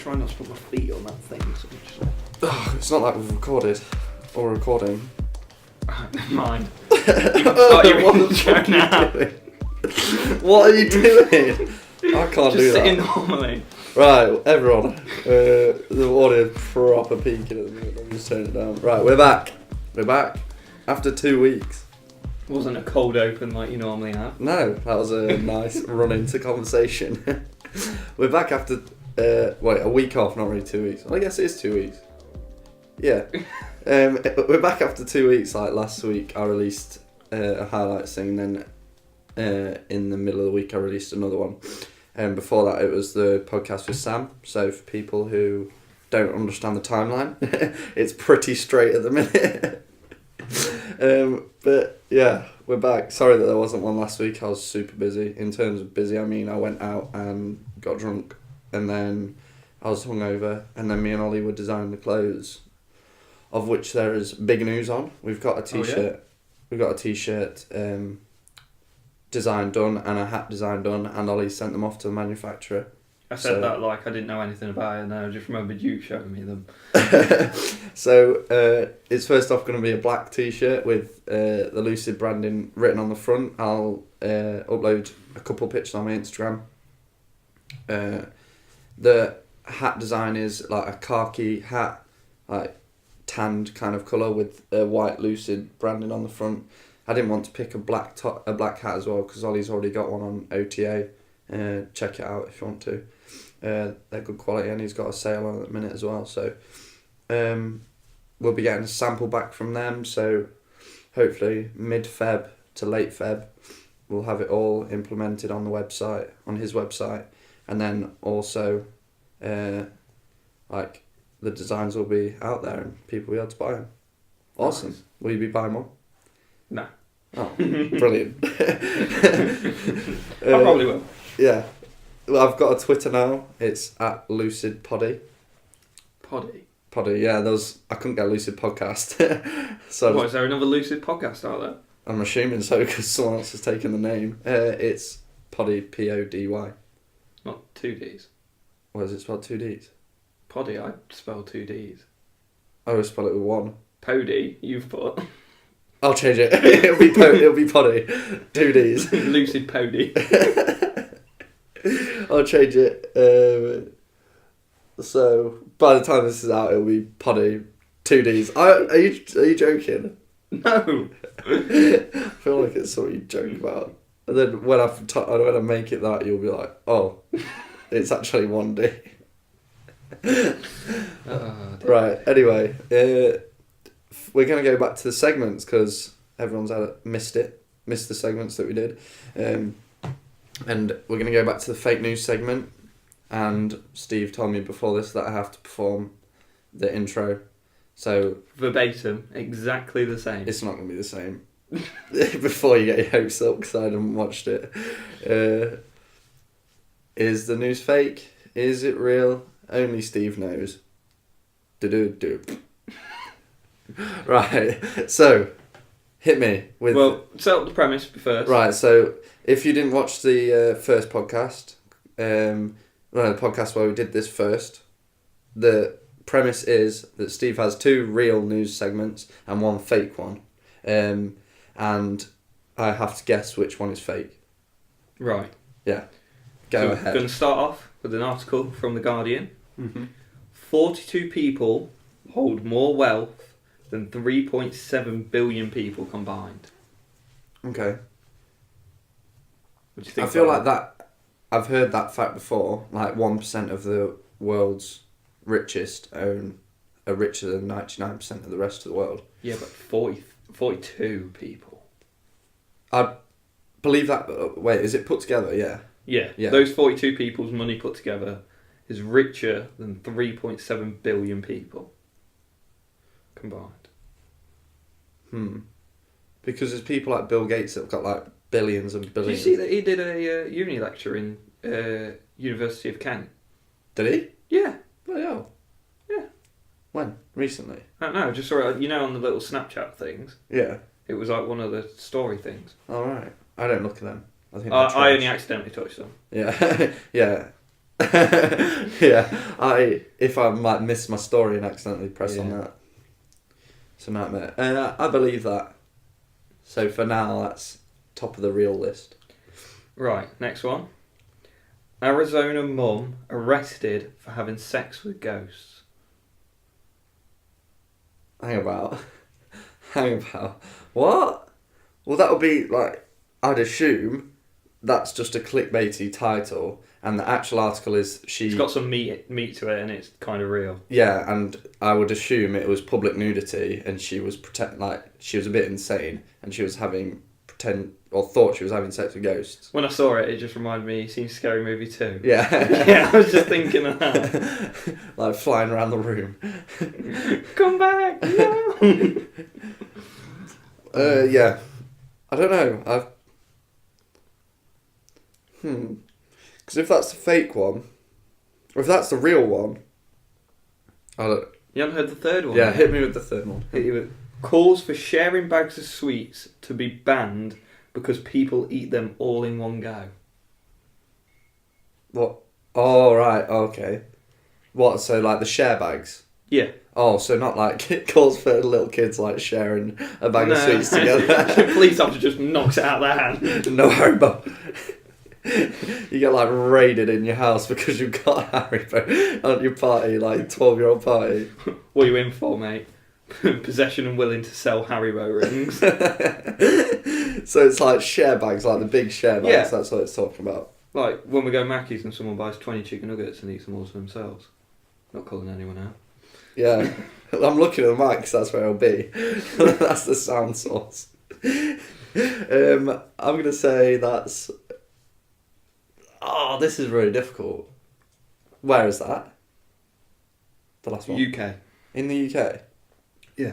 trying not to put my feet on that thing. So It's not like we've recorded or recording. Never mind. You can start your intro now. What are you doing? I can't Just do that. sitting normally. Right, everyone. The audio proper peaking at the minute. Let me just turn it down. Right, we're back. We're back. After 2 weeks. Wasn't a cold open like you normally have. No, that was a nice run into conversation. We're back after, a week off, not really 2 weeks. Well, I guess it is 2 weeks. Yeah. We're back after 2 weeks. Like last week, I released a highlights thing, and then in the middle of the week, I released another one. And before that, it was the podcast with Sam. So for people who don't understand the timeline, it's pretty straight at the minute. But yeah, we're back. Sorry that there wasn't one last week. I was super busy. In terms of busy, I mean I went out and got drunk, and then I was hungover, and then me and Ollie were designing the clothes, of which there is big news on. We've got a t-shirt. Oh, yeah? We've got a t-shirt design done and a hat design done, and Ollie sent them off to the manufacturer. I said that like I didn't know anything about it, and then I just remembered you showing me them. So it's first off going to be a black t-shirt with the Lucid branding written on the front. I'll upload a couple pictures on my Instagram. The hat design is like a khaki hat, like tanned kind of colour with a white Lucid branding on the front. I didn't want to pick a black hat as well because Ollie's already got one on OTA. Check it out if you want to. They're good quality, and he's got a sale on at the minute as well. So we'll be getting a sample back from them. So hopefully mid-Feb to late Feb, we'll have it all implemented on the website, on his website, and then also like the designs will be out there and people will be able to buy them. Awesome. Nice. Will you be buying one? No. Oh, brilliant. I probably will. Yeah. Well, I've got a Twitter now. It's at Lucid Poddy. Poddy, yeah. I couldn't get a Lucid Podcast. So is there another Lucid Podcast out there? I'm assuming so because someone else has taken the name. It's Poddy, P-O-D-Y. Not 2 Ds. What is it spelled 2 Ds? Poddy, I spell 2 Ds. I always spell it with one. Pody, you've put. I'll change it. It'll be Poddy. 2 Ds. Lucid Pody. I'll change it. So by the time this is out, it'll be Poddy 2 Ds. Are you joking? No. I feel like it's something you joke about. And then when I make it that, you'll be like, oh, it's actually 1 D. Right. Anyway, we're gonna go back to the segments because everyone's missed the segments that we did. And we're going to go back to the fake news segment. And Steve told me before this that I have to perform the intro. So verbatim, exactly the same. It's not going to be the same. Before you get your hopes up, because I haven't watched it. Is the news fake? Is it real? Only Steve knows. Do. Right. So, hit me with... Well, set up the premise first. Right, so... If you didn't watch the first podcast, the podcast where we did this first, the premise is that Steve has 2 real news segments and 1 fake one, and I have to guess which one is fake. Right. Yeah. Go ahead. We're going to start off with an article from The Guardian. Mm-hmm. 42 people hold more wealth than 3.7 billion people combined. Okay. What do you think? I feel like that. I've heard that fact before. Like 1% of the world's richest are richer than 99% of the rest of the world. Yeah, but 42 people. I believe that. Wait, is it put together? Yeah. Yeah. Those 42 people's money put together is richer than 3.7 billion people combined. Because there's people like Bill Gates that have got like billions and billions. Did you see that he did a uni lecture in University of Kent? Did he? Yeah. Bloody hell. Yeah. When? Recently? I don't know, just saw it, on the little Snapchat things. Yeah. It was like one of the story things. Alright. I don't look at them. I think I only accidentally touched them. Yeah. Yeah. Yeah, if I might miss my story and accidentally press on that, it's a nightmare. I believe that. So for now, that's top of the real list. Right, next one. Arizona mum arrested for having sex with ghosts. Hang about. What? Well, that would be like, I'd assume that's just a clickbaity title, and the actual article is she... It's got some meat to it, and it's kind of real. Yeah, and I would assume it was public nudity, and she was she was a bit insane, and she was thought she was having sex with ghosts. When I saw it, it just reminded me, seen Scary Movie 2. Yeah. Yeah, I was just thinking of that. Like flying around the room. Come back! No! Yeah. I don't know. Because if that's the fake one, or if that's the real one, I don't... You haven't heard the third one? Yeah, hit me with the third one. Hit you with... Calls for sharing bags of sweets to be banned because people eat them all in one go. What? Oh, right, okay. What, so like the share bags? Yeah. Oh, so not like it calls for little kids like sharing a bag of sweets together. The police officer just knocks it out of their hand. No homo. You get like raided in your house because you've got Haribo on your party, like 12-year-old party. What are you in for, mate? Possession and willing to sell Haribo rings. So it's like share bags, like the big share bags, Yeah. That's what it's talking about. Like when we go Mackey's and someone buys 20 chicken nuggets and eats them all to themselves. Not calling anyone out. Yeah. I'm looking at the mic because that's where it'll be. That's the sound source. I'm going to say that's... Oh, this is really difficult. Where is that? The last one? UK. In the UK? Yeah.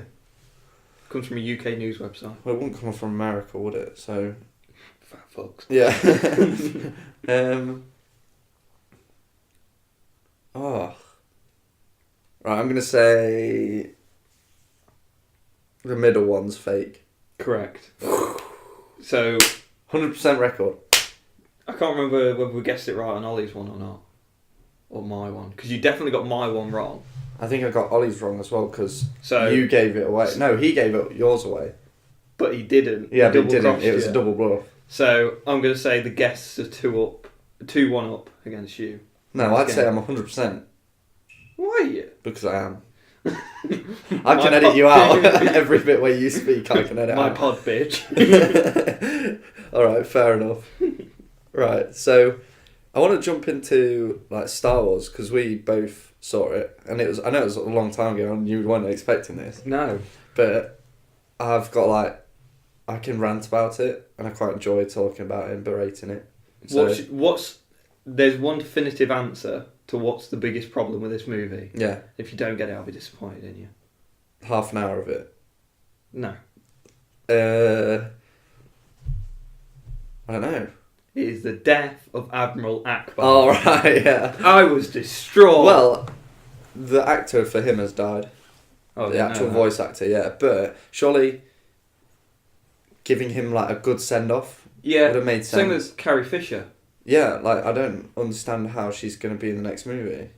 Comes from a UK news website. Well, it wouldn't come from America, would it? So... Fat fucks. Yeah. Oh. Right, I'm going to say... The middle one's fake. Correct. So... 100% record. I can't remember whether we guessed it right on Ollie's one or not. Or my one. Because you definitely got my one wrong. I think I got Ollie's wrong as well because So you gave it away. No, he gave yours away. But he didn't. Yeah, He but he didn't. double-crossed It was you. a double bluff. So I'm going to say the guests are 2-1 up against you. No, I'd Okay. say I'm 100% Why are you? because I am. I can edit you out. Every bit where you speak, I can edit My out. pod bitch. Alright, fair enough. Right, so I want to jump into like Star Wars because we both saw it, and I know it was a long time ago, and you weren't expecting this, No. but I've got I can rant about it, and I quite enjoy talking about it and berating it. So, There's one definitive answer to what's the biggest problem with this movie. yeah, If you don't get it, I'll be disappointed in you. half an hour of it. No. I don't know. It is the death of Admiral Akbar. Oh, right, yeah. I was distraught. Well, the actor for him has died. Oh, I The didn't actual know that. voice actor, yeah. But surely giving him like a good send-off Yeah, would have made same sense. as Carrie Fisher. Yeah, like I don't understand how she's going to be in the next movie.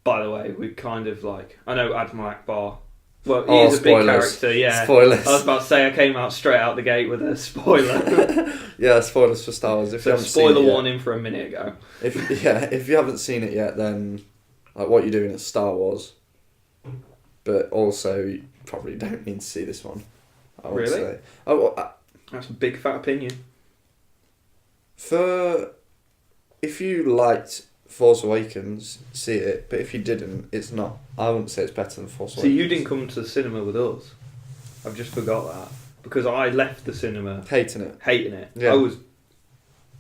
By the way, we kind of like... I know Admiral Akbar. Well, he Oh, is a big spoilers. character, yeah. Spoilers. I was about to say I came out straight out the gate with a spoiler. Yeah, spoilers for Star Wars. If you So haven't spoiler seen it yet, warning for a minute ago. if you haven't seen it yet, then like what you're doing at Star Wars. But also, you probably don't need to see this one. I would Really? say. Oh, That's a big fat opinion. if you liked Force Awakens, see it. But if you didn't, it's not. I wouldn't say it's better than Force So Awakens. you didn't come to the cinema with us. I've just forgot that. Because I left the cinema Hating it. hating it. Yeah. I was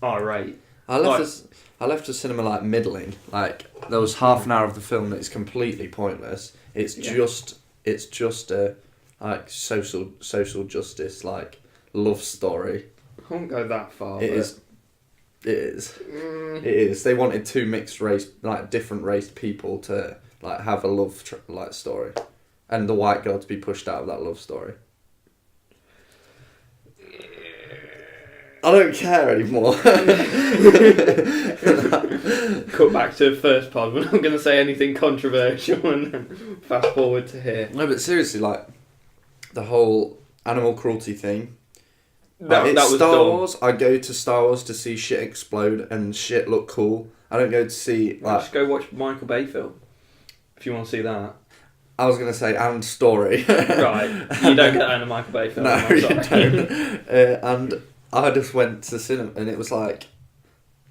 irate. I left the cinema like middling. Like there was half an hour of the film that is completely pointless. It's just a like social justice like love story. I won't go that far. It is. It is. They wanted two mixed race, like different race people to like have a love story, and the white girl to be pushed out of that love story. I don't care anymore. Cut back to the first pod. We're not going to say anything controversial and then fast forward to here. No, but seriously, like, the whole animal cruelty thing. That was Star dumb. Wars. I go to Star Wars to see shit explode and shit look cool. I don't go to see, like... Just go watch Michael Bay film, if you want to see that. I was going to say, and story. Right. You don't get that in a Michael Bay film. No, I'm you sorry. don't. And I just went to the cinema and it was like...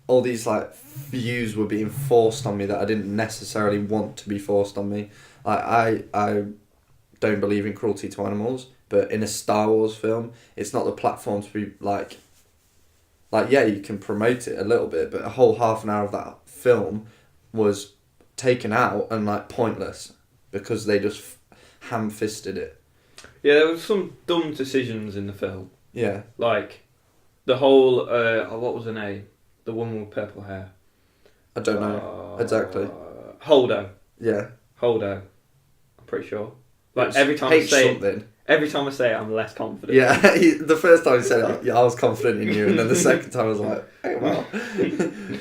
all these like views were being forced on me that I didn't necessarily want to be forced on me. I don't believe in cruelty to animals, but in a Star Wars film, it's not the platform to be like yeah, you can promote it a little bit, but a whole half an hour of that film was taken out and like pointless because they just ham-fisted it. Yeah, there was some dumb decisions in the film. Yeah. Like the whole what was her name? The woman with purple hair. I don't know exactly. Holdo. Yeah. Holdo. I'm pretty sure. Like every time I say it, I'm less confident. Yeah, the first time he said it, I was confident in you, and then the second time I was like, hey, well,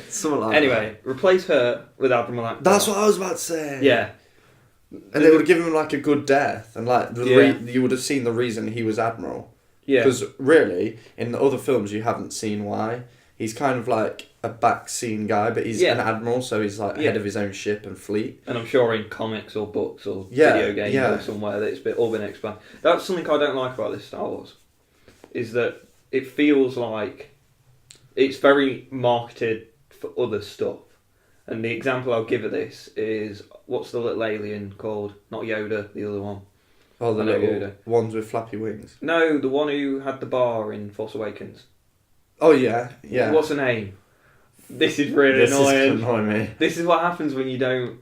something like anyway, replace her with Admiral Akbar. That's what I was about to say. Yeah. And they would have given him like a good death, and like you would have seen the reason he was Admiral. Yeah. Because really, in the other films, you haven't seen why. He's kind of like a back scene guy, but he's an admiral, so he's like head of his own ship and fleet. And I'm sure in comics or books or video games or somewhere that it's all been explained. That's something I don't like about this Star Wars, is that it feels like it's very marketed for other stuff. And the example I'll give of this is, what's the little alien called? Not Yoda, the other one. Oh, the little ones with flappy wings. No, the one who had the bar in Force Awakens. Oh, yeah. What's her name? This is really annoying. This is annoying me. This is what happens when you don't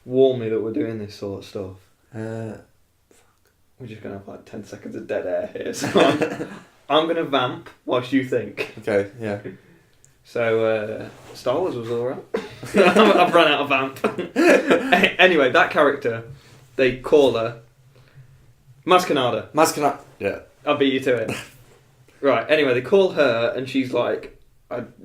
warn me that we're doing this sort of stuff. We're just going to have like 10 seconds of dead air here. So I'm going to vamp whilst you think. Okay, yeah. So, Star Wars was alright. I've run out of vamp. Anyway, that character, they call her Mascanada. Yeah. I'll beat you to it. Right, anyway, they call her and she's like,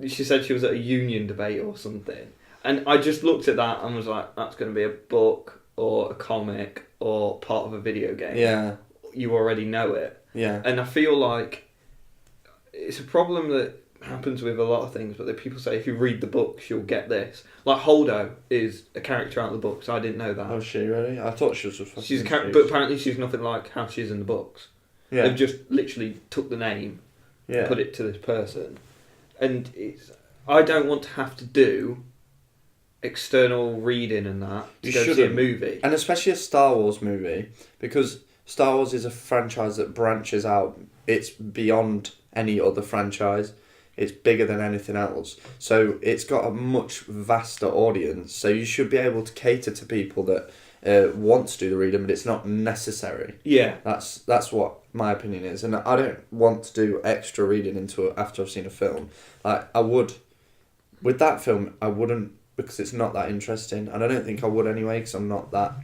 she said she was at a union debate or something. And I just looked at that and was like, that's going to be a book or a comic or part of a video game. Yeah. You already know it. Yeah. And I feel like it's a problem that happens with a lot of things, but that people say if you read the books, you'll get this. Like Holdo is a character out of the books. I didn't know that. Oh, she really? I thought she was just... She's a character, but apparently she's nothing like how she is in the books. Yeah. They've just literally took the name and put it to this person. And I don't want to have to do external reading and that to go see a movie. And especially a Star Wars movie, because Star Wars is a franchise that branches out. It's beyond any other franchise. It's bigger than anything else. So it's got a much vaster audience. So you should be able to cater to people that want to do the reading, but it's not necessary. Yeah. That's what my opinion is. And I don't want to do extra reading into it after I've seen a film. Like, I would... With that film, I wouldn't, because it's not that interesting. And I don't think I would anyway, because I'm not that...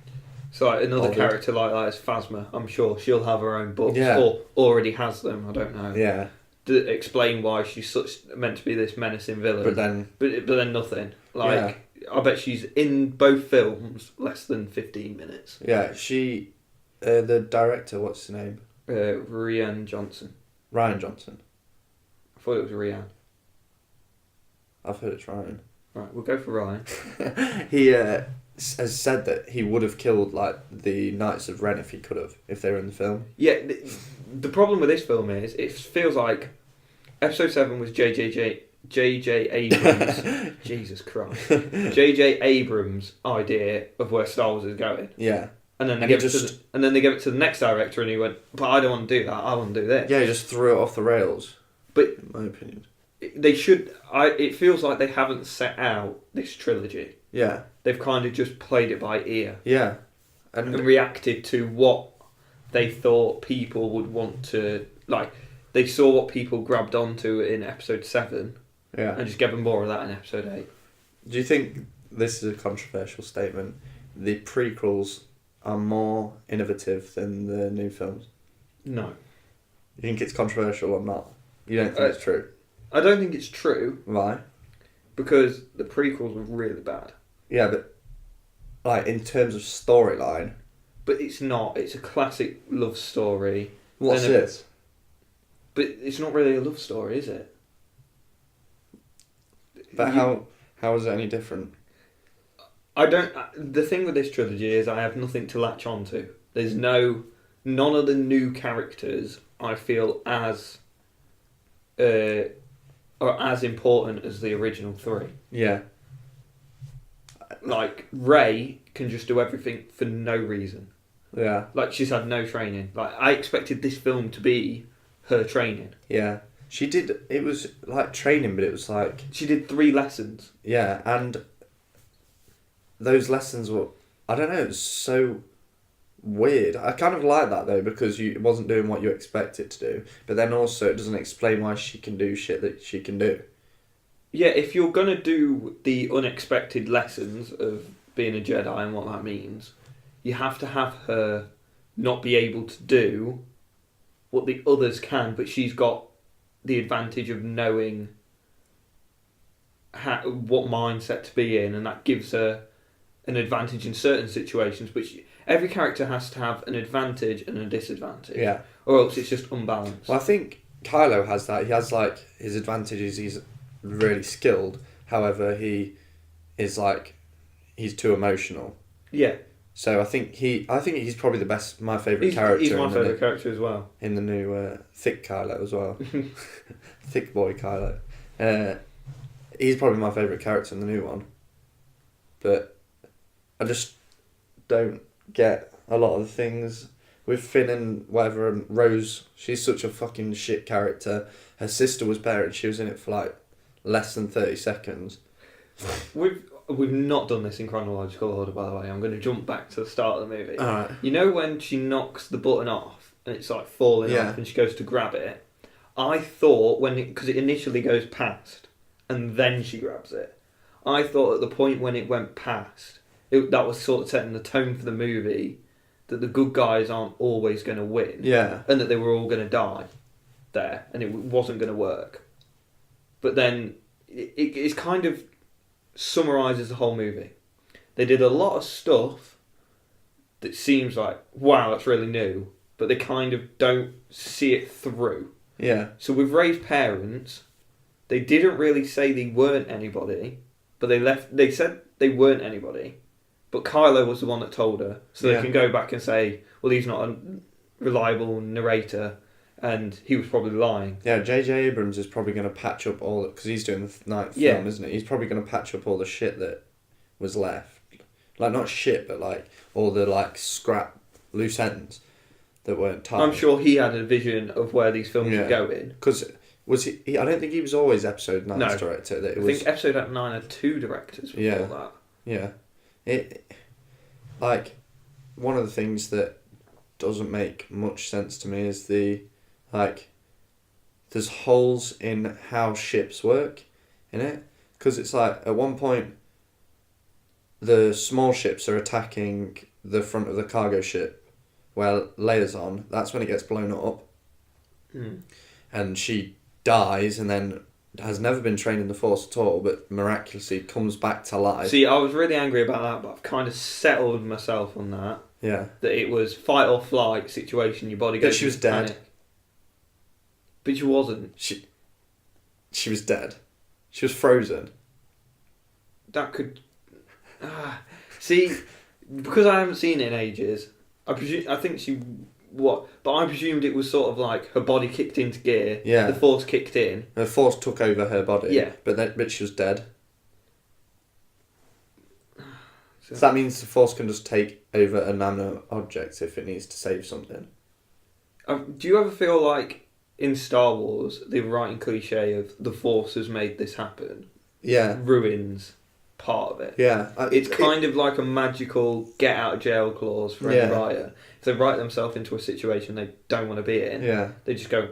So like another character like that is Phasma. I'm sure she'll have her own books, Yeah. or already has them. I don't know. Yeah. To explain why she's meant to be this menacing villain, But then nothing. Like I bet she's in both films less than 15 minutes. Yeah, she, the director, what's his name? Rian Johnson. Ryan Johnson. I thought it was Rian. I've heard it's Ryan. Right, we'll go for Ryan. He has said that he would have killed like the Knights of Ren if he could have, if they were in the film. Yeah, the problem with this film is it feels like Episode 7 was J.J. Abrams. Jesus Christ. J.J. Abrams' idea of where Star Wars is going. Yeah. And then they gave it to the next director, and he went, "But I don't want to do that. I want to do this." Yeah, he just threw it off the rails. But in my opinion, they should. It feels like they haven't set out this trilogy. Yeah. They've kind of just played it by ear. Yeah. And reacted to what they thought people would want to like. They saw what people grabbed onto in Episode 7. Yeah. And just gave them more of that in Episode 8. Do you think this is a controversial statement? The prequels are more innovative than the new films? No. You think it's controversial or not? You don't think it's true? I don't think it's true. Why? Because the prequels were really bad. Yeah, but like in terms of storyline. But it's not. It's a classic love story. What's this? But it's not really a love story, is it? But how is it any different? I don't. The thing with this trilogy is I have nothing to latch on to. There's none of the new characters I feel as are as important as the original three. Yeah. Like Rey can just do everything for no reason. Yeah. Like she's had no training. Like I expected this film to be her training. Yeah. She did. It was like training, but it was like she did 3 lessons. Yeah, and those lessons were, I don't know, it was so weird. I kind of like that though, because it wasn't doing what you expect it to do, but then also it doesn't explain why she can do shit that she can do. Yeah, if you're gonna do the unexpected lessons of being a Jedi and what that means, you have to have her not be able to do what the others can, but she's got the advantage of knowing what mindset to be in, and that gives her an advantage in certain situations. But every character has to have an advantage and a disadvantage. Yeah. Or else it's just unbalanced. Well, I think Kylo has that. He has like his advantages. He's really skilled. However, he is like he's too emotional. Yeah. So I think he's probably my favourite character. He's my favourite character as well. In the new thick Kylo as well. Thick boy Kylo. He's probably my favourite character in the new one. But I just don't get a lot of the things with Finn and whatever, and Rose. She's such a fucking shit character. Her sister was better and she was in it for like less than 30 seconds. We've not done this in chronological order, by the way. I'm going to jump back to the start of the movie. Alright. You know when she knocks the button off and it's like falling off and she goes to grab it? I thought because it initially goes past and then she grabs it. I thought at the point when it went past, that was sort of setting the tone for the movie, that the good guys aren't always going to win. Yeah. And that they were all going to die there and it wasn't going to work. But then it's kind of summarises the whole movie. They did a lot of stuff that seems like, wow, that's really new, but they kind of don't see it through. Yeah. So with Rey's parents, they didn't really say they weren't anybody, but they said they weren't anybody, but Kylo was the one that told her, so they can go back and say, well, he's not a reliable narrator, and he was probably lying. Yeah, J.J. Abrams is probably going to patch up all... Because he's doing the ninth film, isn't he? He's probably going to patch up all the shit that was left. Like, not shit, but, like, all the, like, scrap loose ends that weren't tied. I'm sure he had a vision of where these films were going. Because was he... I don't think he was always Episode 9's director. I think Episode 9 had 2 directors before that. Yeah. Like, one of the things that doesn't make much sense to me is there's holes in how ships work in it, because it's like at one point the small ships are attacking the front of the cargo ship where Leia's on. That's when it gets blown up, and she dies, and then has never been trained in the Force at all, but miraculously comes back to life. See, I was really angry about that, but I've kind of settled myself on that. Yeah. That it was fight or flight situation. Your body goes. But she was dead. Panic. But she wasn't. She was dead. She was frozen. That could... see, because I haven't seen it in ages, I think she... What? But I presumed it was sort of like her body kicked into gear. Yeah. The Force kicked in. The Force took over her body. Yeah. But she was dead. So that means the Force can just take over a nano object if it needs to save something. Do you ever feel like in Star Wars the writing cliche of the Force has made this happen? Yeah. Ruins part of it. Yeah. It's kind of like a magical get out of jail clause for any writer. If they write themselves into a situation they don't want to be in, they just go,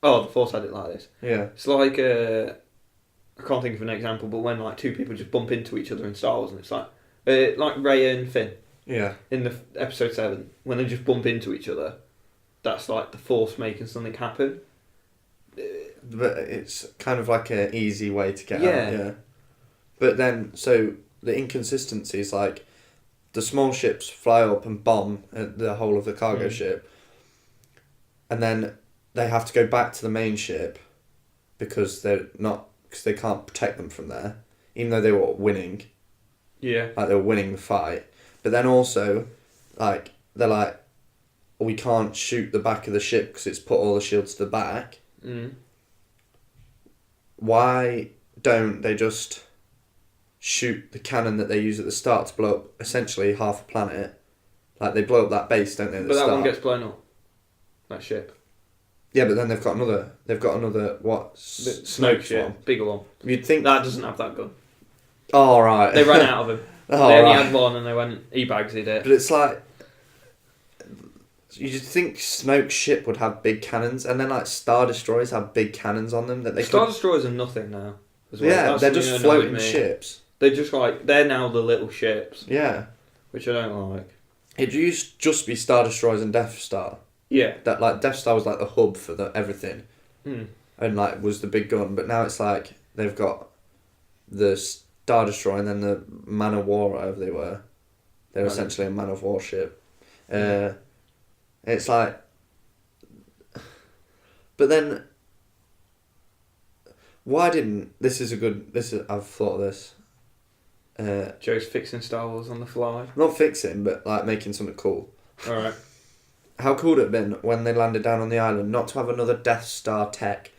oh, the Force had it like this. Yeah. It's like, I can't think of an example, but when like 2 people just bump into each other in Star Wars and it's like Rey and Finn. Yeah. In the Episode 7, when they just bump into each other, that's like the Force making something happen. but it's kind of like an easy way to get out. Yeah. But then, so the inconsistency is like the small ships fly up and bomb the whole of the cargo ship, and then they have to go back to the main ship because they can't protect them from there, even though they were winning. Yeah. Like they were winning the fight, but then also, like they're like, we can't shoot the back of the ship because it's put all the shields to the back. Why don't they just shoot the cannon that they use at the start to blow up essentially half a planet? Like they blow up that base, don't they? At the start? But that one gets blown up. That ship. Yeah, but then they've got another what? Snoke ship, one. Bigger one. You'd think that doesn't have that gun. Oh right. They ran out of them. They only had one, and they went e-bagsed it. But it's like, you'd think Snoke's ship would have big cannons, and then like Star Destroyers have big cannons on them that they. Star Destroyers are nothing now. As well. Yeah, they're just floating ships. They're just like they're now the little ships. Yeah, which I don't like. It used to just be Star Destroyers and Death Star. Yeah, that like Death Star was like the hub for everything, and like was the big gun. But now it's like they've got the Star Destroyer and then the Man of War, whatever they were. They're essentially a Man of War ship. It's like, but then, why didn't I've thought of this. Joe's fixing Star Wars on the fly. Not fixing, but like making something cool. All right. How cool would it have been when they landed down on the island not to have another Death Star tech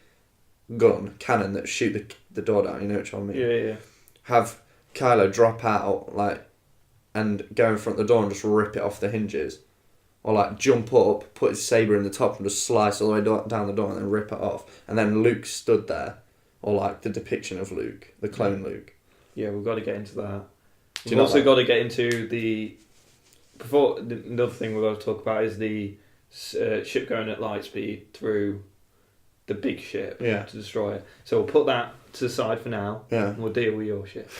cannon that shoot the door down, you know what I mean? Yeah. Have Kylo drop out, like, and go in front of the door and just rip it off the hinges. Or, like, jump up, put his sabre in the top and just slice all the way down the door and then rip it off. And then Luke stood there. Or, like, the depiction of Luke, the clone Luke. Yeah, we've got to get into that. We've also got to get into another thing we've got to talk about is the ship going at light speed through the big ship to destroy it. So we'll put that to the side for now. Yeah. And we'll deal with your ship.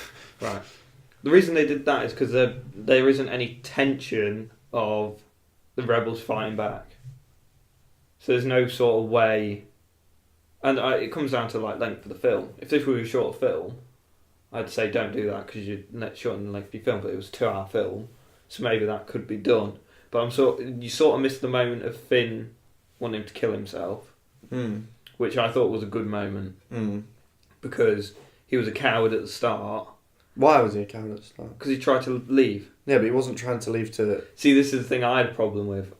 Right. The reason they did that is because there isn't any tension of the rebels fighting back. So there's no sort of way, and it comes down to like length of the film. If this were a short film, I'd say don't do that because you're shortening the length of your film. But it was a 2-hour film, so maybe that could be done. But you sort of missed the moment of Finn wanting to kill himself, which I thought was a good moment because he was a coward at the start. Why was he a coward at the start? Because he tried to leave. Yeah, but he wasn't trying to leave to... See, this is the thing I had a problem with.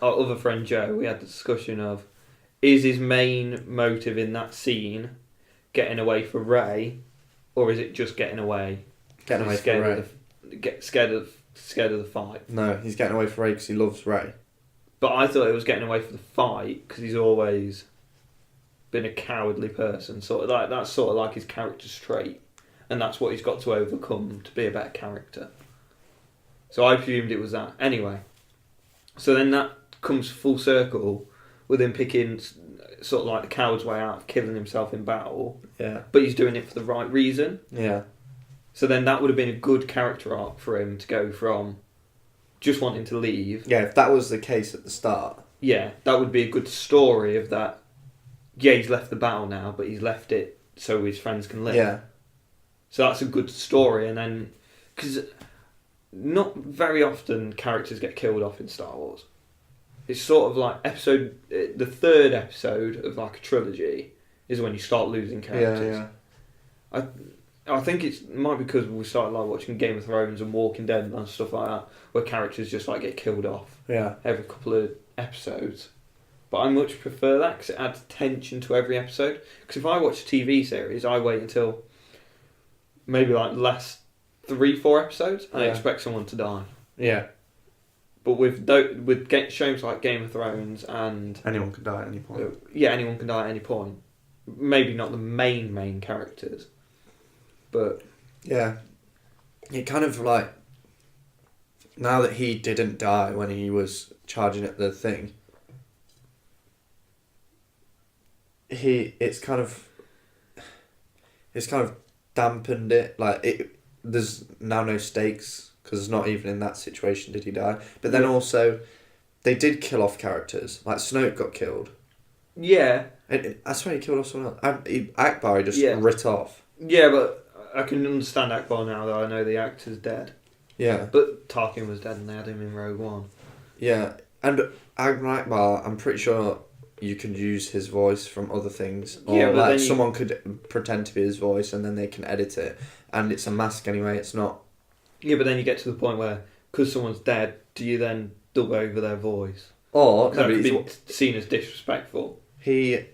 Our other friend Joe, we had the discussion of, is his main motive in that scene getting away for Rey, or is it just getting away? Getting away for Rey. Scared of the fight. No, he's getting away for Rey because he loves Rey. But I thought it was getting away for the fight because he's always been a cowardly person. Sort of like that's sort of like his character's trait. And that's what he's got to overcome to be a better character. So I presumed it was that. Anyway, so then that comes full circle with him picking sort of like the coward's way out of killing himself in battle. Yeah. But he's doing it for the right reason. Yeah. So then that would have been a good character arc for him to go from just wanting to leave. Yeah, if that was the case at the start. Yeah, that would be a good story of that. Yeah, he's left the battle now, but he's left it so his friends can live. Yeah. So that's a good story, and then because not very often characters get killed off in Star Wars. It's sort of like the third episode of like a trilogy is when you start losing characters. Yeah. I think it might be because we started like watching Game of Thrones and Walking Dead and stuff like that, where characters just like get killed off. Yeah. Every couple of episodes. But I much prefer that because it adds tension to every episode. Because if I watch a TV series, I wait until maybe like the last 3-4 episodes, and I expect someone to die. Yeah. But with shows like Game of Thrones and anyone can die at any point. Anyone can die at any point. Maybe not the main characters, but yeah, it kind of like now that he didn't die when he was charging at the thing. It's kind of dampened it. Like there's now no stakes because not even in that situation did he die. But then also, they did kill off characters. Like Snoke got killed, Yeah. I swear he killed off someone else. Akbar just writ off. Yeah, but I can understand Akbar now, though I know the actor's dead. Yeah. But Tarkin was dead and they had him in Rogue One. Yeah, and Akbar, I'm pretty sure you could use his voice from other things. Or yeah, but someone could pretend to be his voice and then they can edit it. And it's a mask anyway, it's not... Yeah, but then you get to the point where, because someone's dead, do you then dub over their voice? Or... That could be seen as disrespectful. I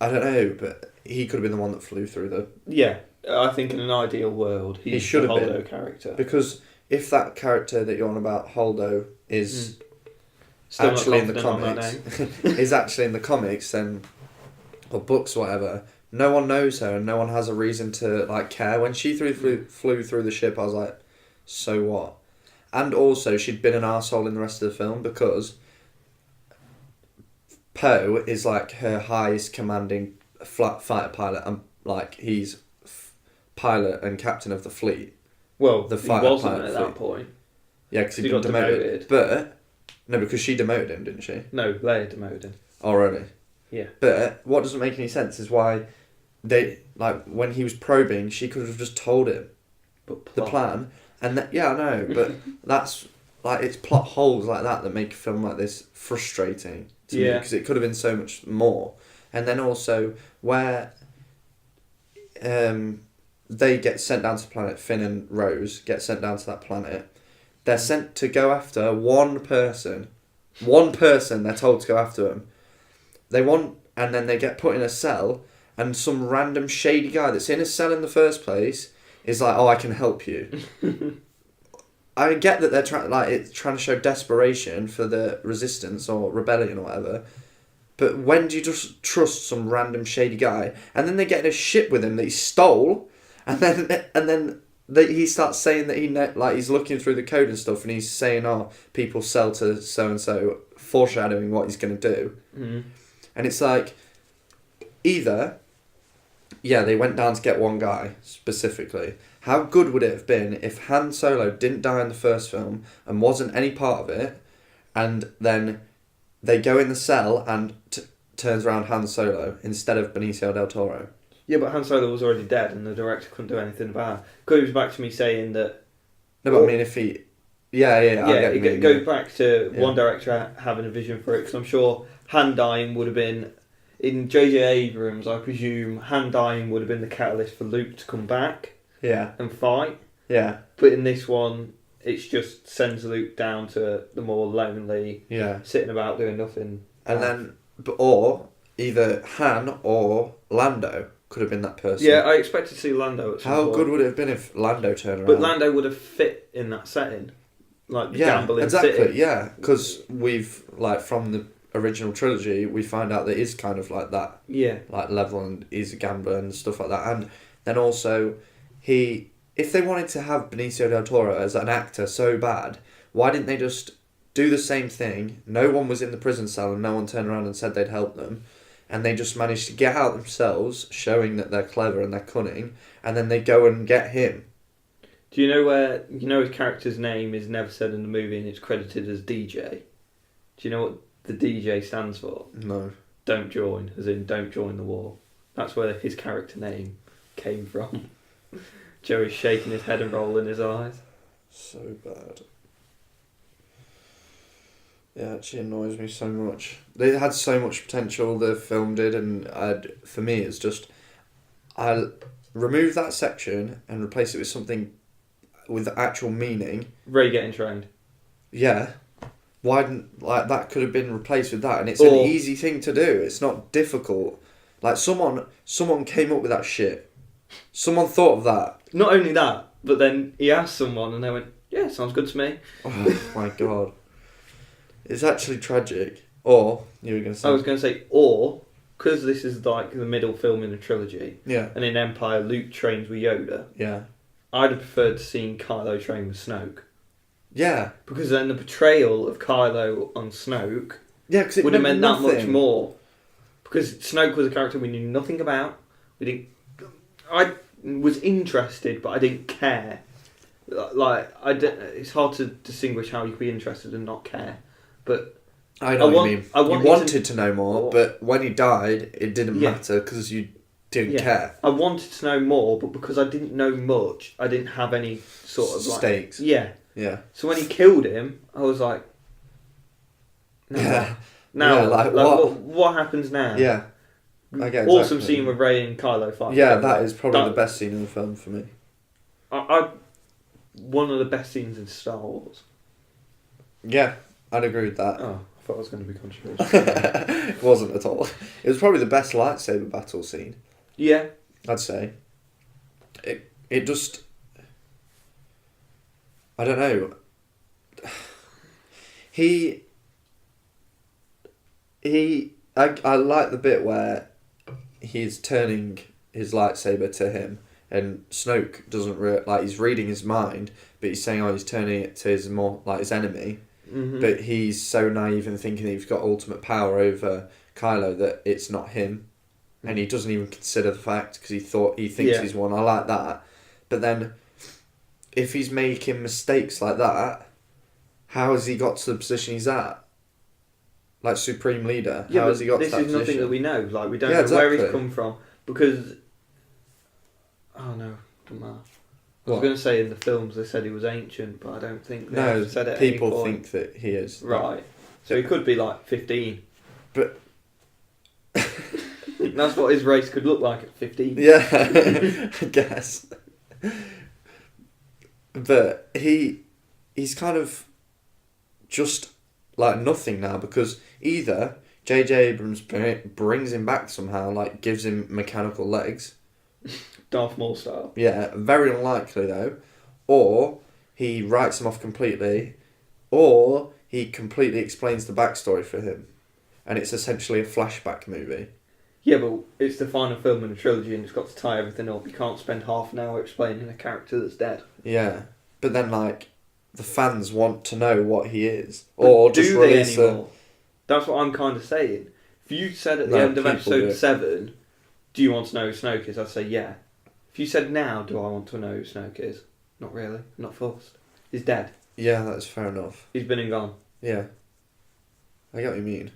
don't know, but he could have been the one that flew through the... Yeah, I think in an ideal world, he should have been. Holdo character. Because if that character that you're on about, Holdo, is... Still actually in the comics, is actually in the comics, then, or books, or whatever, no one knows her and no one has a reason to like care. When she flew through the ship, I was like, so what? And also, she'd been an arsehole in the rest of the film because Poe is like her highest commanding fighter pilot, and like he's pilot and captain of the fleet. Well, the he wasn't at that point. Yeah, because he got demoted. But no, because she demoted him, didn't she? No, Leia demoted him. Oh, really? Yeah. But what doesn't make any sense is why they, like, when he was probing, she could have just told him the plan. And yeah, I know, but that's, like, it's plot holes like that make a film like this frustrating to me, because it could have been so much more. And then also, where they get sent down to the planet, Finn and Rose get sent down to that planet, they're sent to go after one person. One person, they're told to go after him. And then they get put in a cell, and some random shady guy that's in a cell in the first place is like, "Oh, I can help you." I get that they're trying to show desperation for the resistance or rebellion or whatever, but when do you just trust some random shady guy? And then they get in a ship with him that he stole, and then he starts saying that he's looking through the code and stuff, and he's saying, "Oh, people sell to so and so," foreshadowing what he's going to do. Mm. And it's like, either, they went down to get one guy specifically. How good would it have been if Han Solo didn't die in the first film and wasn't any part of it, and then they go in the cell and turns around Han Solo instead of Benicio del Toro? Yeah, but Han Solo was already dead and the director couldn't do anything about it. Goes back to me saying that... No, but I mean, if he... Yeah, it goes back to one director having a vision for it, because I'm sure Han dying would have been... In J.J. Abrams, I presume Han dying would have been the catalyst for Luke to come back and fight. Yeah. But in this one, it's just sends Luke down to the more lonely, sitting about doing nothing. And then... Or either Han or Lando could have been that person. Yeah, I expect to see Lando at some point. How good would it have been if Lando turned around? But Lando would have fit in that setting. Like the gambling exactly, city. Yeah, because we've, like, from the original trilogy, we find out that he's kind of like that. Yeah. Like, level, and he's a gambler and stuff like that. And then also, if they wanted to have Benicio del Toro as an actor so bad, why didn't they just do the same thing? No one was in the prison cell and no one turned around and said they'd help them. And they just managed to get out themselves, showing that they're clever and they're cunning, and then they go and get him. Do you know his character's name is never said in the movie and it's credited as DJ? Do you know what the DJ stands for? No. Don't join, as in don't join the war. That's where his character name came from. Joey's shaking his head and rolling his eyes. So bad. Yeah, it actually annoys me so much. They had so much potential, the film did, and for me it's just... I'll remove that section and replace it with something with actual meaning. Rey getting trained. Yeah. Why didn't... Like, that could have been replaced with that, and it's an easy thing to do. It's not difficult. Like, someone came up with that shit. Someone thought of that. Not only that, but then he asked someone and they went, "Yeah, sounds good to me." Oh my god. It's actually tragic. Or, you were going to say... I was going to say, or, because this is like the middle film in the trilogy, and in Empire Luke trains with Yoda, I'd have preferred to see Kylo train with Snoke. Yeah. Because then the portrayal of Kylo on Snoke would have meant that much more. Because Snoke was a character we knew nothing about. I was interested, but I didn't care. Like, it's hard to distinguish how you could be interested and not care. But I know what you mean. You wanted to know more, but when he died, it didn't matter because you didn't care. I wanted to know more, but because I didn't know much, I didn't have any sort of stakes. Yeah. So when he killed him, I was like, what happens now? Yeah. I get awesome scene with Rey and Kylo fighting. Yeah, that is probably the best scene in the film for me. One of the best scenes in Star Wars. Yeah, I'd agree with that. Oh, I thought it was going to be controversial. It wasn't at all. It was probably the best lightsaber battle scene. Yeah. I'd say. It just... I don't know. I like the bit where he's turning his lightsaber to him and Snoke doesn't he's reading his mind, but he's saying he's turning it to his his enemy. Mm-hmm. But he's so naive and thinking he's got ultimate power over Kylo that it's not him, and he doesn't even consider the fact because he thinks he's won. I like that, but then if he's making mistakes like that, how has he got to the position he's at? Like supreme leader, how has he got to that position? This is nothing that we know. Like we don't know where he's come from because. Oh no, doesn't matter. I was going to say in the films they said he was ancient, but I don't think they said it. People think that he is. Right. So he could be like 15. But that's what his race could look like at 15. Yeah, I guess. But he's kind of just like nothing now because either J.J. Abrams brings him back somehow, like gives him mechanical legs. Darth Maul style. Yeah, very unlikely though. Or he writes him off completely, or he completely explains the backstory for him, and it's essentially a flashback movie. Yeah, but it's the final film in a trilogy and it's got to tie everything up. You can't spend half an hour explaining a character that's dead. Yeah, but then the fans want to know what he is. Or just do they anymore? That's what I'm kind of saying. If you said at the end of episode 7, do you want to know who Snoke is? I'd say yeah. If you said now, do I want to know who Snoke is? Not really. I'm not forced. He's dead. Yeah, that's fair enough. He's been and gone. Yeah. I get what you mean.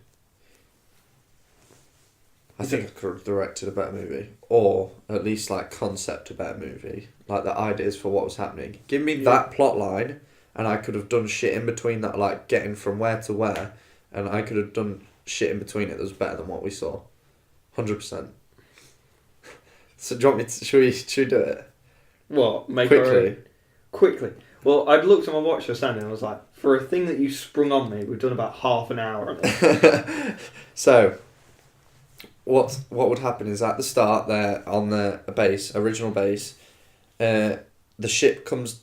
I think I could have directed a better movie. Or at least concept a better movie. Like the ideas for what was happening. Give me that plot line and I could have done shit in between that, getting from where to where, and I could have done shit in between it that was better than what we saw. 100%. So do you want me to... Should we do it? What? Quickly. Well, I'd looked at my watch just then and I was like, for a thing that you sprung on me, we've done about half an hour on it. So, what would happen is at the start there on the original base, the ship comes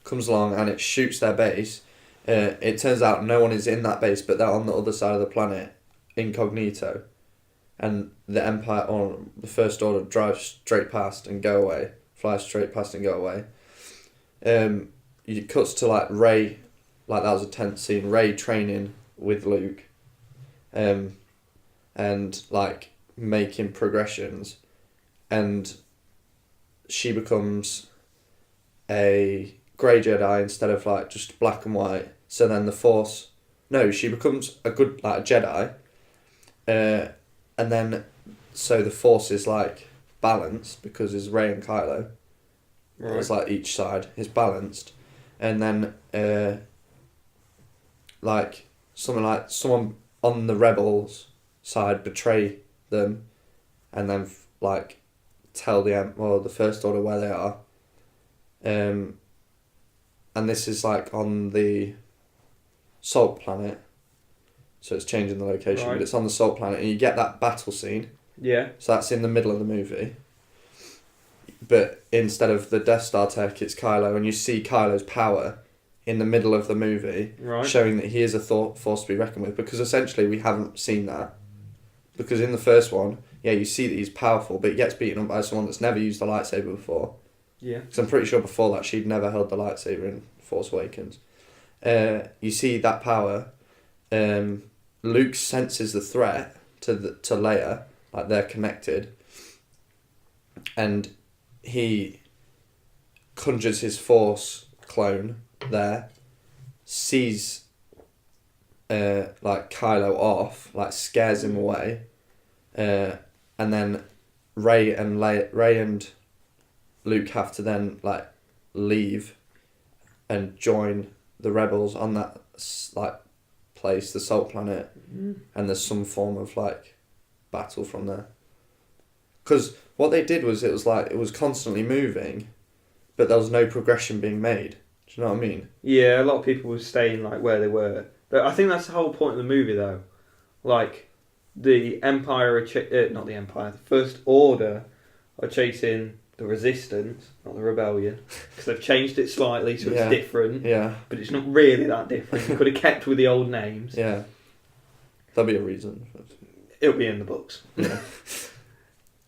comes along and it shoots their base. It turns out no one is in that base, but they're on the other side of the planet, incognito, and the Empire or the First Order drives straight past and go away, flies straight past and go away. It cuts to Rey, that was a tense scene. Rey training with Luke, and making progressions, and she becomes a grey Jedi instead of just black and white. So then the Force, she becomes a good a Jedi. And then, so the Force is balanced because it's Rey and Kylo. Right. It's each side is balanced, and then someone on the rebels side betray them, and then tell the First Order where they are. And this is on the Salt Planet. So it's changing the location, but it's on the Salt Planet, and you get that battle scene. Yeah. So that's in the middle of the movie. But instead of the Death Star tech, it's Kylo, and you see Kylo's power in the middle of the movie, showing that he is a force to be reckoned with, because essentially we haven't seen that. Because in the first one, you see that he's powerful, but he gets beaten up by someone that's never used a lightsaber before. Yeah. Because I'm pretty sure before that she'd never held the lightsaber in Force Awakens. You see that power... Luke senses the threat to Leia, they're connected, and he conjures his Force clone there, sees like Kylo off, like scares him away, and then Rey and Luke have to then like leave and join the rebels on that like place, the Salt Planet, and there's some form of like battle from there. Because what they did was it was constantly moving, but there was no progression being made. Do you know what I mean? Yeah, a lot of people were staying like where they were. But I think that's the whole point of the movie, though. Like, the Empire, not the Empire, the First Order are chasing the Resistance, not the Rebellion, because they've changed it slightly so it's different. Yeah. But it's not really that different. You could have kept with the old names. Yeah. There'll be a reason. It'll be in the books. Yeah.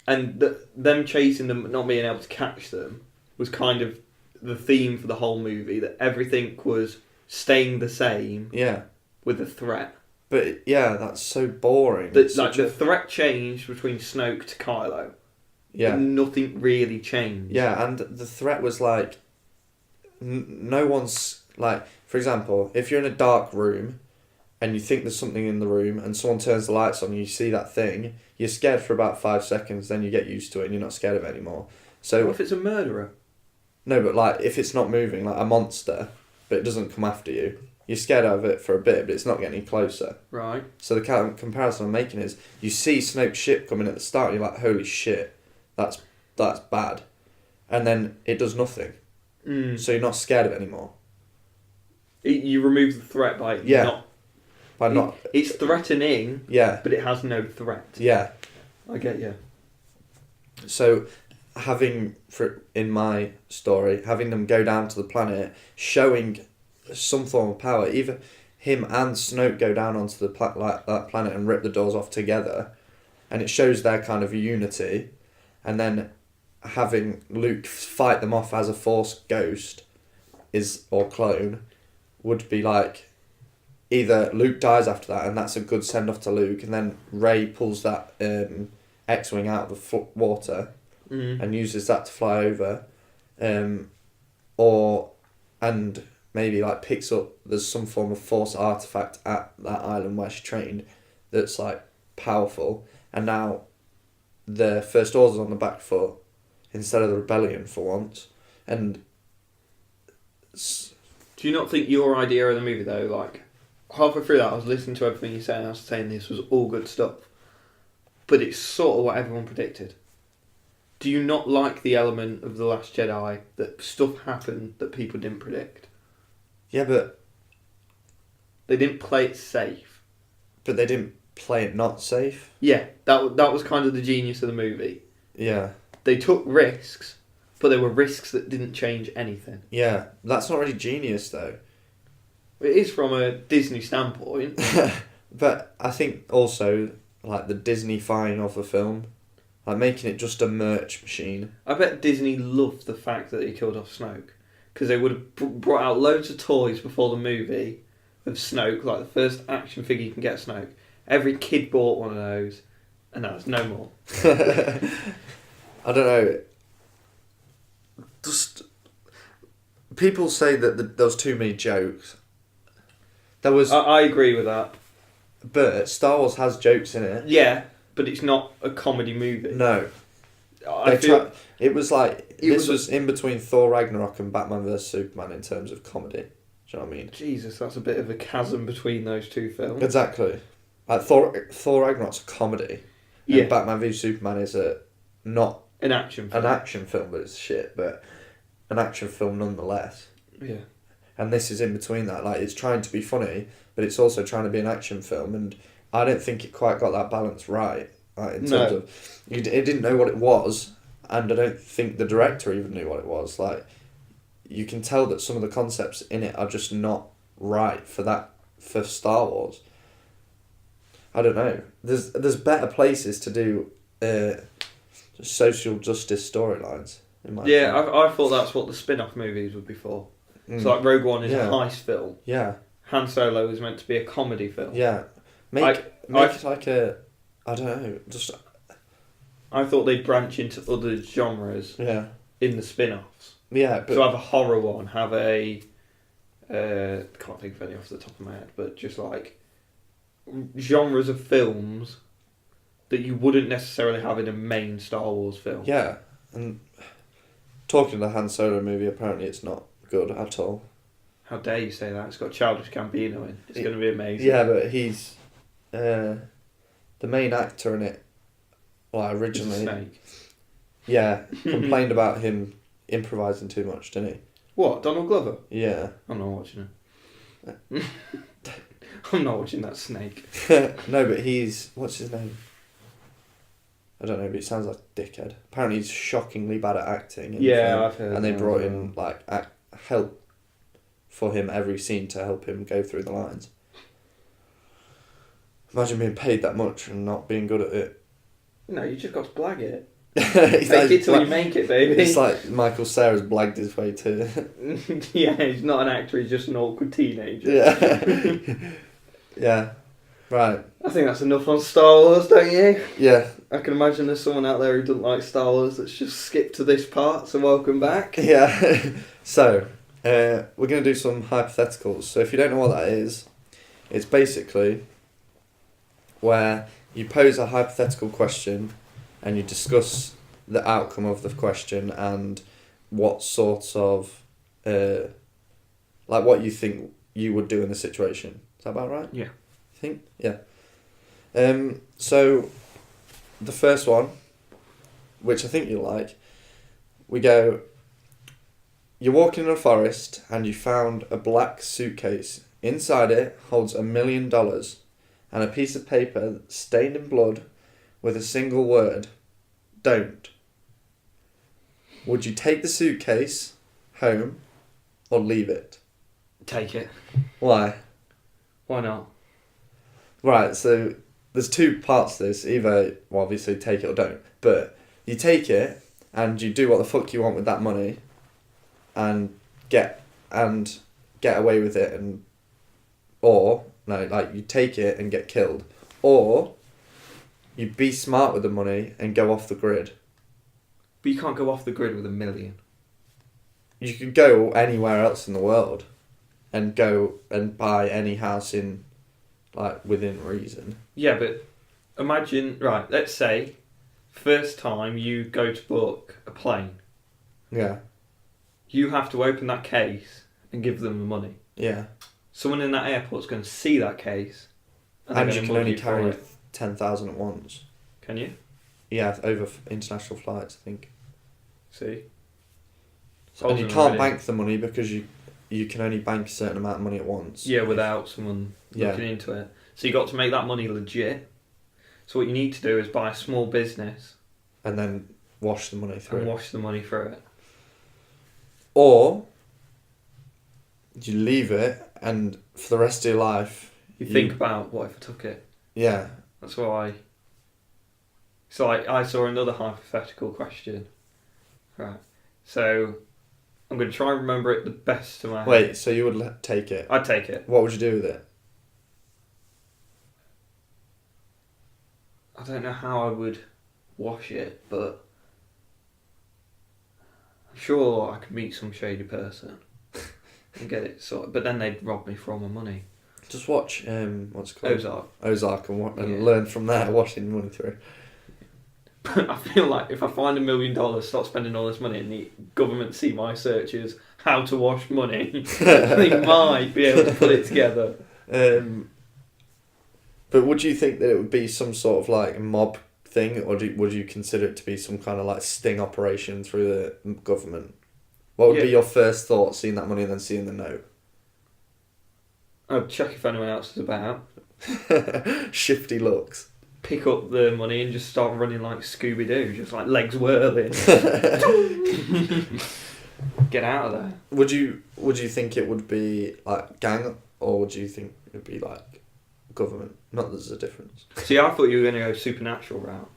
And them chasing them, but not being able to catch them, was kind of the theme for the whole movie, that everything was staying the same. Yeah. With the threat. But yeah, that's so boring. The threat changed between Snoke to Kylo. Yeah. But nothing really changed. Yeah, and the threat was like, no one's like, for example, if you're in a dark room and you think there's something in the room and someone turns the lights on and you see that thing, you're scared for about 5 seconds, then you get used to it and you're not scared of it anymore. So what if it's a murderer? No, but like if it's not moving, like a monster, but it doesn't come after you, you're scared of it for a bit, but it's not getting any closer. Right. So the comparison I'm making is, you see Snoke's ship coming at the start, and you're like, holy shit, that's bad. And then it does nothing. So you're not scared of it anymore. You remove the threat by not... It's threatening, but it has no threat. Yeah. I get you. So in my story, having them go down to the planet, showing some form of power, either him and Snoke go down onto the that planet and rip the doors off together, and it shows their kind of unity, and then having Luke fight them off as a Force ghost or clone would be like, either Luke dies after that and that's a good send off to Luke, and then Rey pulls that X-wing out of the water and uses that to fly over, and maybe like picks up, there's some form of Force artifact at that island where she trained that's like powerful, and now the First Order's on the back foot instead of the Rebellion for once. And do you not think your idea of the movie, though, like halfway through that I was listening to everything you said and I was saying this was all good stuff, but it's sort of what everyone predicted? Do you not like the element of The Last Jedi that stuff happened that people didn't predict? Yeah, but they didn't play it safe. But they didn't play it not safe? Yeah, that was kind of the genius of the movie. Yeah. They took risks, but they were risks that didn't change anything. Yeah, that's not really genius though. It is from a Disney standpoint. But I think also, like, the Disney-fying of the film, like making it just a merch machine. I bet Disney loved the fact that he killed off Snoke, because they would have brought out loads of toys before the movie of Snoke, like the first action figure you can get Snoke. Every kid bought one of those, and now there's no more. I don't know. Just people say that there was too many jokes. There was. I agree with that. But Star Wars has jokes in it. Yeah, but it's not a comedy movie. No. It was like this was in between Thor Ragnarok and Batman vs Superman in terms of comedy. Do you know what I mean? Jesus, that's a bit of a chasm between those two films. Exactly. Like Thor Ragnarok's a comedy. And Batman v Superman is not an action film. An action film, but it's shit, but an action film nonetheless. Yeah. And this is in between that. Like, it's trying to be funny, but it's also trying to be an action film, and I don't think it quite got that balance right. Like, in terms of, it didn't know what it was, and I don't think the director even knew what it was. Like, you can tell that some of the concepts in it are just not right for Star Wars. I don't know. There's better places to do social justice storylines. Yeah, I thought that's what the spin-off movies would be for. So like Rogue One is a heist film. Yeah. Han Solo is meant to be a comedy film. Yeah. Make it like a, I don't know, just. I thought they'd branch into other genres. Yeah. In the spin-offs. Yeah, but so have a horror one, have a Can't think of any off the top of my head, but just like genres of films that you wouldn't necessarily have in a main Star Wars film. Yeah, and talking to the Han Solo movie, apparently it's not good at all. How dare you say that? It's got Childish Gambino in. It's going to be amazing. Yeah, but he's the main actor in it. Well, originally, He's a snake. Yeah, complained about him improvising too much, didn't he? What, Donald Glover? Yeah. I'm not watching it. I'm not watching that snake. No, but what's his name? I don't know, but he sounds like a dickhead. Apparently he's shockingly bad at acting. I've heard. And they brought in like help for him every scene to help him go through the lines. Imagine being paid that much and not being good at it. No, you just got to blag it. Fake it till you make it, baby. It's like Michael Cera's blagged his way to... Yeah, he's not an actor, he's just an awkward teenager. Yeah. Yeah. Right. I think that's enough on Star Wars, don't you? Yeah. I can imagine there's someone out there who doesn't like Star Wars that's just skipped to this part, so welcome back. Yeah. So, we're going to do some hypotheticals. So if you don't know what that is, it's basically where you pose a hypothetical question and you discuss the outcome of the question and what sorts of, like what you think you would do in the situation. Is that about right? Yeah. I think? Yeah. So, the first one, which I think you'll like, we go, you're walking in a forest and you found a black suitcase. Inside it holds $1 million and a piece of paper stained in blood with a single word, don't. Would you take the suitcase home or leave it? Take it. Why? Why not? Right, so there's two parts to this. Either, well, obviously take it or don't. But you take it and you do what the fuck you want with that money and get away with it, and or no, like you take it and get killed, or you be smart with the money and go off the grid. But you can't go off the grid with $1 million. You could go anywhere else in the world and go and buy any house in, like, within reason. Yeah, but imagine, right, let's say, first time you go to book a plane. Yeah. You have to open that case and give them the money. Yeah. Someone in that airport's going to see that case. And you can only carry 10,000 at once. Can you? Yeah, over international flights, I think. See? So, and you can't bank the money because you can only bank a certain amount of money at once. Yeah, without someone looking into it. So you got to make that money legit. So what you need to do is buy a small business. And then wash the money through it. Or you leave it and for the rest of your life... You think about, what if I took it? Yeah. That's why... So I saw another hypothetical question. Right. So I'm going to try and remember it the best to my head. Wait, so you would take it? I'd take it. What would you do with it? I don't know how I would wash it, but I'm sure I could meet some shady person and get it sorted. But then they'd rob me for all my money. Just watch, what's it called? Ozark and learn from there, washing money through. I feel like if I find $1 million, start spending all this money, and the government see my searches how to wash money, they might be able to put it together. But would you think that it would be some sort of like mob thing, or would you consider it to be some kind of like sting operation through the government? What would be your first thought, seeing that money and then seeing the note? I'd check if anyone else is about. Shifty looks. Pick up the money and just start running like Scooby-Doo, just like legs whirling. Get out of there. Would you think it would be like gang, or would you think it would be like government? Not that there's a difference. See, I thought you were going to go supernatural route.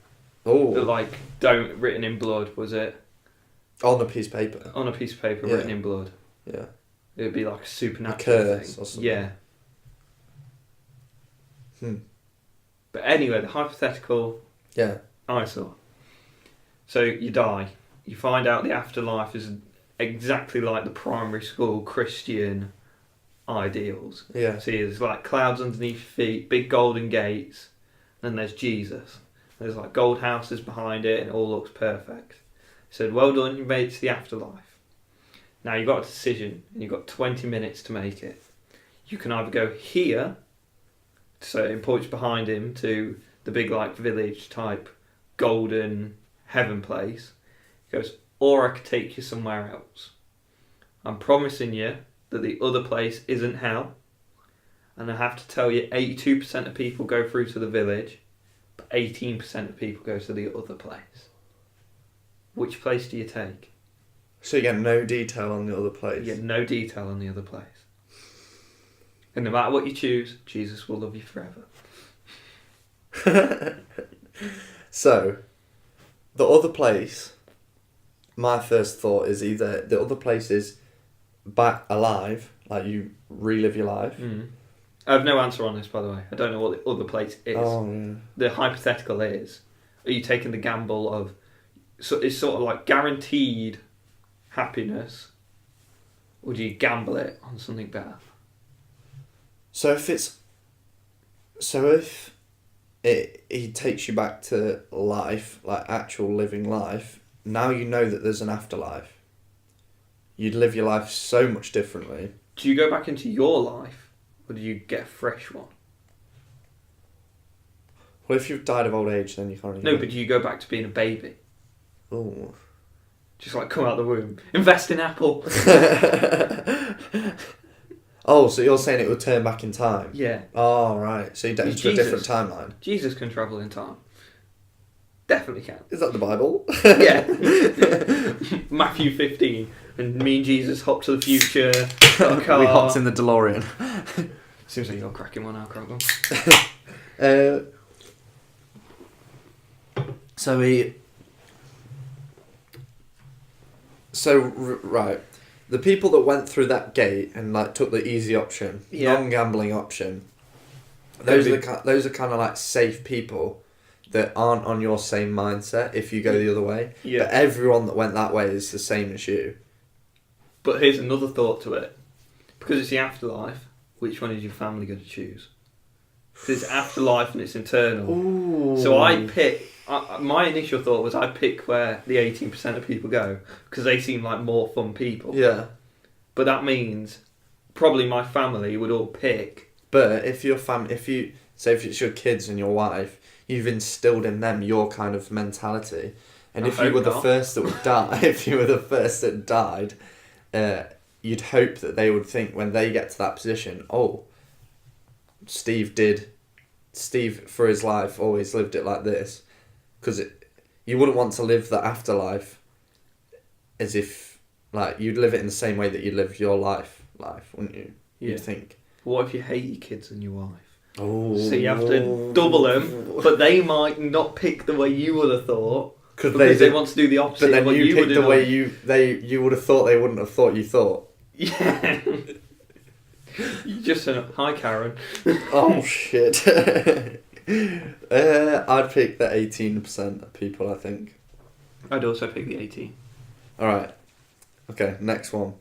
Oh. Like, don't written in blood, was it? On a piece of paper. On a piece of paper written in blood. Yeah. It would be like a supernatural curse thing. Or something. Yeah. But anyway, the hypothetical I saw. So you die. You find out the afterlife is exactly like the primary school Christian ideals. Yeah. See, there's like clouds underneath your feet, big golden gates, and there's Jesus. There's like gold houses behind it, and it all looks perfect. He said, well done, you made it to the afterlife. Now you've got a decision, and you've got 20 minutes to make it. You can either go here, so it points behind him to the big like village type golden heaven place. He goes, or I could take you somewhere else. I'm promising you that the other place isn't hell, and I have to tell you 82% of people go through to the village, but 18% of people go to the other place. Which place do you take? So you get no detail on the other place? You get no detail on the other place. And no matter what you choose, Jesus will love you forever. So, the other place, my first thought is either the other place is back alive, like you relive your life. Mm. I have no answer on this, by the way. I don't know what the other place is. Oh, yeah. The hypothetical is, are you taking the gamble of, so it's sort of like guaranteed happiness, or do you gamble it on something better? So if he takes you back to life, like actual living life, now you know that there's an afterlife. You'd live your life so much differently. Do you go back into your life, or do you get a fresh one? Well, if you've died of old age, then you can't really... No, but do you go back to being a baby? Oh. Just like come out the womb. Invest in Apple. Oh, so you're saying it would turn back in time? Yeah. Oh, right. So you get into a different timeline. Jesus can travel in time. Definitely can. Is that the Bible? Yeah. Matthew 15. And me and Jesus hop to the future. Got a car. We hopped in the DeLorean. Seems like you're cracking one out, Crockwell. Right. The people that went through that gate and like took the easy option, non-gambling option, those are kind of like safe people that aren't on your same mindset if you go the other way. Yeah. But everyone that went that way is the same as you. But here's another thought to it. Because it's the afterlife, which one is your family going to choose? Because it's afterlife and it's internal. Ooh. So I pick... my initial thought was I'd pick where the 18% of people go because they seem like more fun people. Yeah. But that means probably my family would all pick. But if your if it's your kids and your wife, you've instilled in them your kind of mentality. And if you were the first that would die, if you were the first that died, you'd hope that they would think when they get to that position, oh, Steve for his life always lived it like this. Because you wouldn't want to live the afterlife as if, like, you'd live it in the same way that you live your life, wouldn't you? Yeah. You'd think. What if you hate your kids and your wife? Oh. So you have to double them, but they might not pick the way you would have thut because they want to do the opposite. But then of what you picked the way you would have thought they wouldn't have thought you thought. Yeah. You just said, hi Karen. Oh shit. I'd pick the 18% of people, I think. I'd also pick the 18. Alright. Okay, next one.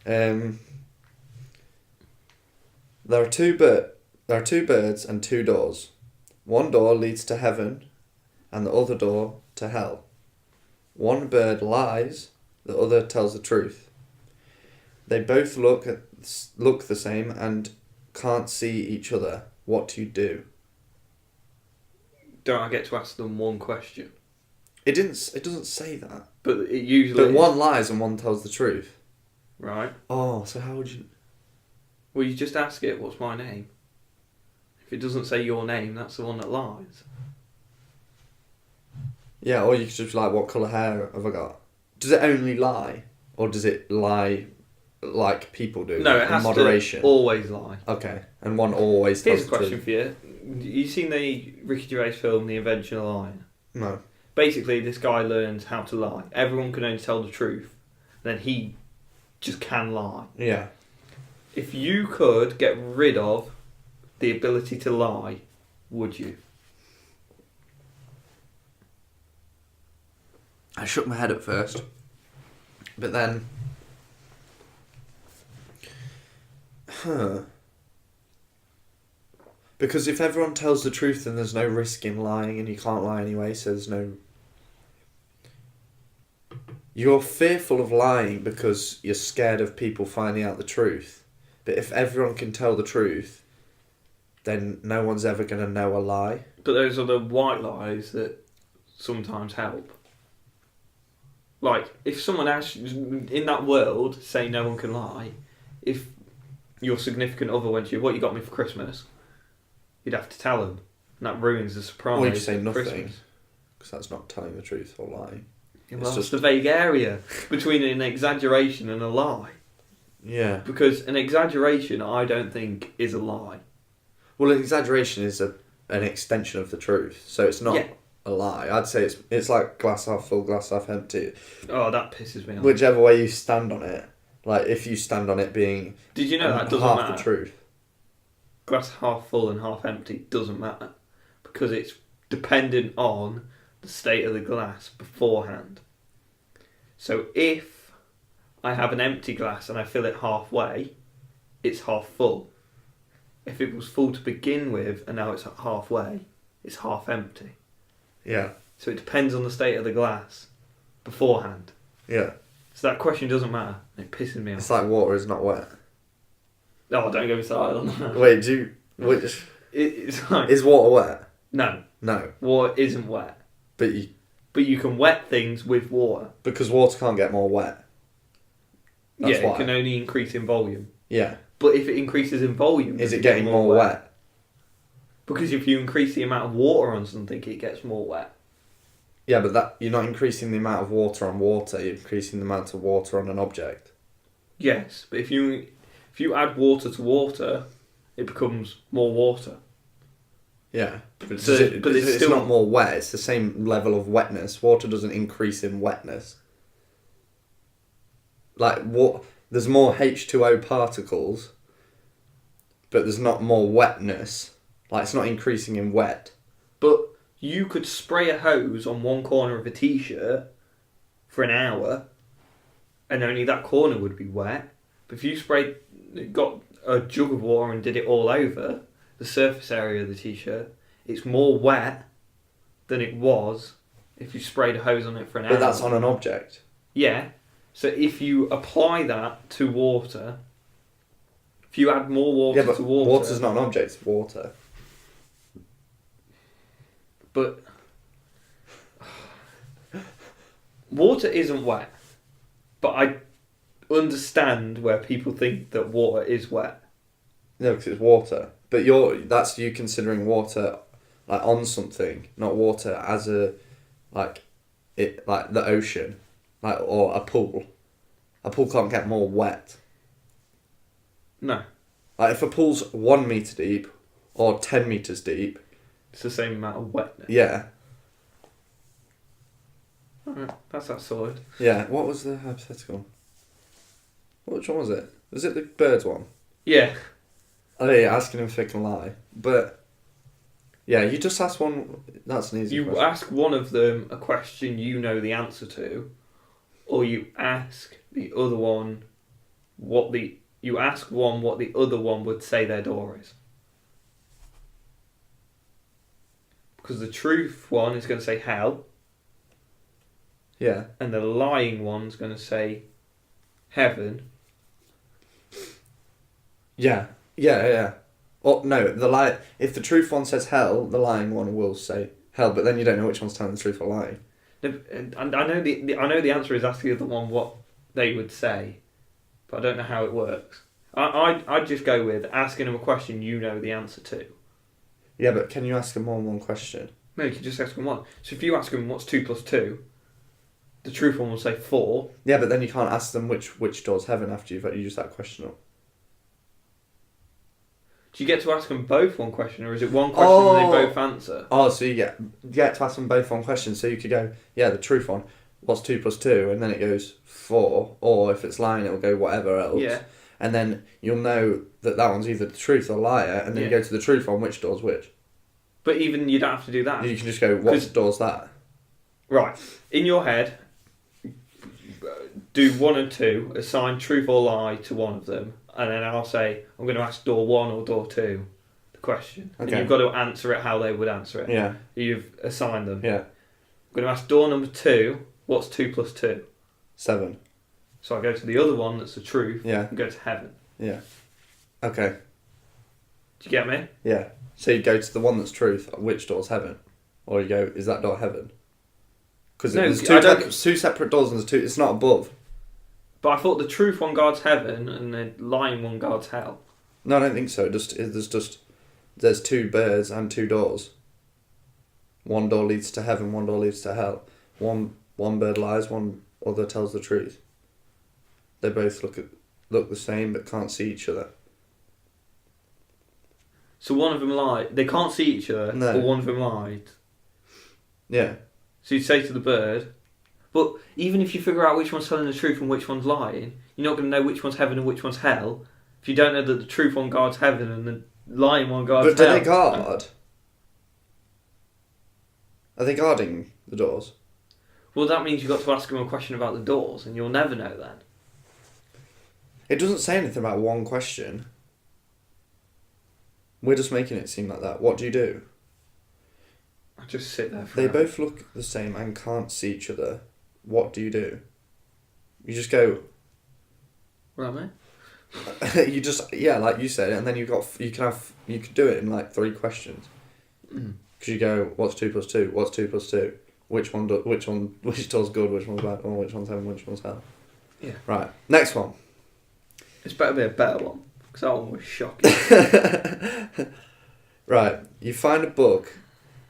There are two birds and two doors. One door leads to heaven and the other door to hell. One bird lies, the other tells the truth. They both look the same and can't see each other. What do you do? Don't I get to ask them one question? It doesn't say that. But it usually... But one lies and one tells the truth. Right. Oh, so how would you... Well, you just ask it, what's my name? If it doesn't say your name, that's the one that lies. Yeah, or you could just be like, what colour hair have I got? Does it only lie? Or does it lie like people do? No, it has moderation? To always lie. Okay, and one always tells Here's a question for you. You seen the Ricky Gervais film, The Invention of Lying? No. Basically, this guy learns how to lie. Everyone can only tell the truth. Then he just can lie. Yeah. If you could get rid of the ability to lie, would you? I shook my head at first. But then... Because if everyone tells the truth, then there's no risk in lying, and you can't lie anyway, so there's no... You're fearful of lying because you're scared of people finding out the truth. But if everyone can tell the truth, then no one's ever going to know a lie. But those are the white lies that sometimes help. Like, if someone asks, in that world, say no one can lie, if your significant other went to you, what you got me for Christmas? You'd have to tell them. And that ruins the surprise. Or you say nothing. Christmas. Because that's not telling the truth or lying. Yeah, well, it's just a vague area between an exaggeration and a lie. Yeah. Because an exaggeration, I don't think, is a lie. Well, an exaggeration is an extension of the truth. So it's not a lie. I'd say it's like glass half full, glass half empty. Oh, that pisses me off. Whichever way you stand on it. Like, if you stand on it being... Did you know that doesn't half matter? The truth. Glass half full and half empty doesn't matter. Because it's dependent on the state of the glass beforehand. So if I have an empty glass and I fill it halfway, it's half full. If it was full to begin with and now it's at halfway, it's half empty. Yeah. So it depends on the state of the glass beforehand. Yeah. So that question doesn't matter. It pisses me off. It's like water is not wet. Oh, don't get me started on that. Wait, which... It's like... Is water wet? No. No. Water isn't wet. But you can wet things with water. Because water can't get more wet. That's yeah, why. it can only increase in volume. Yeah. But if it increases in volume... Is it getting more wet? Because if you increase the amount of water on something, it gets more wet. Yeah, but you're not increasing the amount of water on water, you're increasing the amount of water on an object. Yes, but if you add water to water, it becomes more water. Yeah, but it's still not more wet, it's the same level of wetness. Water doesn't increase in wetness. Like, there's more H2O particles, but there's not more wetness. Like, it's not increasing in wet. But you could spray a hose on one corner of a t-shirt for an hour, and only that corner would be wet. But if you got a jug of water and did it all over the surface area of the t-shirt, it's more wet than it was if you sprayed a hose on it for an hour. But that's on an object. Yeah. So if you apply that to water, if you add more water to water... water's not an object, it's water. But water isn't wet. But I understand where people think that water is wet. No, because it's water. But that's you considering water like on something, not water as the ocean, or a pool. A pool can't get more wet. No. Like if a pool's 1 metre deep or 10 metres deep, it's the same amount of wetness. Yeah. Alright, that's that sorted. Yeah, what was the hypothetical? Which one was it? Was it the birds one? Yeah. Oh yeah, asking if they can lie. But yeah, you just ask one. That's an easy question. You ask one of them a question you know the answer to, or you ask the other one what the other one would say their door is. Because the truth one is going to say hell. Yeah. And the lying one's going to say heaven. Yeah. Oh no, if the truth one says hell, the lying one will say hell, but then you don't know which one's telling the truth or lying. And I know the answer is asking the other one what they would say, but I don't know how it works. I'd just go with asking them a question you know the answer to. Yeah, but can you ask them more than one question? No, you can just ask them one. So if you ask them what's 2 + 2, the truth one will say 4. Yeah, but then you can't ask them which door's heaven after you've used that question up. Do you get to ask them both one question, or is it one question and they both answer? Oh, so you get to ask them both one question. So you could go, yeah, the truth one, what's 2 + 2, and then it goes 4. Or if it's lying, it'll go whatever else. Yeah. And then you'll know that one's either the truth or liar, and then you go to the truth one, which door's which. But even you don't have to do that. You can just go, what door's that? Right. In your head, do 1 and 2, assign truth or lie to one of them, and then I'll say, I'm going to ask door 1 or door 2 the question. Okay. And you've got to answer it how they would answer it. Yeah. You've assigned them. Yeah. I'm going to ask door number 2, what's 2 plus 2? 7. So I go to the other one that's the truth and go to heaven. Yeah. Okay. Do you get me? Yeah. So you go to the one that's truth, which door's heaven? Or you go, is that door heaven? Because there's two separate doors and there's two, it's not above. But I thought the truth one guards heaven and the lying one guards hell. No, I don't think so. There's 2 birds and 2 doors. One door leads to heaven, one door leads to hell. One bird lies, one other tells the truth. They both look the same but can't see each other. So one of them lied. They can't see each other, or one of them lied. Yeah. So you'd say to the bird, but even if you figure out which one's telling the truth and which one's lying, you're not going to know which one's heaven and which one's hell if you don't know that the truth one guards heaven and the lying one guards hell. But do they guard? Are they guarding the doors? Well, that means you've got to ask them a question about the doors, and you'll never know then. It doesn't say anything about one question. We're just making it seem like that. What do you do? I just sit there forever. They both look the same and can't see each other. What do you do? You just go... Right, mate? You just... Yeah, like you said, and then you could do it in like 3 questions. Because you go, what's 2 plus 2? What's 2 plus 2? Which door's good, which one's bad, or which one's heaven, which one's hell? Yeah. Right, next one. It's better be a better one, because that one was shocking. Right, you find a book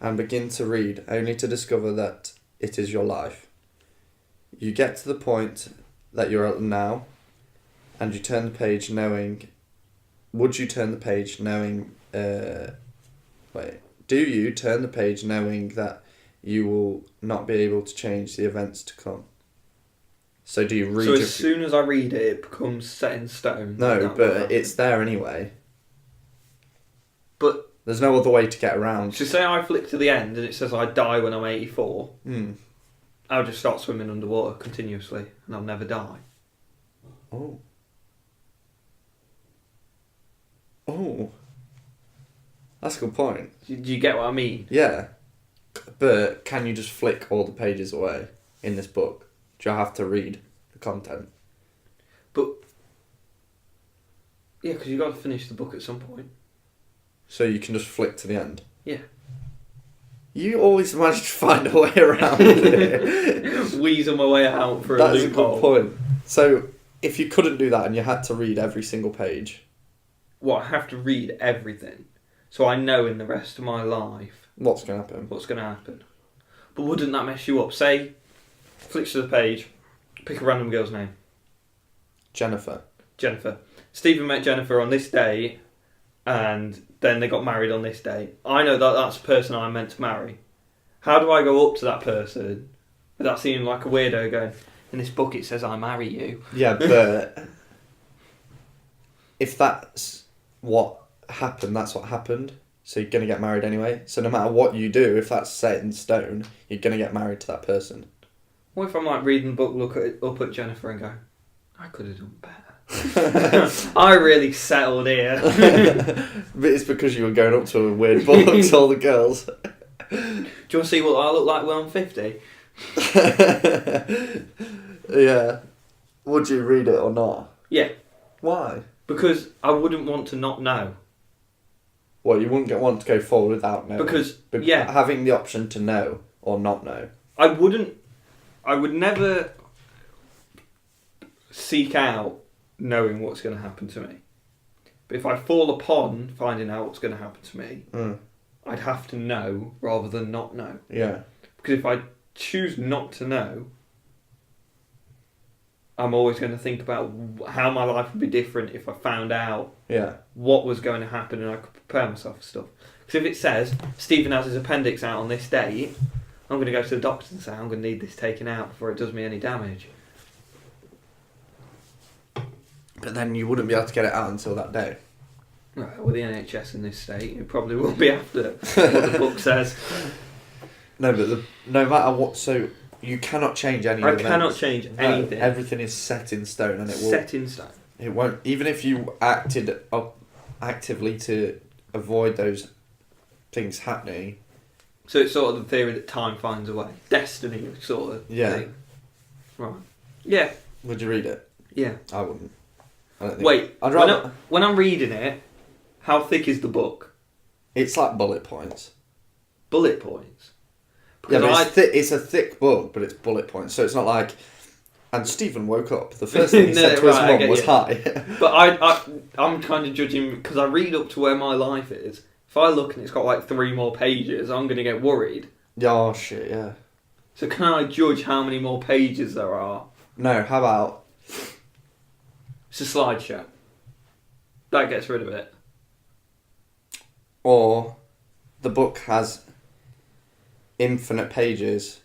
and begin to read, only to discover that it is your life. You get to the point that you're at now, and you turn the page knowing... Would you turn the page knowing... Do you turn the page knowing that you will not be able to change the events to come? So do you read... So as soon as I read it, it becomes set in stone? No, but it's there anyway. But... There's no other way to get around. So say I flick to the end and it says I die when I'm 84. I'll just start swimming underwater continuously and I'll never die. Oh. That's a good point. Do you get what I mean? Yeah. But can you just flick all the pages away in this book? Do you have to read the content? But... Yeah, because you've got to finish the book at some point. So you can just flick to the end? Yeah. You always manage to find a way around it. Weasel my way out for a loophole. That's a good point. So, if you couldn't do that and you had to read every single page... Well, I have to read everything. So I know in the rest of my life... What's going to happen. But wouldn't that mess you up? Say, flicks to the page, pick a random girl's name. Jennifer. Stephen met Jennifer on this day... and then they got married on this day. I know that that's the person I'm meant to marry. How do I go up to that person without seeming like a weirdo going, in this book it says I marry you? Yeah, but if that's what happened, that's what happened. So you're going to get married anyway. So no matter what you do, if that's set in stone, you're going to get married to that person. What if I'm like reading the book, look up at Jennifer and go, I could have done better. I really settled here. But it's because you were going up to a weird book to all the girls. Do you want to see what I look like when I'm 50? Yeah. Would you read it or not? Yeah. Why? Because I wouldn't want to not know. Well, you wouldn't want to go forward without knowing. Because having the option to know or not know. I would never seek out knowing what's going to happen to me. But if I fall upon finding out what's going to happen to me, I'd have to know rather than not know. Yeah. Because if I choose not to know, I'm always going to think about how my life would be different if I found out what was going to happen and I could prepare myself for stuff. Because if it says, Stephen has his appendix out on this date, I'm going to go to the doctor and say, I'm going to need this taken out before it does me any damage. But then you wouldn't be able to get it out until that day. Right, with the NHS in this state, it probably will be after what the book says. No, but no matter what, so you cannot change any I cannot change anything. Everything is set in stone, and it will... Set in stone. It won't. Even if you acted actively to avoid those things happening. So it's sort of the theory that time finds a way. Destiny sort of thing. Right. Yeah. Would you read it? Yeah. I wouldn't. I don't think. Wait. I'd rather... when I'm reading it, how thick is the book? It's like bullet points. Bullet points? Because it's a thick book, but it's bullet points. So it's not like... And Stephen woke up. The first thing he said to his mum was hi. But I'm kind of judging... Because I read up to where my life is. If I look and it's got like 3 more pages, I'm going to get worried. Oh, shit, yeah. So can I judge how many more pages there are? No, how about... It's a slideshow. That gets rid of it. Or the book has infinite pages,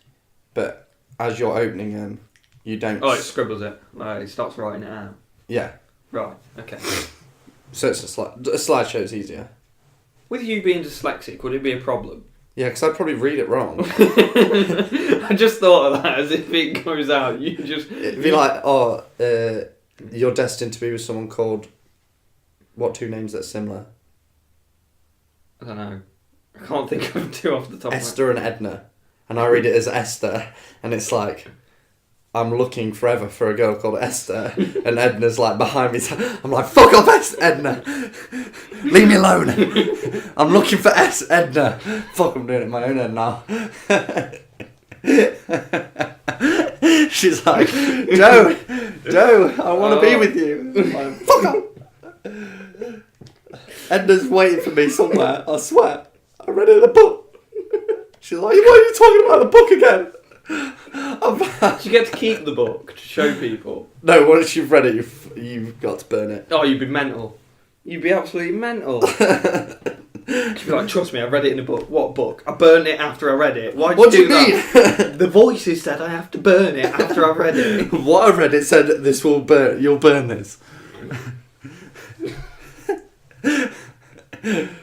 but as you're opening them, you don't... Oh, it scribbles it. Like, it starts writing it out. Yeah. Right, okay. So it's a slideshow's easier. With you being dyslexic, would it be a problem? Yeah, because I'd probably read it wrong. I just thought of that as if it goes out. You just... It'd be like, you're destined to be with someone called... What 2 names that's similar? I don't know. I can't think of 2 off the top Esther and Edna. And I read it as Esther. And it's like... I'm looking forever for a girl called Esther, and Edna's like behind me. I'm like, fuck off, Edna! Leave me alone! I'm looking for Edna! Fuck, I'm doing it in my own head now. She's like, Joe, I want to be with you. I'm like, fuck off! Edna's waiting for me somewhere, I swear. I read it in a book. She's like, why are you talking about the book again? Do you get to keep the book to show people? No, once you've read it, you've got to burn it. Oh, you'd be mental. You'd be absolutely mental. You'd be like, trust me, I read it in a book. What book? I burned it after I read it. Why'd you do that? The voices said I have to burn it after I read it. What I read, it said this will burn. You'll burn this.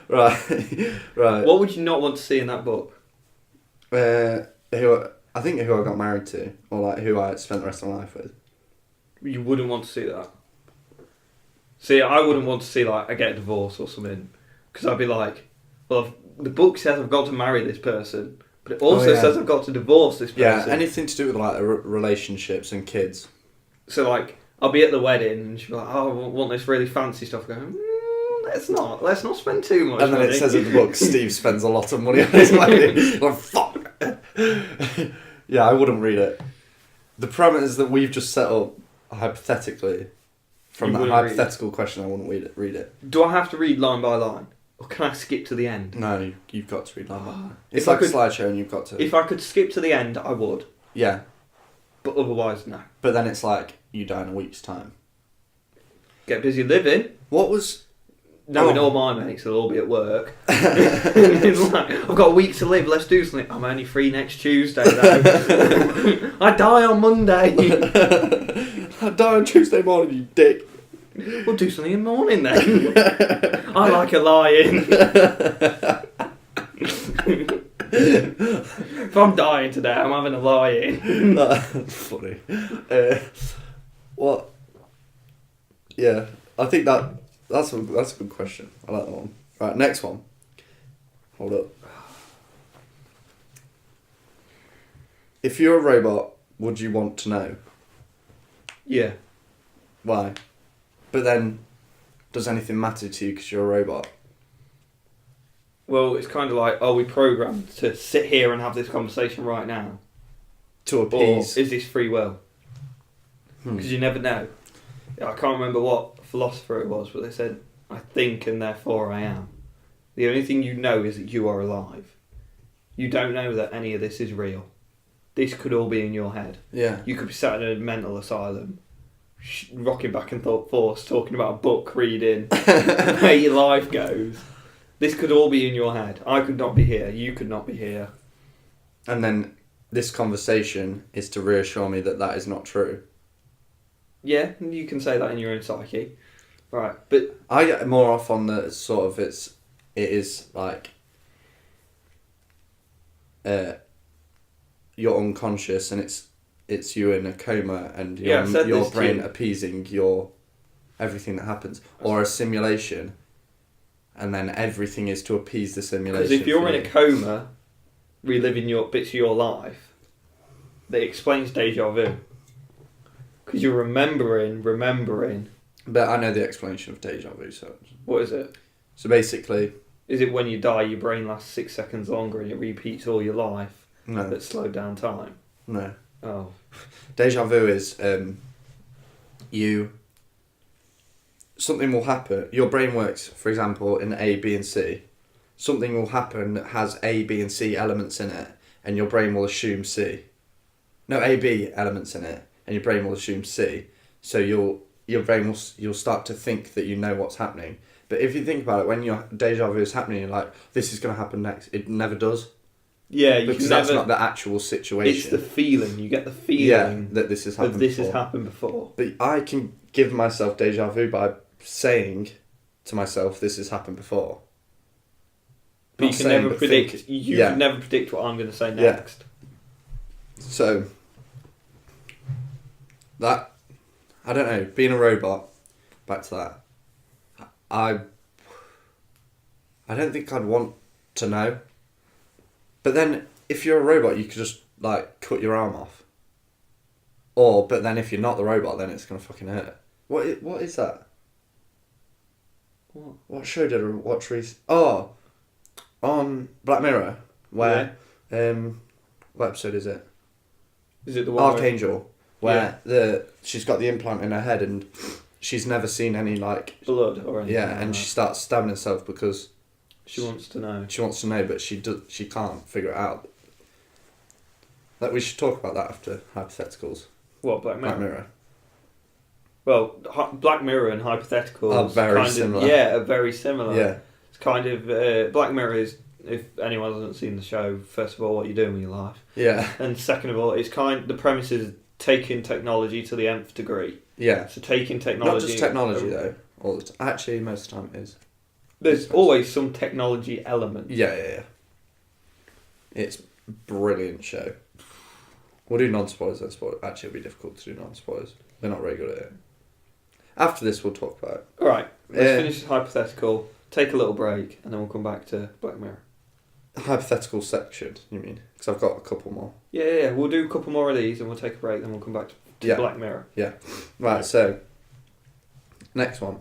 Right. What would you not want to see in that book? I think who I got married to, or like who I spent the rest of my life with. You wouldn't want to see that. See, I wouldn't want to see like I get a divorce or something, because I'd be like, well, the book says I've got to marry this person, but it also says I've got to divorce this person. Yeah, anything to do with like relationships and kids. So like, I'll be at the wedding and she'll be like, oh, I want this really fancy stuff. Going, let's not spend too much. And then money. It says in the book, Steve spends a lot of money on his wedding. Like, fuck. Yeah, I wouldn't read it. The parameters that we've just set up, hypothetically, from that hypothetical question, I wouldn't read it. Do I have to read line by line? Or can I skip to the end? No, you've got to read line by line. It's like a slideshow and you've got to... If I could skip to the end, I would. Yeah. But otherwise, no. But then it's like, you die in a week's time. Get busy living. What was... Knowing all my mates, they'll all be at work. It's like, I've got a week to live, let's do something. I'm only free next Tuesday, though. I die on Monday. I die on Tuesday morning, you dick. We'll do something in the morning, then. I like a lying. If I'm dying today, I'm having a lie-in. That's funny. What? Yeah, I think that's a good question. I like that one. Right, next one. Hold up. If you're a robot, would you want to know? Yeah. Why? But then, does anything matter to you because you're a robot? Well, it's kind of like, are we programmed to sit here and have this conversation right now? To appease. Or is this free will? Because you never know. I can't remember what philosopher it was, but they said, I think and therefore I am. The only thing you know is that you are alive. You don't know that any of this is real. This could all be in your head. Yeah. You could be sat in a mental asylum, rocking back and forth, talking about a book reading, where your life goes. This could all be in your head. I could not be here. You could not be here. And then this conversation is to reassure me that that is not true. Yeah, you can say that in your own psyche. Right, but... I get more off on the sort of it is like... you're unconscious and it's you in a coma and your brain appeasing your everything that happens, or a simulation, and then everything is to appease the simulation. Because if you're in a coma, reliving your bits of your life, that explains deja vu. Because you're remembering. But I know the explanation of deja vu, so... What is it? So basically... Is it when you die, your brain lasts 6 seconds longer and it repeats all your life? No. That slowed down time? No. Oh. Deja vu is something will happen. Your brain works, for example, in A, B and C. Something will happen that has A, B and C elements in it, and your brain will assume C. No, A, B elements in it, and your brain will assume C. So your brain you'll start to think that you know what's happening. But if you think about it, when your deja vu is happening, you're like, this is going to happen next. It never does. Yeah, because that's not the actual situation. It's the feeling. You get the feeling that this has happened before. Has happened before. But I can give myself deja vu by saying to myself, this has happened before. But you can never predict. You can never predict what I'm going to say next. Yeah. So that, I don't know, being a robot, back to that, I don't think I'd want to know. But then, if you're a robot, you could just, like, cut your arm off. But then if you're not the robot, then it's going to fucking hurt. What is that? What show did I watch recently? Oh, on Black Mirror, where, what episode is it? Is it the one Archangel, where she's got the implant in her head and she's never seen any, like... blood or anything. Yeah, and she starts stabbing herself because... She wants to know. She wants to know, but she can't figure it out. Like, we should talk about that after Hypotheticals. What, Black Mirror? Black Mirror. Well, Black Mirror and Hypotheticals are very similar. Are very similar. Yeah. It's kind of... Black Mirror is, if anyone hasn't seen the show, first of all, what you're doing with your life. Yeah. And second of all, it's the premise is taking technology to the nth degree. Yeah. So taking technology... Not just technology, though. Actually, most of the time it is. There's always some technology element. Yeah. It's a brilliant show. We'll do non-spoilers then. Actually, it'll be difficult to do non-spoilers. They're not very good at it. After this, we'll talk about it. Alright, let's finish this hypothetical, take a little break, and then we'll come back to Black Mirror. Hypothetical section, you mean? Because I've got a couple more. Yeah. We'll do a couple more of these, and we'll take a break, then we'll come back to Black Mirror. Yeah. Right, so, next one.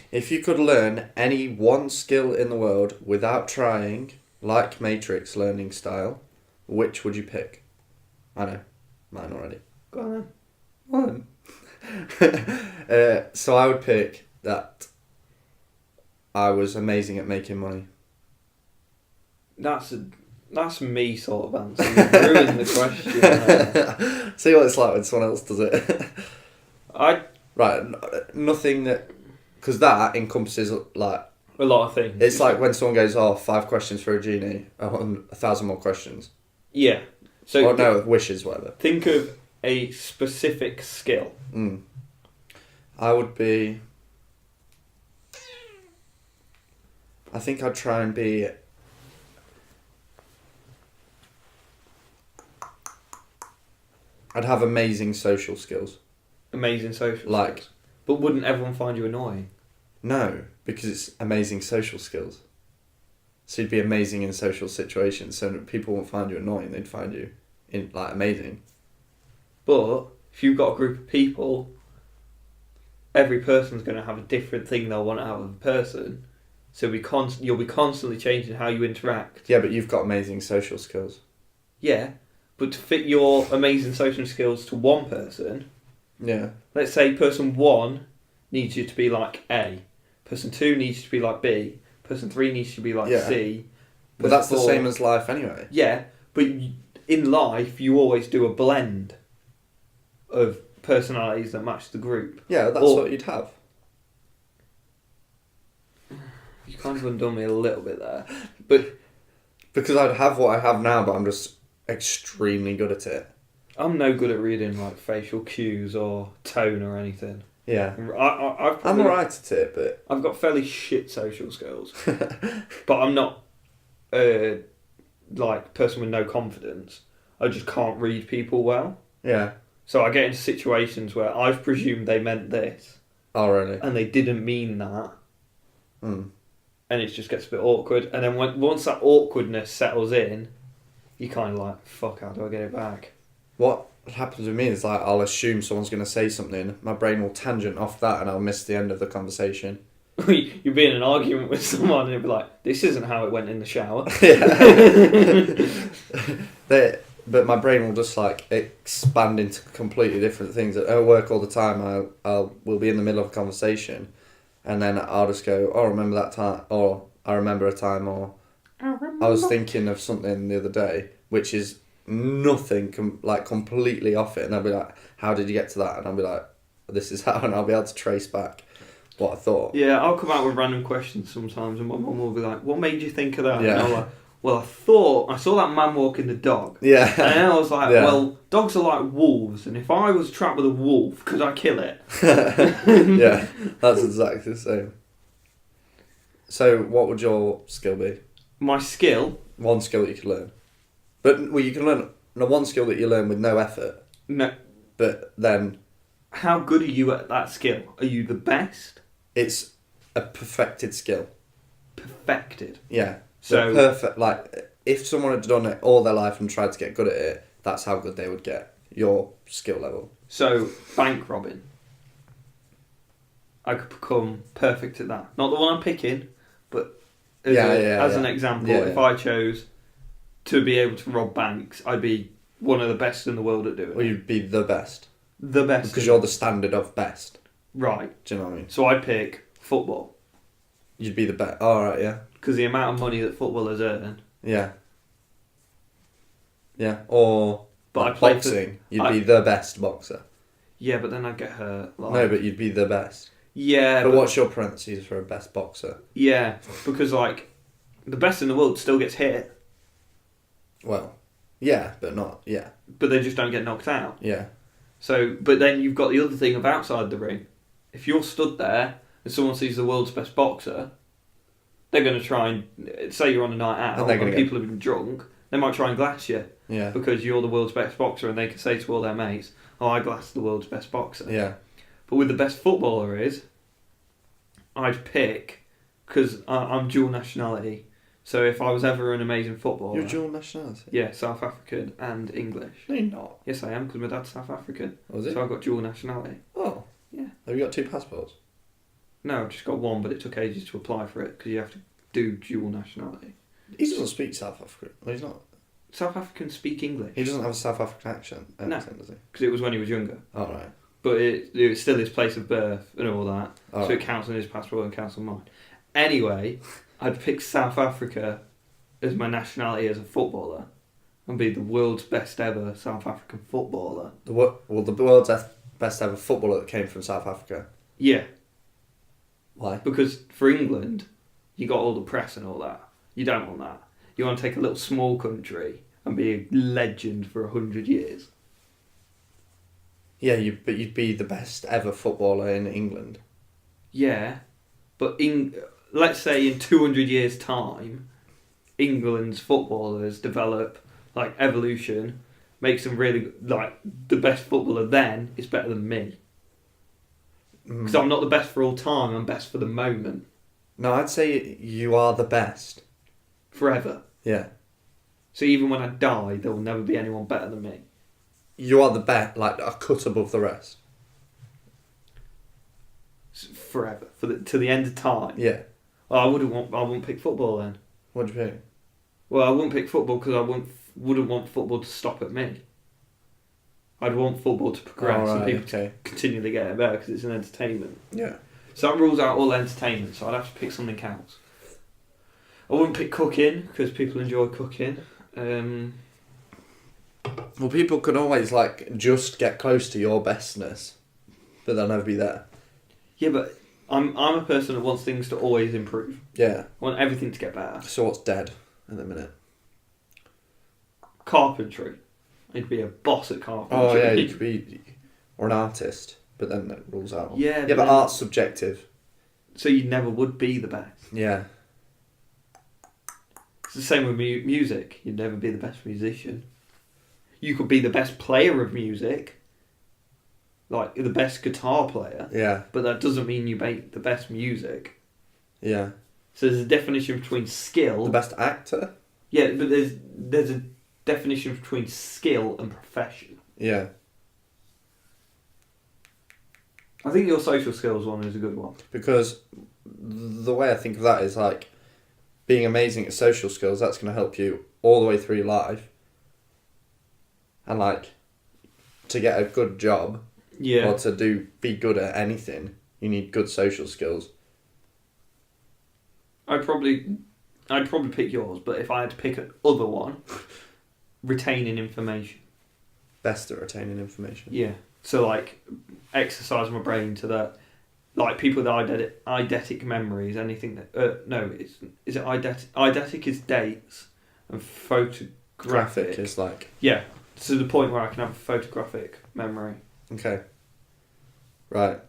If you could learn any one skill in the world without trying, like Matrix learning style, which would you pick? I know. Mine already. Go on then. One. So I would pick that I was amazing at making money. That's me sort of answer. You ruined the question. See what it's like when someone else does it. Right, nothing that... Because that encompasses, like... A lot of things. It's like when someone goes, 5 questions for a genie, 1,000 more questions. Yeah. So wishes, whatever. Think of a specific skill. I would be... I think I'd try and be... I'd have amazing social skills. Amazing social skills? But wouldn't everyone find you annoying? No, because it's amazing social skills. So you'd be amazing in social situations, so people won't find you annoying, they'd find you amazing. But if you've got a group of people, every person's going to have a different thing they'll want out of a person. So you'll be constantly changing how you interact. Yeah, but you've got amazing social skills. Yeah, but to fit your amazing social skills to one person... Yeah. Let's say person 1 needs you to be like A. Person 2 needs you to be like B. Person 3 needs you to be like C. But that's the same as life anyway. Yeah, but in life you always do a blend of personalities that match the group. Yeah, that's what you'd have. You kind of undone me a little bit there. But because I'd have what I have now, but I'm just extremely good at it. I'm no good at reading like facial cues or tone or anything. Yeah. I'm alright at it, but... I've got fairly shit social skills. But I'm not person with no confidence. I just can't read people well. Yeah. So I get into situations where I've presumed they meant this. Oh, really? And they didn't mean that. Mm. And it just gets a bit awkward. And then once that awkwardness settles in, you kind of like, fuck, how do I get it back? What happens with me is like I'll assume someone's going to say something, my brain will tangent off that, and I'll miss the end of the conversation. You'll be in an argument with someone and you'll be like, this isn't how it went in the shower. But my brain will just like expand into completely different things. At work all the time, we'll be in the middle of a conversation, and then I'll just go, oh, remember that time, or I remember a time, or I was thinking of something the other day, which is nothing, completely off it, and I'll be like, how did you get to that? And I'll be like, this is how, and I'll be able to trace back what I thought. Yeah, I'll come out with random questions sometimes, and my mum will be like, what made you think of that? Yeah. And I'm like, well, I thought, I saw that man walking the dog. Yeah. And then I was like, well, dogs are like wolves, and if I was trapped with a wolf, could I kill it? Yeah, that's exactly the same. So, what would your skill be? My skill? One skill that you could learn. But, well, you can learn one skill that you learn with no effort. No. But then... How good are you at that skill? Are you the best? It's a perfected skill. Perfected? Yeah. So perfect, like, if someone had done it all their life and tried to get good at it, that's how good they would get. Your skill level. So, bank robbing. I could become perfect at that. Not the one I'm picking, but as an example, if I chose to be able to rob banks, I'd be one of the best in the world at doing it. Well, you'd be the best. The best. Because you're the standard of best. Right. Do you know what I mean? So I'd pick football. You'd be the best. Oh, right, yeah. Because the amount of money that footballers earn. Yeah. Yeah. Or but boxing. You'd be the best boxer. Yeah, but then I'd get hurt. Like... No, but you'd be the best. Yeah. But what's your parentheses for a best boxer? Yeah, because like the best in the world still gets hit. Well, yeah, but not, yeah. But they just don't get knocked out. Yeah. So, but then you've got the other thing of outside the ring. If you're stood there and someone sees the world's best boxer, they're going to try and, say you're on a night out and people have been drunk, they might try and glass you. Yeah. Because you're the world's best boxer and they can say to all their mates, oh, I glassed the world's best boxer. Yeah. But with the best footballer I'd pick, because I'm dual nationality, so if I was ever an amazing footballer... You're dual nationality? Yeah, South African and English. No, you're not. Yes, I am, because my dad's South African. Was it? So I've got dual nationality. Oh. Yeah. Have you got 2 passports? No, I've just got one, but it took ages to apply for it, because you have to do dual nationality. He doesn't speak South African. Well, he's not. South Africans speak English. He doesn't have a South African accent, no, does he? Because it was when he was younger. Oh, right. But it's still his place of birth and all that, so it counts on his passport and counts on mine. Anyway, I'd pick South Africa as my nationality as a footballer and be the world's best ever South African footballer. The world's best ever footballer that came from South Africa? Yeah. Why? Because for England, you got all the press and all that. You don't want that. You want to take a little small country and be a legend for 100 years. Yeah, but you'd be the best ever footballer in England. Yeah, but let's say in 200 years' time, England's footballers develop, like, evolution, makes them really, like, the best footballer then is better than me. Because I'm not the best for all time, I'm best for the moment. No, I'd say you are the best. Forever. Yeah. So even when I die, there will never be anyone better than me. You are the best, like, a cut above the rest. Forever. To the end of time. Yeah. Well, I wouldn't pick football then. What'd you pick? Well, I wouldn't pick football because I wouldn't want football to stop at me. I'd want football to progress and people to continually get it better because it's an entertainment. Yeah. So that rules out all entertainment, so I'd have to pick something else. I wouldn't pick cooking because people enjoy cooking. Well, people could always, like, just get close to your bestness, but they'll never be there. Yeah, but I'm a person that wants things to always improve. Yeah. I want everything to get better. So what's dead at the minute? Carpentry. I'd be a boss at carpentry. Oh, yeah, you could be... Or an artist, but then that rules out. Yeah, but art's subjective. So you never would be the best. Yeah. It's the same with music. You'd never be the best musician. You could be the best player of music, like the best guitar player. Yeah. But that doesn't mean you make the best music. Yeah. So there's a definition between skill. The best actor? Yeah, but there's a definition between skill and profession. Yeah. I think your social skills one is a good one. Because the way I think of that is like being amazing at social skills, that's going to help you all the way through your life. And like to get a good job or to be good at anything, you need good social skills. I'd probably pick yours, but if I had to pick another one, retaining information. Best at retaining information. Yeah. So like exercise my brain to that, like people with eidetic memories, anything that is it eidetic? Eidetic is dates, and photographic is like to the point where I can have a photographic memory. Okay. Right.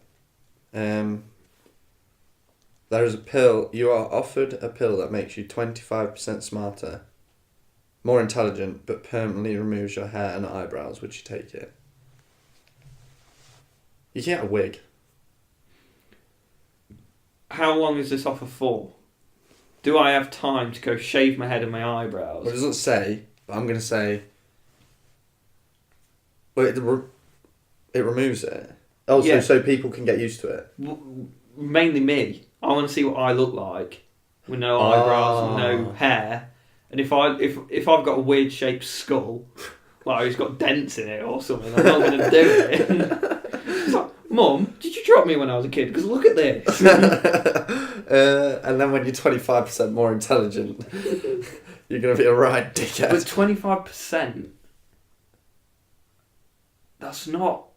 There is a pill. You are offered a pill that makes you 25% smarter, more intelligent, but permanently removes your hair and eyebrows. Would you take it? You can get a wig. How long is this offer for? Do I have time to go shave my head and my eyebrows? Well, it doesn't say, but I'm going to say... Well, it removes it. Oh, yeah. So people can get used to it? Mainly me. I want to see what I look like with no eyebrows and no hair. And if I've got a weird shaped skull, like it's got dents in it or something, I'm not going to do it. It's like, Mum, did you drop me when I was a kid? Because look at this. And then when you're 25% more intelligent, you're going to be a right dickhead. But 25%, that's a lot.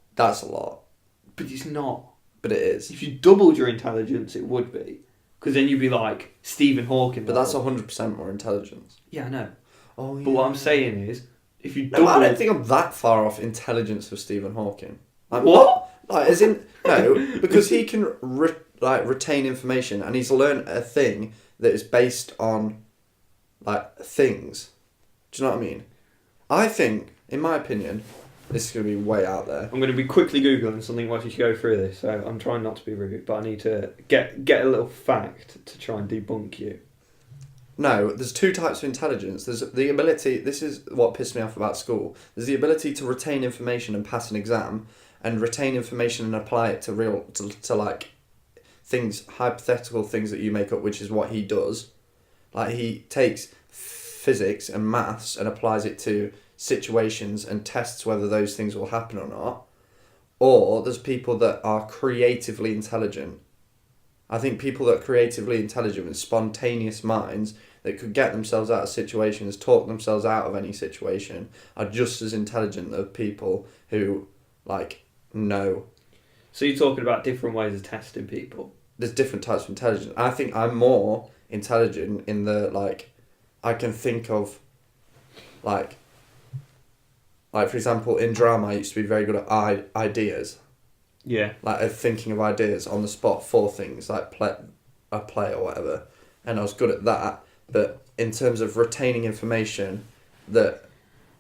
But it's not. But it is. If you doubled your intelligence, it would be. Because then you'd be like Stephen Hawking. But that's 100% more intelligence. Yeah, I know. Oh, yeah. But what I'm saying is, if you double... No, I don't think I'm that far off intelligence of Stephen Hawking. Like, what? Like, as in... No, because he can retain information, and he's learned a thing that is based on, like, things. Do you know what I mean? I think, in my opinion... This is going to be way out there. I'm going to be quickly Googling something while you go through this, so I'm trying not to be rude, but I need to get a little fact to try and debunk you. No, there's two types of intelligence. There's the ability, this is what pissed me off about school, there's the ability to retain information and pass an exam, and retain information and apply it to like things, hypothetical things that you make up, which is what he does. Like he takes physics and maths and applies it to situations and tests whether those things will happen or not. Or there's people that are creatively intelligent. I think people that are creatively intelligent with spontaneous minds that could get themselves out of situations, talk themselves out of any situation, are just as intelligent as people who like know. So you're talking about different ways of testing people? There's different types of intelligence. I think I'm more intelligent in the like I can think of like for example, in drama, I used to be very good at ideas. Yeah. Like thinking of ideas on the spot for things, like a play or whatever. And I was good at that. But in terms of retaining information, that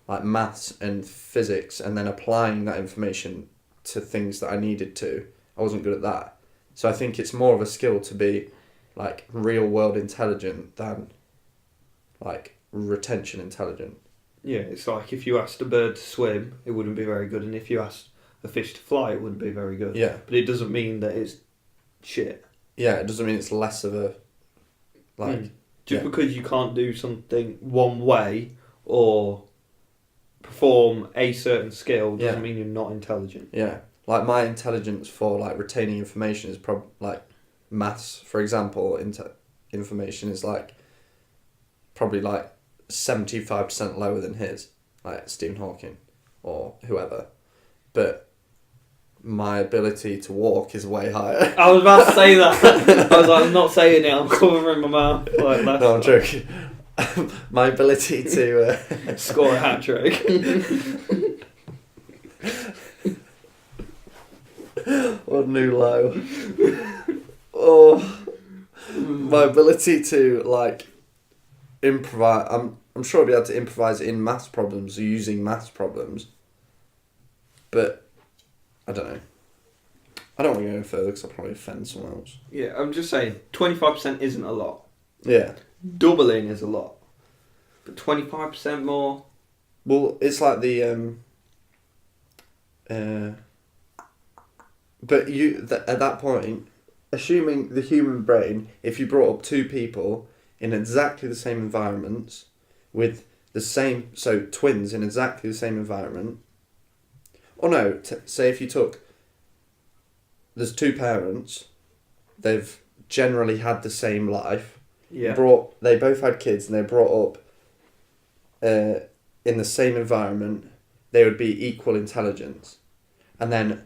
like maths and physics, and then applying that information to things that I needed to, I wasn't good at that. So I think it's more of a skill to be like real world intelligent than like retention intelligent. Yeah, it's like if you asked a bird to swim, it wouldn't be very good, and if you asked a fish to fly, it wouldn't be very good. Yeah. But it doesn't mean that it's shit. Yeah, it doesn't mean it's less of a... like... Just because you can't do something one way or perform a certain skill doesn't mean you're not intelligent. Yeah. Like my intelligence for like retaining information is probably like maths, for example, information is like probably like 75% lower than his, like Stephen Hawking or whoever. But my ability to walk is way higher. I was about to say that. I was like, I'm not saying it, I'm covering my mouth. Like, no, I'm joking. My ability to... score a hat-trick. What a new low. Oh. My ability to, like, improvise... I'm sure I'll be able to improvise in maths problems or using maths problems. But, I don't know. I don't want to go any further because I'll probably offend someone else. Yeah, I'm just saying, 25% isn't a lot. Yeah. Doubling is a lot. But 25% more... Well, it's like the... but at that point, assuming the human brain, if you brought up two people in exactly the same environments, with the same... So, twins in exactly the same environment... Or no, say if you took... There's two parents, they've generally had the same life. Yeah. They both had kids and they brought up in the same environment, they would be equal intelligence. And then...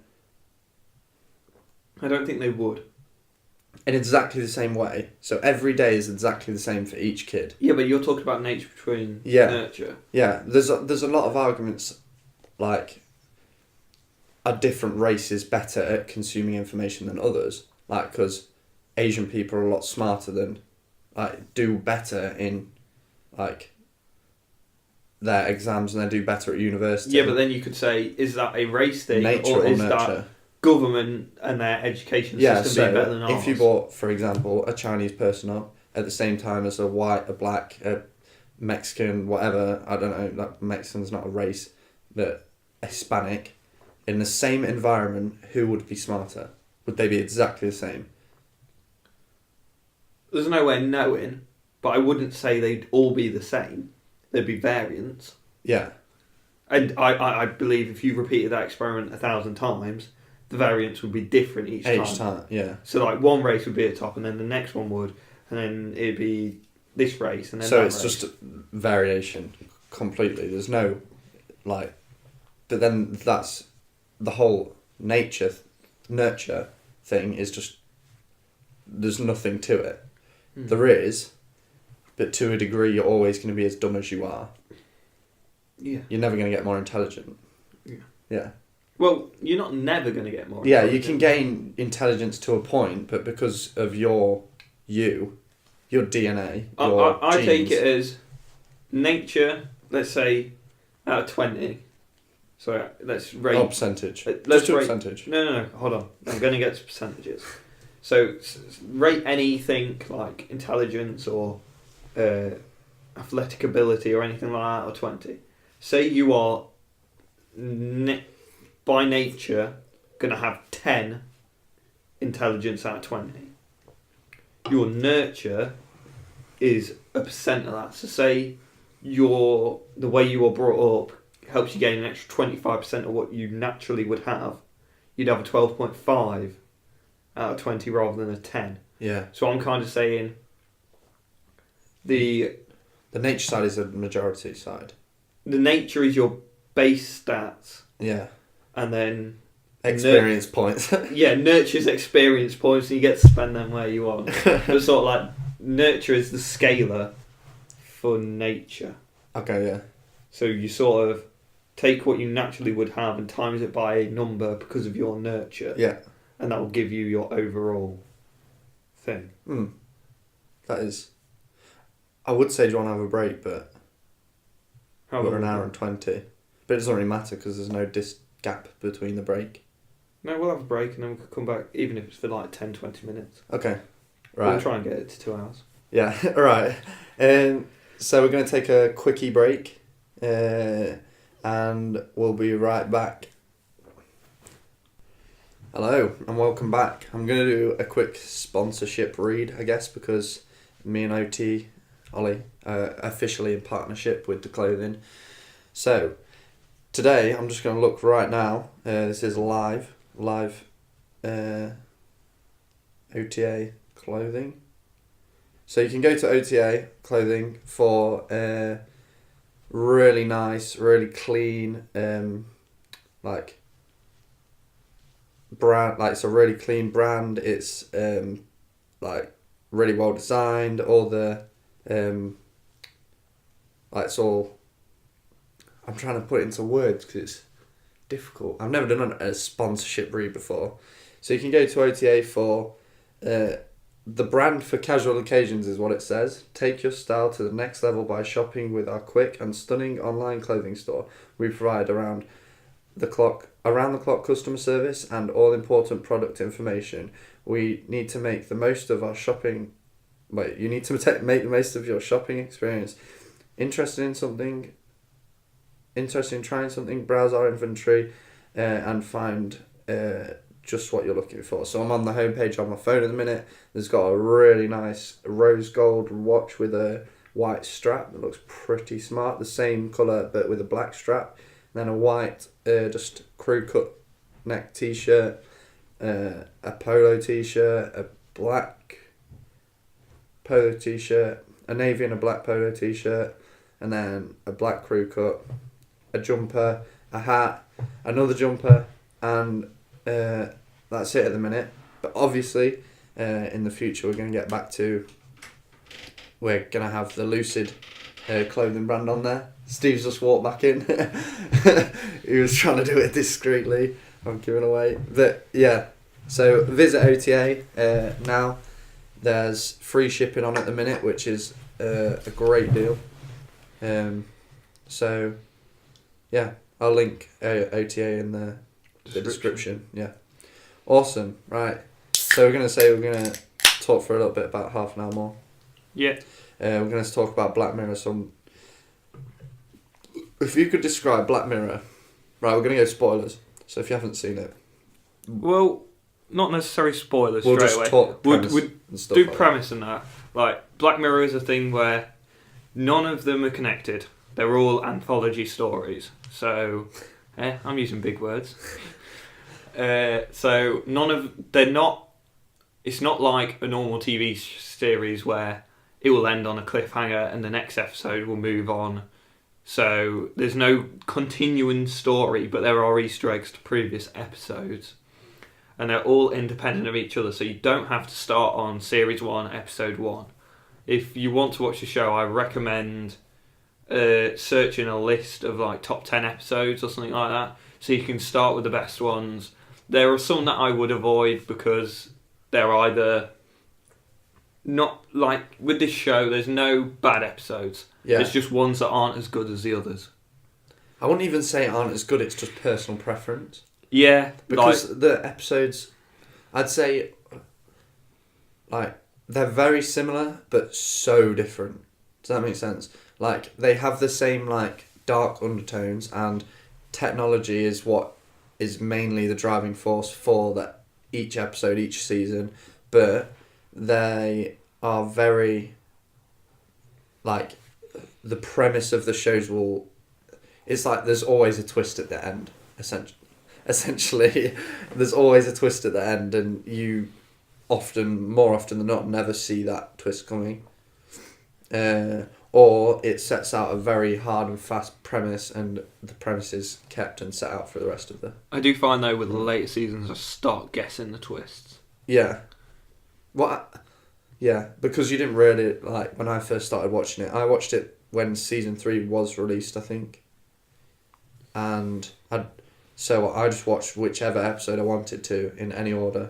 I don't think they would. In exactly the same way. So every day is exactly the same for each kid. Yeah, but you're talking about nature between nurture. Yeah, there's a lot of arguments, like, are different races better at consuming information than others? Like, because Asian people are a lot smarter than... Like, do better in, like, their exams and they do better at university. Yeah, but then you could say, is that a race thing? Nature or is nurture? That government and their education system being better than ours? If you brought, for example, a Chinese person up at the same time as a white, a black, a Mexican, whatever, I don't know, like Mexican's not a race, but a Hispanic, in the same environment, who would be smarter? Would they be exactly the same? There's no way of knowing, but I wouldn't say they'd all be the same. There'd be variants. Yeah. And I believe if you repeated that experiment 1,000 times, the variants would be different each time. Each time, yeah. So like one race would be at the top and then the next one would, and then it'd be this race and then so that it's race. Just variation completely. There's no, like... But then that's... The whole nurture thing is just... There's nothing to it. Mm. There is, but to a degree you're always going to be as dumb as you are. Yeah. You're never going to get more intelligent. Yeah. Yeah. Well, you're not never going to get more intelligent. Yeah, you can gain intelligence to a point, but because of your DNA, I take it as nature, let's say, out of 20... So let's rate... Oh, percentage. Let's rate... percentage. No, hold on. I'm going to get to percentages. So rate anything like intelligence or athletic ability or anything like that, or 20. Say you are, by nature, going to have 10 intelligence out of 20. Your nurture is a percent of that. So say the way you were brought up helps you gain an extra 25% of what you naturally would have. You'd have a 12.5 out of 20 rather than a 10. Yeah. So I'm kind of saying the nature side is the majority side. The nature is your base stats. Yeah. And then experience points. Yeah, nurture's experience points, and you get to spend them where you want. But sort of like nurture is the scalar for nature. Okay, yeah. So you sort of take what you naturally would have and times it by a number because of your nurture. Yeah. And that will give you your overall thing. That is... I would say do you want to have a break, but... We're an hour and 20. But it doesn't really matter because there's no gap between the break. No, we'll have a break and then we could come back, even if it's for like 10-20 minutes. Okay. Right. We'll try and get it to 2 hours. Yeah, alright. So we're going to take a quickie break. And we'll be right back. Hello and welcome back. I'm going to do a quick sponsorship read, I guess, because me and OT, Ollie, are officially in partnership with the clothing. So, today I'm just going to look right now. This is live OTA Clothing. So you can go to OTA Clothing for really nice, really clean, like brand. Like it's a really clean brand. It's like really well designed. All the like it's all. I'm trying to put it into words because it's difficult. I've never done a sponsorship read before, so you can go to OTA for the brand for casual occasions is what it says. Take your style to the next level by shopping with our quick and stunning online clothing store. We provide around around the clock customer service and all important product information. We need to make the most of our shopping. You need to make the most of your shopping experience. Interested in trying something? Browse our inventory and find just what you're looking for. So I'm on the homepage on my phone at the minute. There's got a really nice rose gold watch with a white strap that looks pretty smart. The same colour but with a black strap. Then a white just crew cut neck t-shirt, a polo t-shirt, a black polo t-shirt, a navy and a black polo t-shirt, and then a black crew cut, a jumper, a hat, another jumper, and that's it at the minute. But obviously in the future we're going to have the Lucid clothing brand on there. Steve's just walked back in. He was trying to do it discreetly. I'm giving away. But yeah, so visit OTA now. There's free shipping on at the minute, which is a great deal. So yeah, I'll link OTA in the description. Yeah, awesome. Right, so we're gonna talk for a little bit, about half an hour more. Yeah. We're going to talk about Black Mirror. If you could describe Black Mirror, right? We're going to go spoilers. So if you haven't seen it, well, not necessarily spoilers. We'll straight just away. talk premise and stuff. Do like premise and that. Like Black Mirror is a thing where none of them are connected. They're all anthology stories. So, I'm using big words. So they're not. It's not like a normal TV series where it will end on a cliffhanger and the next episode will move on. So there's no continuing story, but there are Easter eggs to previous episodes. And they're all independent of each other, so you don't have to start on Series 1, Episode 1. If you want to watch the show, I recommend searching a list of like top 10 episodes or something like that, so you can start with the best ones. There are some that I would avoid because they're either not, like with this show, there's no bad episodes. Yeah. It's just ones that aren't as good as the others. I wouldn't even say aren't as good, it's just personal preference. Yeah. Because the episodes, I'd say, like, they're very similar, but so different. Does that make sense? Like, they have the same, like, dark undertones, and technology is what is mainly the driving force for that each episode, each season, but they are very, like, the premise of the shows it's like there's always a twist at the end, essentially. There's always a twist at the end, and you more often than not, never see that twist coming. Or it sets out a very hard and fast premise, and the premise is kept and set out for the rest of the... I do find, though, with the later seasons, I start guessing the twists. Yeah. Yeah, because you didn't really... Like, when I first started watching it, I watched it when Season 3 was released, I think. And I just watched whichever episode I wanted to, in any order.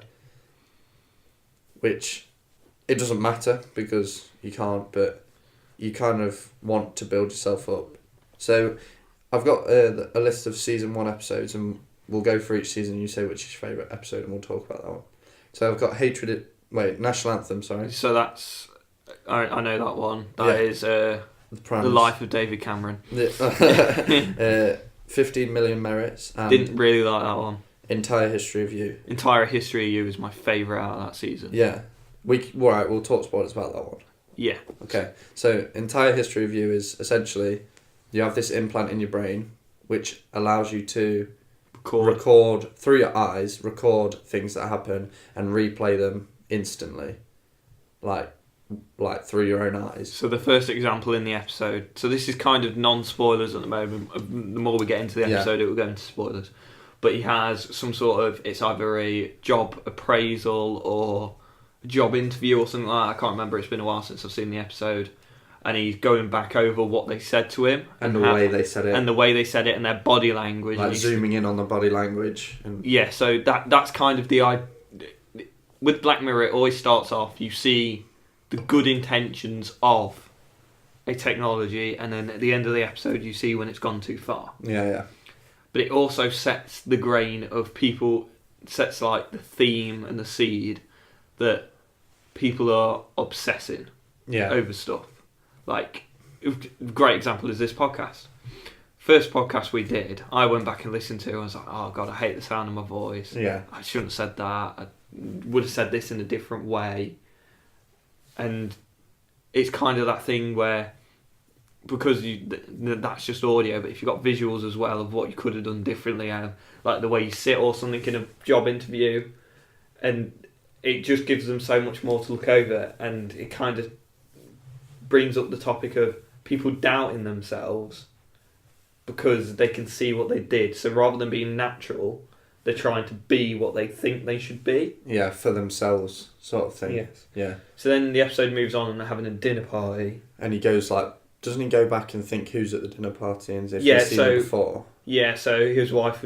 Which, it doesn't matter, because you can't, but... you kind of want to build yourself up. So I've got a list of season 1 episodes, and we'll go for each season. You say which is your favourite episode, and we'll talk about that one. So I've got National Anthem, sorry. So that's... I know that one. That is The Life of David Cameron. 15 Million Merits. And didn't really like that one. Entire History of You. Entire History of You is my favourite out of that season. Yeah. We'll talk spoilers about that one. Yeah. Okay, so Entire History of You is essentially, you have this implant in your brain which allows you to record through your eyes, record things that happen and replay them instantly, like through your own eyes. So the first example in the episode, so this is kind of non-spoilers at the moment. The more we get into the episode, it will go into spoilers. But he has some sort of, it's either a job appraisal or job interview or something like that. I can't remember, it's been a while since I've seen the episode, and he's going back over what they said to him and the way they said it and their body language, like zooming in on the body language so that's kind of the idea. With Black Mirror, it always starts off, you see the good intentions of a technology, and then at the end of the episode you see when it's gone too far. Yeah. but it also sets the grain of people, sets like the theme and the seed that people are obsessing over stuff. Like, a great example is this podcast. First podcast we did, I went back and listened to, I was like, oh God, I hate the sound of my voice. Yeah. I shouldn't have said that. I would have said this in a different way. And it's kind of that thing where, because that's just audio, but if you've got visuals as well of what you could have done differently, like the way you sit or something in a job interview, and it just gives them so much more to look over, and it kind of brings up the topic of people doubting themselves because they can see what they did. So rather than being natural, they're trying to be what they think they should be. Yeah, for themselves, sort of thing. Yes. Yeah. So then the episode moves on and they're having a dinner party. And he goes like, doesn't he go back and think who's at the dinner party and if he's seen him before? Yeah, so his wife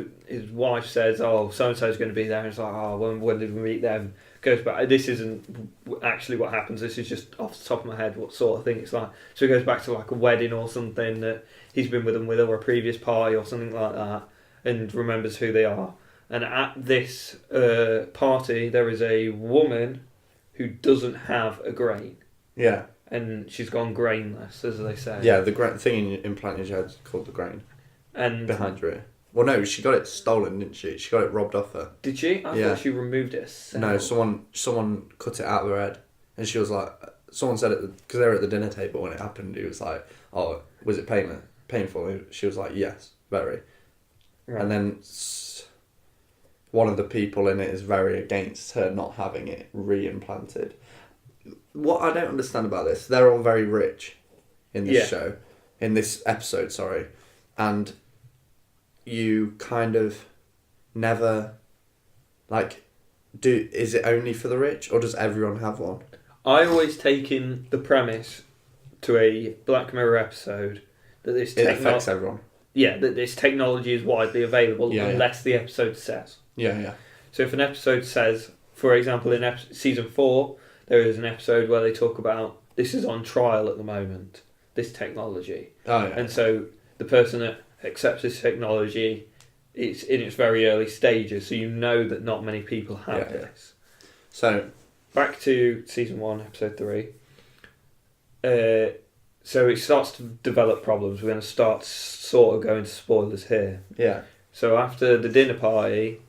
says, oh, so-and-so's going to be there. And it's like, oh, when did we meet them? Goes back, this isn't actually what happens, this is just off the top of my head what sort of thing it's like. So he goes back to like a wedding or something that he's been with them with, or a previous party or something like that, and remembers who they are. And at this party there is a woman who doesn't have a grain. Yeah. And she's gone grainless, as they say. Yeah, the thing implanted in your head is called the grain. And behind her ear. Well, no, she got it stolen, didn't she? She got it robbed off her. Did she? I thought she removed it herself. No, someone cut it out of her head. And she was like... Someone said it... Because they were at the dinner table when it happened. He was like, oh, was it painful? She was like, yes, very. Right. And then one of the people in it is very against her not having it re-implanted. What I don't understand about this... They're all very rich in this show. In this episode, sorry. And... you kind of never, like, is it only for the rich, or does everyone have one? I always take in the premise to a Black Mirror episode that this it affects everyone. Yeah, that this technology is widely available unless the episode says. Yeah. So if an episode says, for example, in season 4, there is an episode where they talk about this is on trial at the moment, this technology. Oh, yeah. And so the person that accepts this technology, it's in its very early stages, so you know that not many people have this. So, back to season 1, episode 3. So it starts to develop problems. We're going to start sort of going to spoilers here. Yeah. So after the dinner party,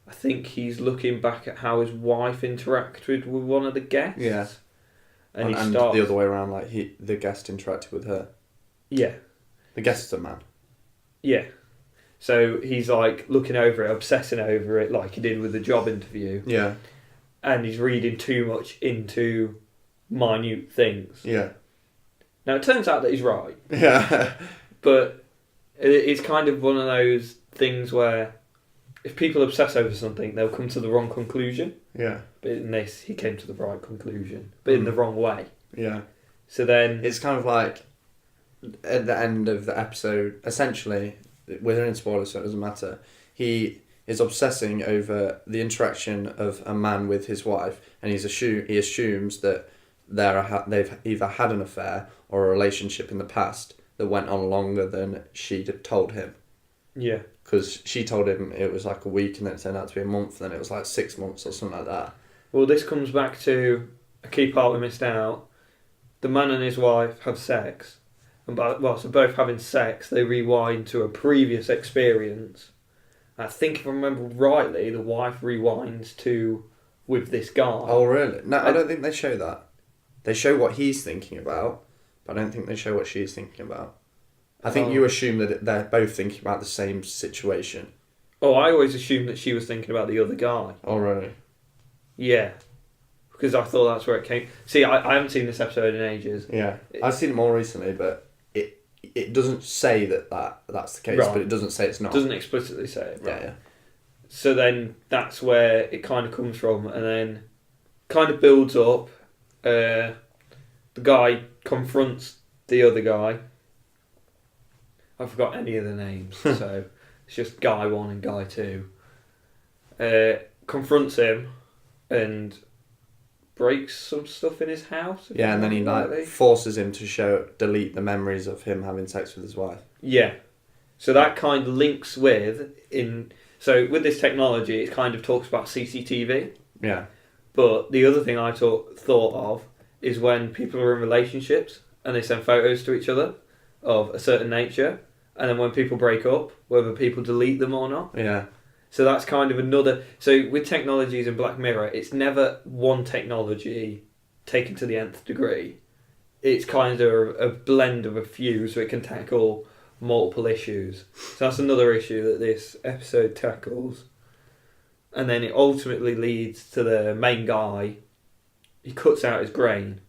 I think he's looking back at how his wife interacted with one of the guests. Yeah. And the other way around, like the guest interacted with her. Yeah. The guest is a man. Yeah. So he's like looking over it, obsessing over it like he did with the job interview. Yeah. And he's reading too much into minute things. Yeah. Now it turns out that he's right. Yeah. But it's kind of one of those things where if people obsess over something, they'll come to the wrong conclusion. Yeah. But in this, he came to the right conclusion, but in the wrong way. Yeah. So then... It's kind of like... At the end of the episode, essentially, we're in spoilers, so it doesn't matter. He is obsessing over the interaction of a man with his wife, and he assumes that they've either had an affair or a relationship in the past that went on longer than she'd told him. Yeah. Because she told him it was like a week, and then it turned out to be a month, and then it was like 6 months or something like that. Well, this comes back to a key part we missed out. The man and his wife have sex. And so both having sex, they rewind to a previous experience. I think if I remember rightly, the wife rewinds to with this guy. Oh, really? No, I don't think they show that. They show what he's thinking about, but I don't think they show what she's thinking about. I think you assume that they're both thinking about the same situation. Oh, I always assumed that she was thinking about the other guy. Oh, really? Yeah. Because I thought that's where it came... See, I haven't seen this episode in ages. Yeah. I've seen it more recently, but... It doesn't say that's the case, right. But it doesn't say it's not. It doesn't explicitly say it, right? Yeah. So then that's where it kind of comes from, and then kind of builds up. The guy confronts the other guy. I forgot any of the names, so it's just Guy 1 and Guy 2. Confronts him and breaks some stuff in his house. Yeah, and then he forces him to delete the memories of him having sex with his wife. Yeah. So that kind of links with So with this technology, it kind of talks about CCTV. Yeah. But the other thing I thought of is when people are in relationships and they send photos to each other of a certain nature, and then when people break up, whether people delete them or not. Yeah. So that's kind of another... So with technologies in Black Mirror, it's never one technology taken to the nth degree. It's kind of a blend of a few, so it can tackle multiple issues. So that's another issue that this episode tackles. And then it ultimately leads to the main guy. He cuts out his brain.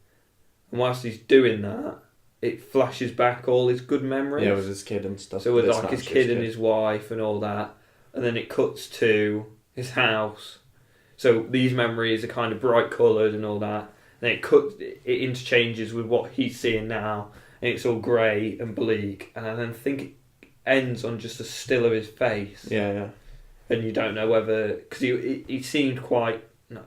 And whilst he's doing that, it flashes back all his good memories. Yeah, with his kid and stuff. So with like his kid and his wife and all that. And then it cuts to his house. So these memories are kind of bright coloured and all that. And it interchanges with what he's seeing now. And it's all grey and bleak. And I then think it ends on just a still of his face. Yeah. And you don't know whether... Because he seemed quite... No,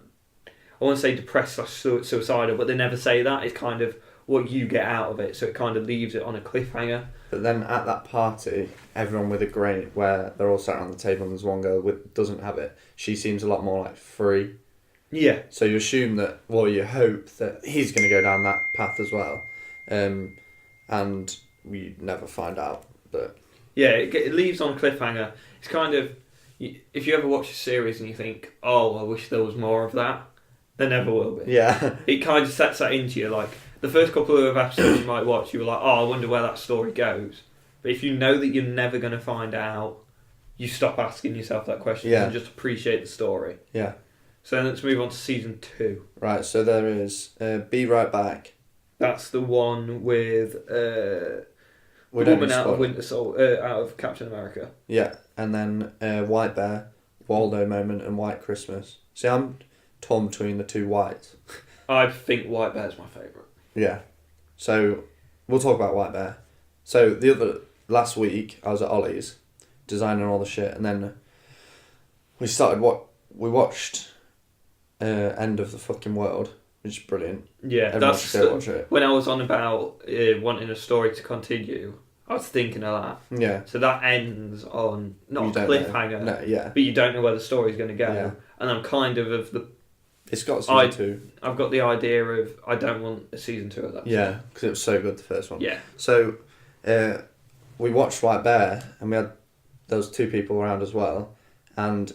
I won't say depressed or suicidal, but they never say that. It's kind of what you get out of it. So it kind of leaves it on a cliffhanger. But then at that party, everyone with a grey, where they're all sat around the table and there's one girl doesn't have it, she seems a lot more like free. Yeah. So you assume that, well, you hope that he's going to go down that path as well. And we never find out. But yeah, it leaves on a cliffhanger. It's kind of... If you ever watch a series and you think, oh, I wish there was more of that, there never will be. Yeah. It kind of sets that into you. Like, the first couple of episodes you might watch, you were like, oh, I wonder where that story goes. But if you know that you're never going to find out, you stop asking yourself that question and just appreciate the story. Yeah. So let's move on to season 2. Right, so there is Be Right Back. That's the one with the woman out of Winter Soldier, out of Captain America. Yeah, and then White Bear, Waldo Moment, and White Christmas. See, I'm torn between the two whites. I think White Bear's my favourite. Yeah. So, we'll talk about White Bear. So, last week, I was at Ollie's, designing all the shit, and then we watched End of the Fucking World, which is brilliant. Yeah, that's watch it. When I was on about wanting a story to continue, I was thinking of that. Yeah. So that ends on not a cliffhanger, no, yeah, but you don't know where the story's going to go. Yeah. And I'm kind of the. It's got season 2. I've got the idea of I don't want a season 2 of that. Yeah, because it was so good the first one. Yeah. So, we watched White Bear, and there was 2 people around as well, and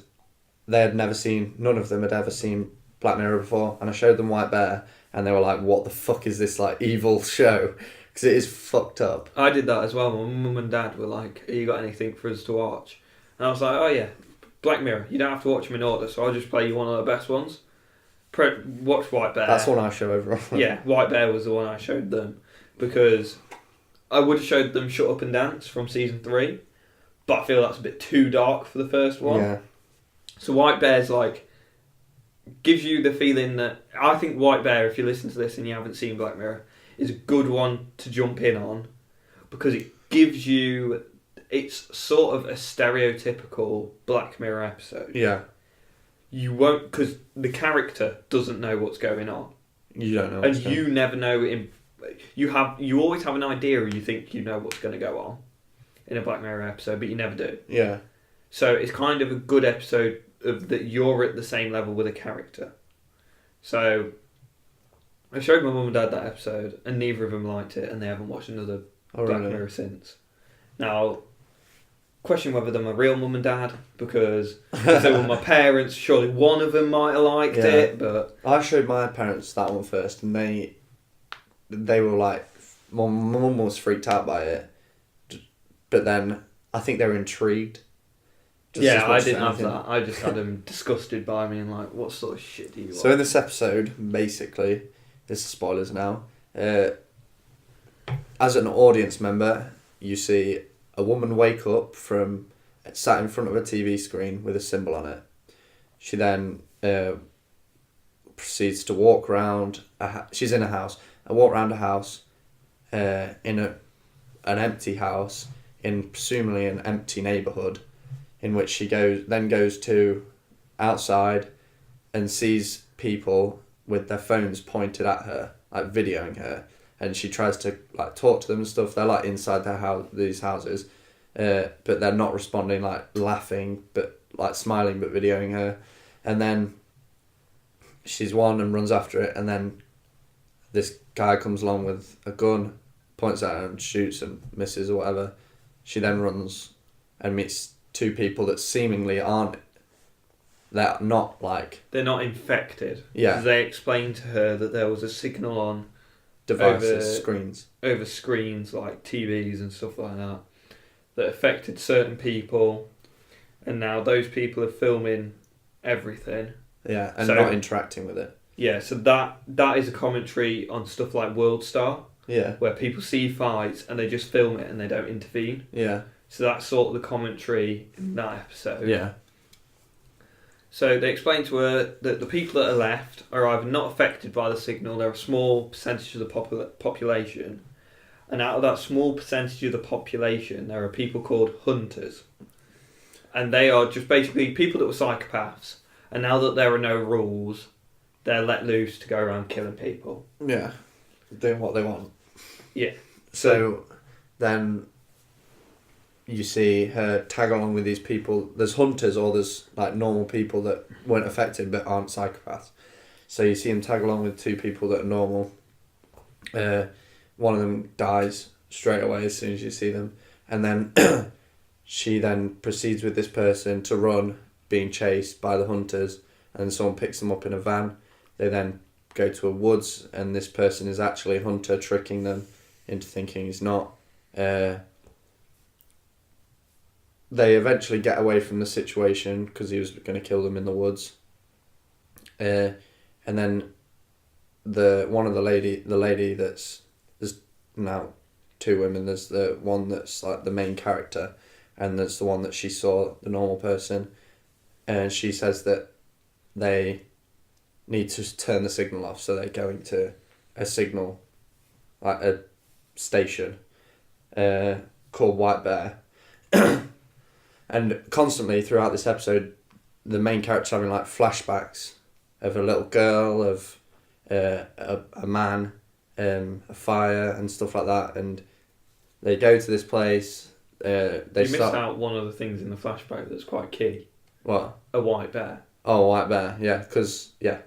none of them had ever seen Black Mirror before, and I showed them White Bear, and they were like, what the fuck is this, like, evil show? Because it is fucked up. I did that as well. My mum and dad were like, have you got anything for us to watch? And I was like, oh yeah, Black Mirror. You don't have to watch them in order, so I'll just play you one of the best ones. Watch White Bear. That's one I show everyone. Yeah, White Bear was the one I showed them, because I would have showed them Shut Up and Dance from season 3, but I feel that's a bit too dark for the first one. Yeah. So White Bear's like, gives you the feeling that, I think White Bear, if you listen to this and you haven't seen Black Mirror, is a good one to jump in on, because it gives you, it's sort of a stereotypical Black Mirror episode. Yeah. You won't, because the character doesn't know what's going on. You don't know. And you never know. You always have an idea, or you think you know what's going to go on in a Black Mirror episode, but you never do. Yeah. So it's kind of a good episode of that you're at the same level with a character. So I showed my mum and dad that episode, and neither of them liked it, and they haven't watched another Black Mirror since. Now, question whether they're my real mum and dad, because if they were my parents, surely one of them might have liked it, but... I showed my parents that one first, and they were like... My mum was freaked out by it, but then I think they were intrigued. Yeah, I didn't have that. I just had them disgusted by me and like, what sort of shit do you want? So in this episode, basically, this is spoilers now, as an audience member, you see a woman wake up from sat in front of a TV screen with a symbol on it. She then proceeds to walk around. She's in a house. And walk around a house, in an empty house, in presumably an empty neighbourhood, in which she goes to outside and sees people with their phones pointed at her, like videoing her. And she tries to like talk to them and stuff. They're like inside their house, these houses, but they're not responding, like laughing, but like smiling, but videoing her. And then she's won and runs after it, and then this guy comes along with a gun, points at her and shoots and misses or whatever. She then runs and meets two people that seemingly aren't, they're not like... They're not infected. Yeah. They explained to her that there was a signal on devices, over screens like TVs and stuff like that affected certain people, and now those people are filming everything. Yeah, and not interacting with it. Yeah, so that is a commentary on stuff like World Star. Yeah. Where people see fights and they just film it and they don't intervene. Yeah. So that's sort of the commentary in that episode. Yeah. So they explain to her that the people that are left are either not affected by the signal, they're a small percentage of the population, and out of that small percentage of the population, there are people called hunters. And they are just basically people that were psychopaths, and now that there are no rules, they're let loose to go around killing people. Yeah. Doing what they want. Yeah. So then you see her tag along with these people. There's hunters, or there's like normal people that weren't affected but aren't psychopaths. So you see them tag along with two people that are normal. One of them dies straight away as soon as you see them. And then she then proceeds with this person to run, being chased by the hunters, and someone picks them up in a van. They then go to a woods, and this person is actually a hunter, tricking them into thinking he's not. They eventually get away from the situation because he was going to kill them in the woods. And then the lady that's, there's now two women. There's the one that's like the main character, and there's the one that she saw, the normal person, and she says that they need to turn the signal off, so they're going to a signal, like a station, called White Bear. And constantly throughout this episode, the main character's having like flashbacks of a little girl, of a man, a fire and stuff like that. And they go to this place. Missed out one of the things in the flashback that's quite key. What? A white bear. Oh, White Bear, yeah, because, yeah.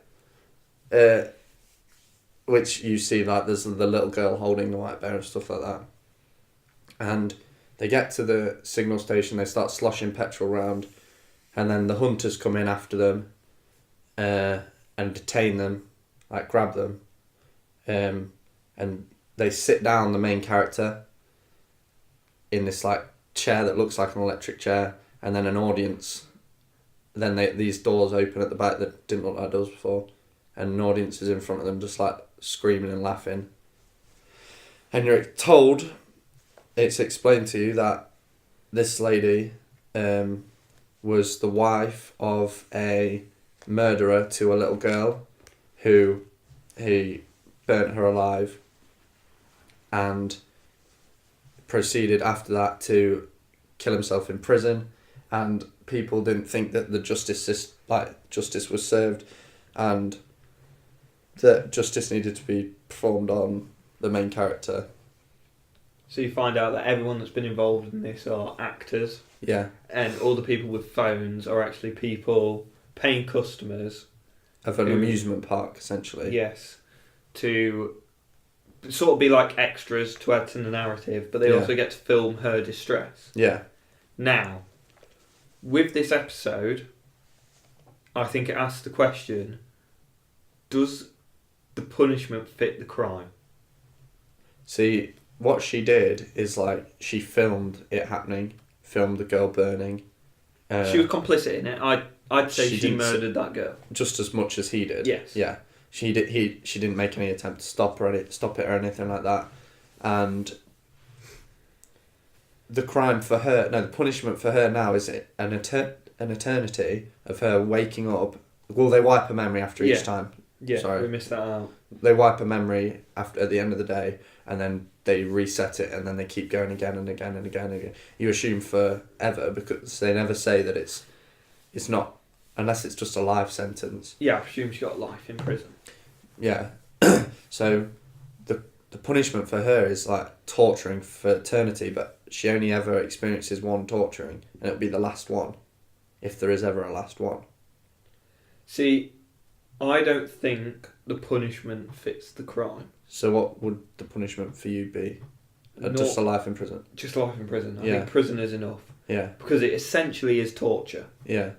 Which you see, like, there's the little girl holding the white bear and stuff like that. And they get to the signal station, they start sloshing petrol around, and then the hunters come in after them and detain them, like grab them. And they sit down the main character in this like chair that looks like an electric chair, and then an audience. Then these doors open at the back that didn't look like doors before, and an audience is in front of them just like screaming and laughing. And you're told, it's explained to you that this lady was the wife of a murderer to a little girl who he burnt her alive, and proceeded after that to kill himself in prison. And people didn't think that the justice was served, and that justice needed to be performed on the main character. So you find out that everyone that's been involved in this are actors. Yeah. And all the people with phones are actually people, paying customers. Of an amusement park, essentially. Yes. To sort of be like extras to add to the narrative, but they also get to film her distress. Yeah. Now, with this episode, I think it asks the question, does the punishment fit the crime? See, what she did is like, she filmed it happening, filmed the girl burning. She was complicit in it. I'd say she murdered that girl. Just as much as he did. Yes. Yeah. She didn't make any attempt to stop it or anything like that. And the punishment for her now is an eternity of her waking up. Well, they wipe her memory after each time. Yeah, sorry. We missed that out. They wipe her memory at the end of the day, and then they reset it, and then they keep going again and again and again and again. You assume forever, because they never say that it's not, unless it's just a life sentence. Yeah, I assume she got life in prison. Yeah. So the punishment for her is like torturing for eternity, but she only ever experiences one torturing, and it'll be the last one, if there is ever a last one. See, I don't think the punishment fits the crime. So what would the punishment for you be? Just a life in prison? Just life in prison. I think prison is enough. Yeah. Because it essentially is torture. Yeah.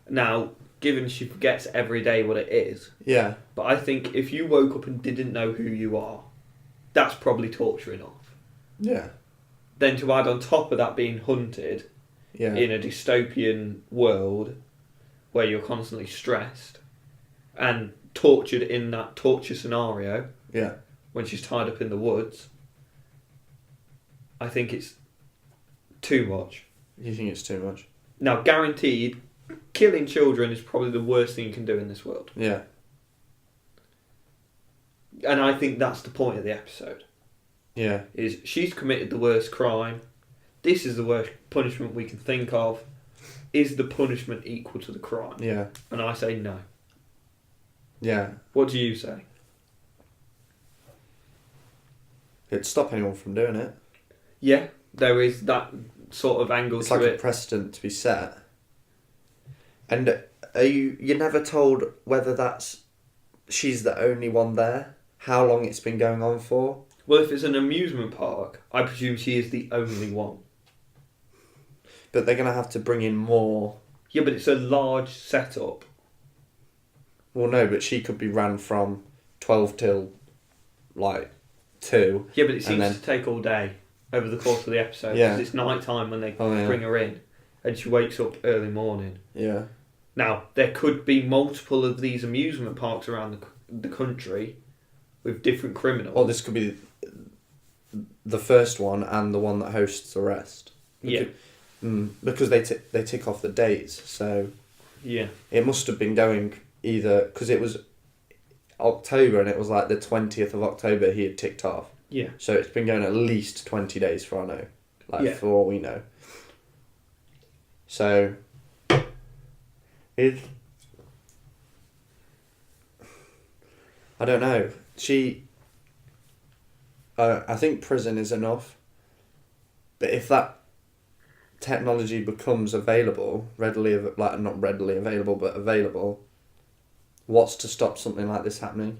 Now, given she forgets every day what it is. Yeah. But I think if you woke up and didn't know who you are, that's probably torture enough. Yeah. Then to add on top of that being hunted in a dystopian world where you're constantly stressed and tortured in that torture scenario when she's tied up in the woods, I think it's too much. You think it's too much? Now, guaranteed, killing children is probably the worst thing you can do in this world. Yeah. And I think that's the point of the episode. Yeah. Is she's committed the worst crime. This is the worst punishment we can think of. Is the punishment equal to the crime? Yeah. And I say no. Yeah. What do you say? It'd stop anyone from doing it. Yeah, there is that sort of angle it's to it. It's like a precedent to be set. And are you're never told whether she's the only one there? How long it's been going on for? Well, if it's an amusement park, I presume she is the only one. But they're going to have to bring in more. Yeah, but it's a large setup. Well, no, but she could be ran from 12 till, 2. Yeah, but it seems to take all day over the course of the episode. Yeah. Because it's night time when they bring her in. And she wakes up early morning. Yeah. Now, there could be multiple of these amusement parks around the country with different criminals. Or this could be the first one and the one that hosts the rest. Because they tick off the dates, so it must have been going either because it was October and it was like the 20th of October he had ticked off. Yeah. So it's been going at least 20 days for I know, for all we know. So I don't know. I think prison is enough, but if that technology becomes available, not readily available, but available, what's to stop something like this happening?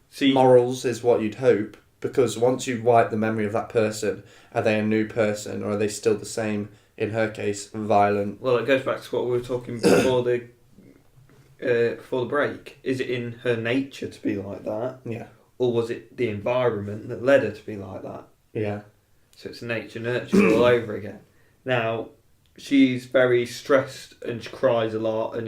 See, morals is what you'd hope, because once you wipe the memory of that person, are they a new person, or are they still the same, in her case, violent? Well, it goes back to what we were talking before the break. Is it in her nature to be like that? Yeah. Or was it the environment that led her to be like that? Yeah. So it's nature nurture all over again. Now, she's very stressed and she cries a lot and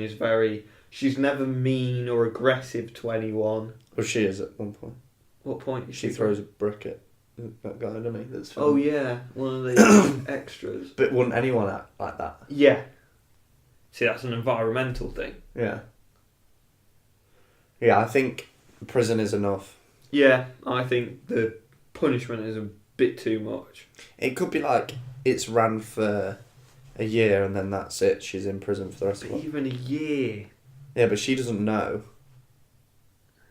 she's never mean or aggressive to anyone. Well, she is at one point. What point is she? She throws a brick at that guy, doesn't he? That's oh yeah, one of the extras. But wouldn't anyone act like that? Yeah. See, that's an environmental thing. Yeah. Yeah, I think prison is enough. Yeah, I think the punishment is a bit too much. It could be like it's ran for a year and then that's it. She's in prison for the rest of it. Even a year. Yeah, but she doesn't know.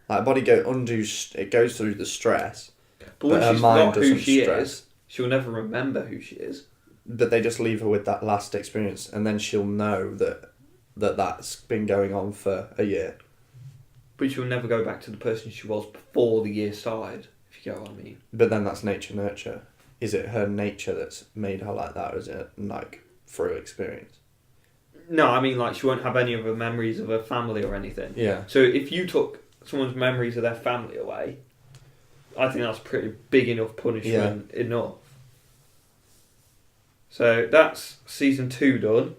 Like body it goes through the stress. But when she's not who she is, she'll never remember who she is. But they just leave her with that last experience, and then she'll know that's been going on for a year. But she'll never go back to the person she was before the year started, if you get what I mean. But then that's nature nurture. Is it her nature that's made her like that, or is it through experience? No, I mean she won't have any of her memories of her family or anything. Yeah. So if you took someone's memories of their family away, I think that's pretty big enough punishment enough. So that's season 2 done.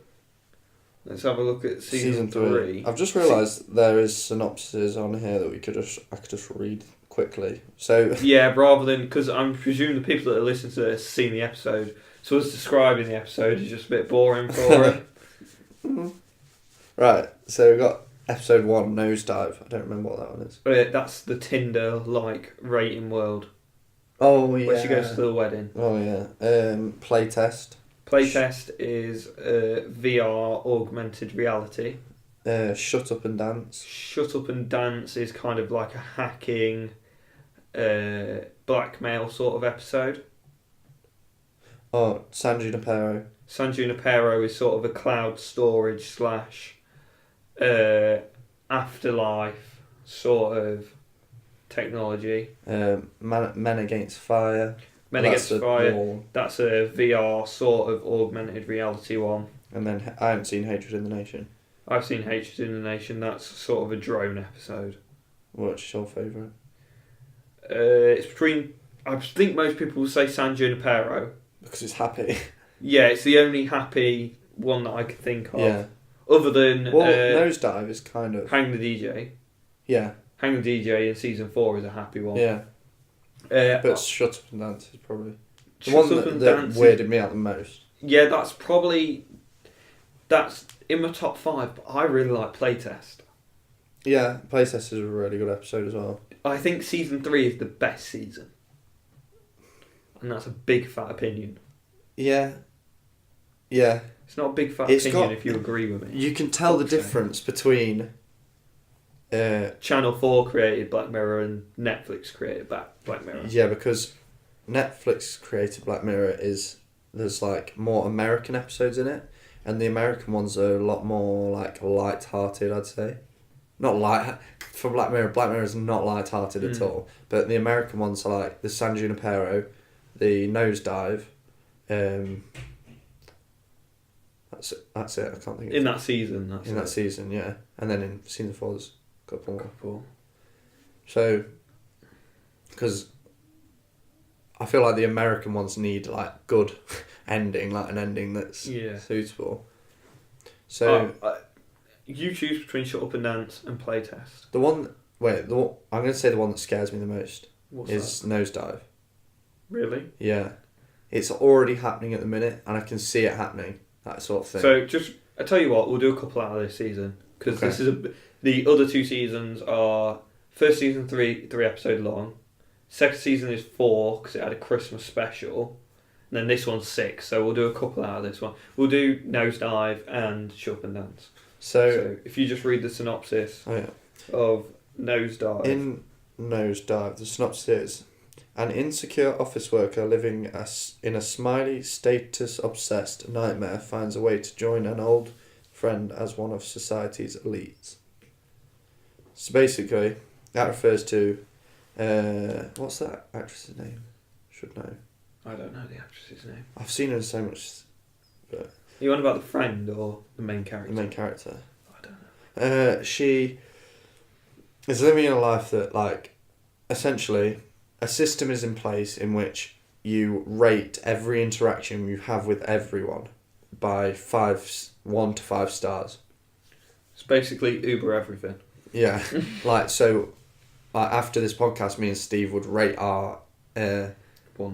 Let's have a look at season 3. I've just realised there is synopses on here that I could just read quickly. So yeah, rather than because I'm presuming the people that are listening to this have seen the episode, so us describing the episode is just a bit boring for it. Right, so we've got episode 1, Nosedive. I don't remember what that one is. But that's the Tinder rating world. Oh yeah. Where she goes to the wedding. Oh yeah. Playtest. Playtest is VR augmented reality. Shut Up and Dance. Shut Up and Dance is kind of like a hacking, blackmail sort of episode. Oh, San Junipero. San Junipero is sort of a cloud storage / afterlife sort of technology. Men Against Fire. Men Against Fire. That's a VR sort of augmented reality one. And then I haven't seen Hatred in the Nation. I've seen Hatred in the Nation. That's sort of a drone episode. What's your favourite? It's between... I think most people will say San Junipero. Because it's happy. Yeah, it's the only happy one that I could think of. Yeah. Other than... Nosedive is kind of... Hang the DJ. Yeah. Hang the DJ in season 4 is a happy one. Yeah. But Shut Up and Dance is probably... The one that weirded me out the most. Yeah, that's probably... That's in my top 5, but I really like Playtest. Yeah, Playtest is a really good episode as well. I think season 3 is the best season. And that's a big fat opinion. Yeah. Yeah. It's not a big fat opinion if you agree with me. You can tell the difference between... Channel 4 created Black Mirror and Netflix created Black Mirror. Yeah, because Netflix created Black Mirror there's like more American episodes in it, and the American ones are a lot more like light-hearted, I'd say. Not light for Black Mirror is not light-hearted at all, but the American ones are like the San Junipero, the Nosedive. That's it. I can't think. In that season, that season, yeah, and then in season 4 there's a couple more. So, because I feel like the American ones need like good ending, like an ending that's suitable. So you choose between Shut Up and Dance and Playtest. I'm going to say the one that scares me the most is Nosedive. Really? Yeah, it's already happening at the minute, and I can see it happening. That sort of thing. So I tell you what, we'll do a couple out of this season because this is the other 2 seasons are first season 3 episode long, second season is 4 because it had a Christmas special, and then this one's 6. So we'll do a couple out of this one. We'll do Nosedive and Shut Up and Dance. So if you just read the synopsis of Nosedive. In Nosedive, the synopsis is: an insecure office worker living in a smiley, status-obsessed nightmare finds a way to join an old friend as one of society's elites. So basically, that refers to... what's that actress's name? Should know. I don't know the actress's name. I've seen her in so much... But are you on about the friend or the main character? The main character. I don't know. She is living a life that, like, essentially... A system is in place in which you rate every interaction you have with everyone by 1 to 5 stars. It's basically Uber everything. Yeah, after this podcast, me and Steve would rate our 1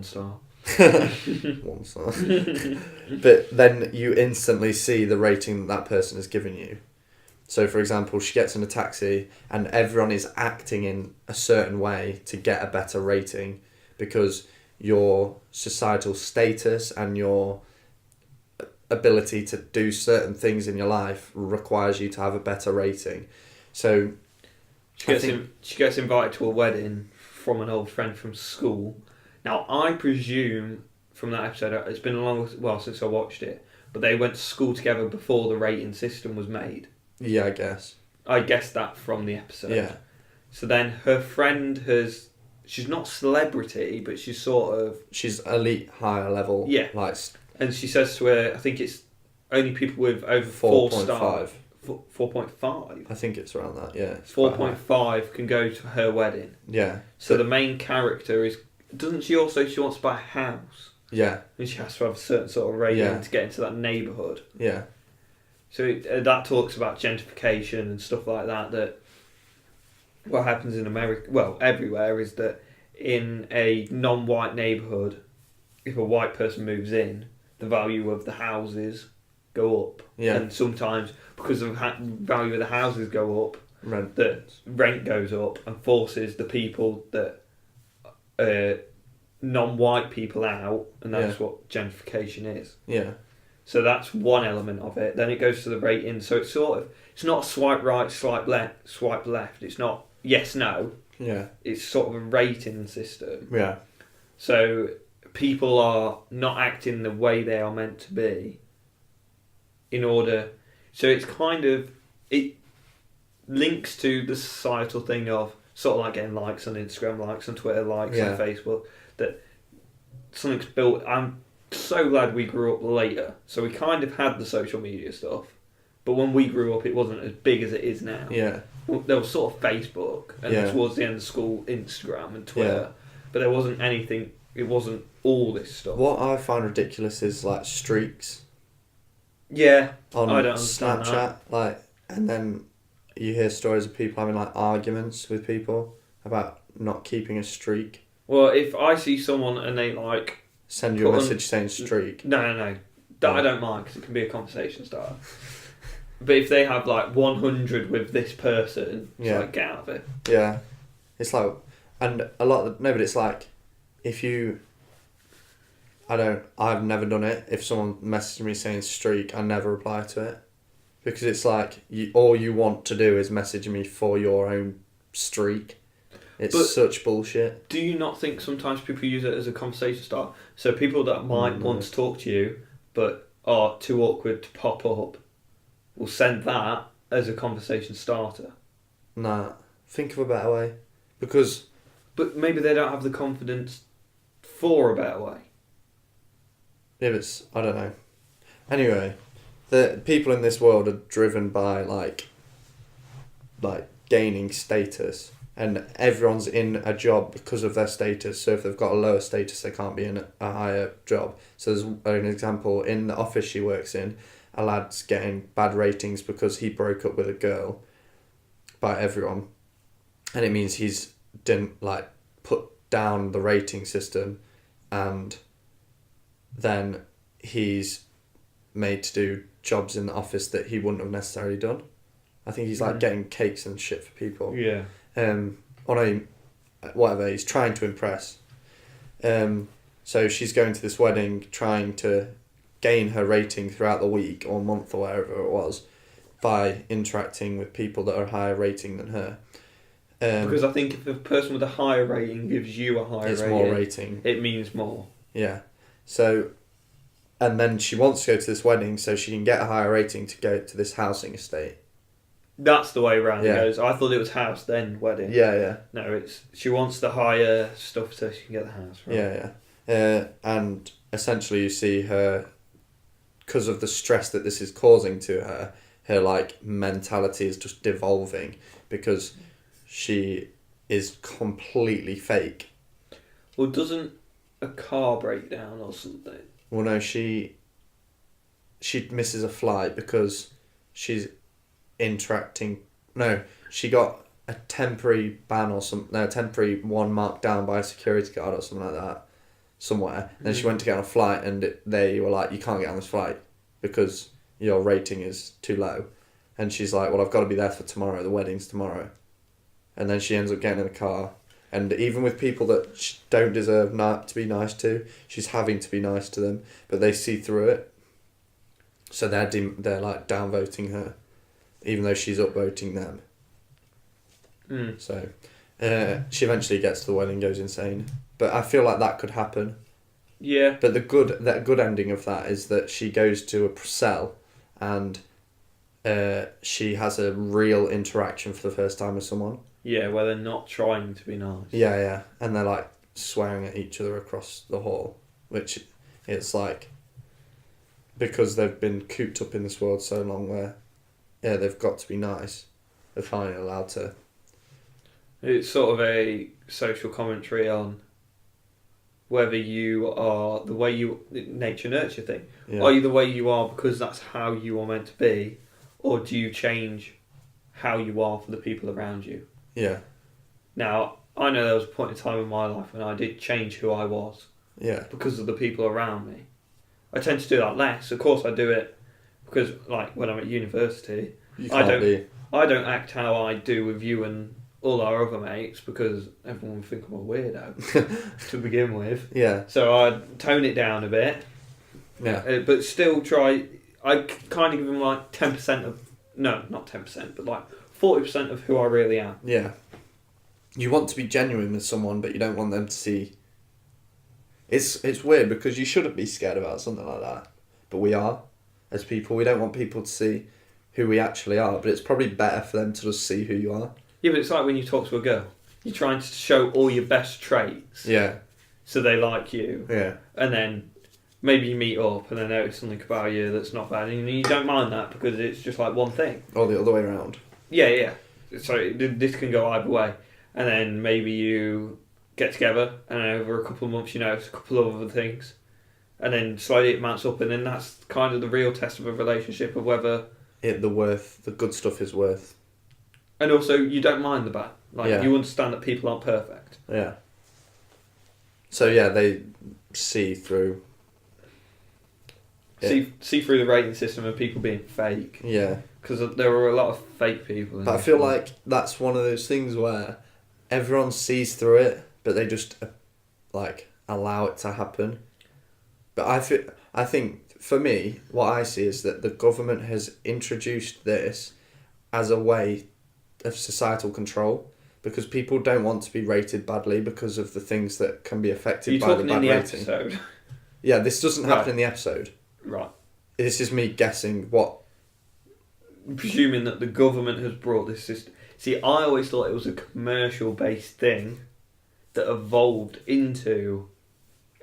star. 1 star. But then you instantly see the rating that person has given you. So, for example, she gets in a taxi and everyone is acting in a certain way to get a better rating because your societal status and your ability to do certain things in your life requires you to have a better rating. So, she gets invited to a wedding from an old friend from school. Now, I presume from that episode, it's been a long while since I watched it, but they went to school together before the rating system was made. Yeah, I guess. I guessed that from the episode. Yeah. So then her friend she's not celebrity, but she's sort of... She's elite, higher level. Yeah. And she says to her, I think it's only people with over 4 stars. 4.5? I think it's around that, yeah. 4.5 can go to her wedding. Yeah. So the main character is... Doesn't she also... She wants to buy a house. Yeah. And she has to have a certain sort of rating to get into that neighbourhood. Yeah. So that talks about gentrification and stuff like that. That what happens in America, well, everywhere, is that in a non-white neighbourhood, if a white person moves in, the value of the houses go up. Yeah. And sometimes because the value of the houses go up, the rent goes up and forces the people that non-white people out, and that's what gentrification is. Yeah. So that's one element of it. Then it goes to the rating. So it's it's not swipe right, swipe left. It's not yes, no. Yeah. It's sort of a rating system. Yeah. So people are not acting the way they are meant to be in order... So it's kind of... It links to the societal thing of sort of like getting likes on Instagram, likes on Twitter, likes on Facebook, that something's built. I'm so glad we grew up later. So we kind of had the social media stuff. But when we grew up, it wasn't as big as it is now. Yeah. There was sort of Facebook, and towards the end of school, Instagram and Twitter. But there wasn't anything... It wasn't all this stuff. What I find ridiculous is like streaks. Yeah, on I don't understand Snapchat, that. like, and then you hear stories of people having like arguments with people about not keeping a streak. Well, if I see someone and they like send you a message saying streak. No. That I don't mind because it can be a conversation starter. But if they have like 100 with this person, it's like, get out of it. Yeah, it's like, and a lot of but it's like, if you, I've never done it. If someone messages me saying streak, I never reply to it. Because it's like, all you want to do is message me for your own streak. It's such bullshit. Do you not think sometimes people use it as a conversation starter? So people that might want to talk to you, but are too awkward to pop up, will send that as a conversation starter. Nah, think of a better way. But maybe they don't have the confidence for a better way. Yeah, I don't know. Anyway, the people in this world are driven by like gaining status, and everyone's in a job because of their status. So if they've got a lower status, they can't be in a higher job. So there's an example in the office she works in. A lad's getting bad ratings because he broke up with a girl by everyone, and it means he's didn't like put down the rating system, and then he's made to do jobs in the office that he wouldn't have necessarily done. I think he's like getting cakes and shit for people. Yeah. Whatever, he's trying to impress. So she's going to this wedding trying to gain her rating throughout the week or month or wherever it was by interacting with people that are higher rating than her. Because I think if a person with a higher rating gives you a higher rating... It's more rating. It means more. Yeah. So, and then she wants to go to this wedding so she can get a higher rating to go to this housing estate. That's the way around it goes. I thought it was house, then wedding. Yeah. No, she wants the higher stuff so she can get the house. Right? Yeah. And essentially you see her, because of the stress that this is causing to her, her like mentality is just devolving because she is completely fake. Well, doesn't a car break down or something? Well, no, she misses a flight because she's interacting. No, she got a temporary ban or something. No, a temporary one marked down by a security guard or something like that somewhere. And then she went to get on a flight and they were like, you can't get on this flight because your rating is too low. And she's like, well, I've got to be there for tomorrow. The wedding's tomorrow. And then she ends up getting in a car. And even with people that don't deserve to be nice to, she's having to be nice to them. But they see through it. So they're like downvoting her, even though she's upvoting them. So she eventually gets to the wedding, goes insane. But I feel like that could happen. Yeah. But that good ending of that is that she goes to a cell and she has a real interaction for the first time with someone. Yeah, where they're not trying to be nice. Yeah. And they're like swearing at each other across the hall, which it's like, because they've been cooped up in this world so long where, they've got to be nice. They're finally allowed to. It's sort of a social commentary on whether you are the way you... Nature nurture thing. Yeah. Are you the way you are because that's how you are meant to be? Or do you change how you are for the people around you? Yeah. Now, I know there was a point in time in my life when I did change who I was. Yeah. Because of the people around me. I tend to do that less. Of course I do it because, like, when I'm at university, I don't act how I do with you and all our other mates because everyone would think I'm a weirdo to begin with. Yeah. So I tone it down a bit. Yeah. But still try... I kind of give them like 10% of... No, not 10%, but like 40% of who I really am. Yeah. You want to be genuine with someone, but you don't want them to see It's weird because you shouldn't be scared about something like that, but we are. As people, we don't want people to see who we actually are, but it's probably better for them to just see who you are. Yeah, but it's like when you talk to a girl. You're trying to show all your best traits. Yeah. So they like you. Yeah. And then maybe you meet up and they notice something about you that's not bad, and you don't mind that because it's just like one thing. Or the other way around. Yeah. So this can go either way. And then maybe you get together and over a couple of months you notice a couple of other things. And then slowly it mounts up, and then that's kind of the real test of a relationship of whether... the good stuff is worth. And also, you don't mind the bad. You understand that people aren't perfect. Yeah. So yeah, they see through... See through the rating system of people being fake. Yeah. Because there are a lot of fake people. But I feel like that's one of those things where everyone sees through it, but they just allow it to happen. But I think for me, what I see is that the government has introduced this as a way of societal control, because people don't want to be rated badly because of the things that can be affected by the bad rating. Episode? Yeah, this doesn't happen in the episode. Right. This is me guessing what... Presuming that the government has brought this system... See, I always thought it was a commercial-based thing that evolved into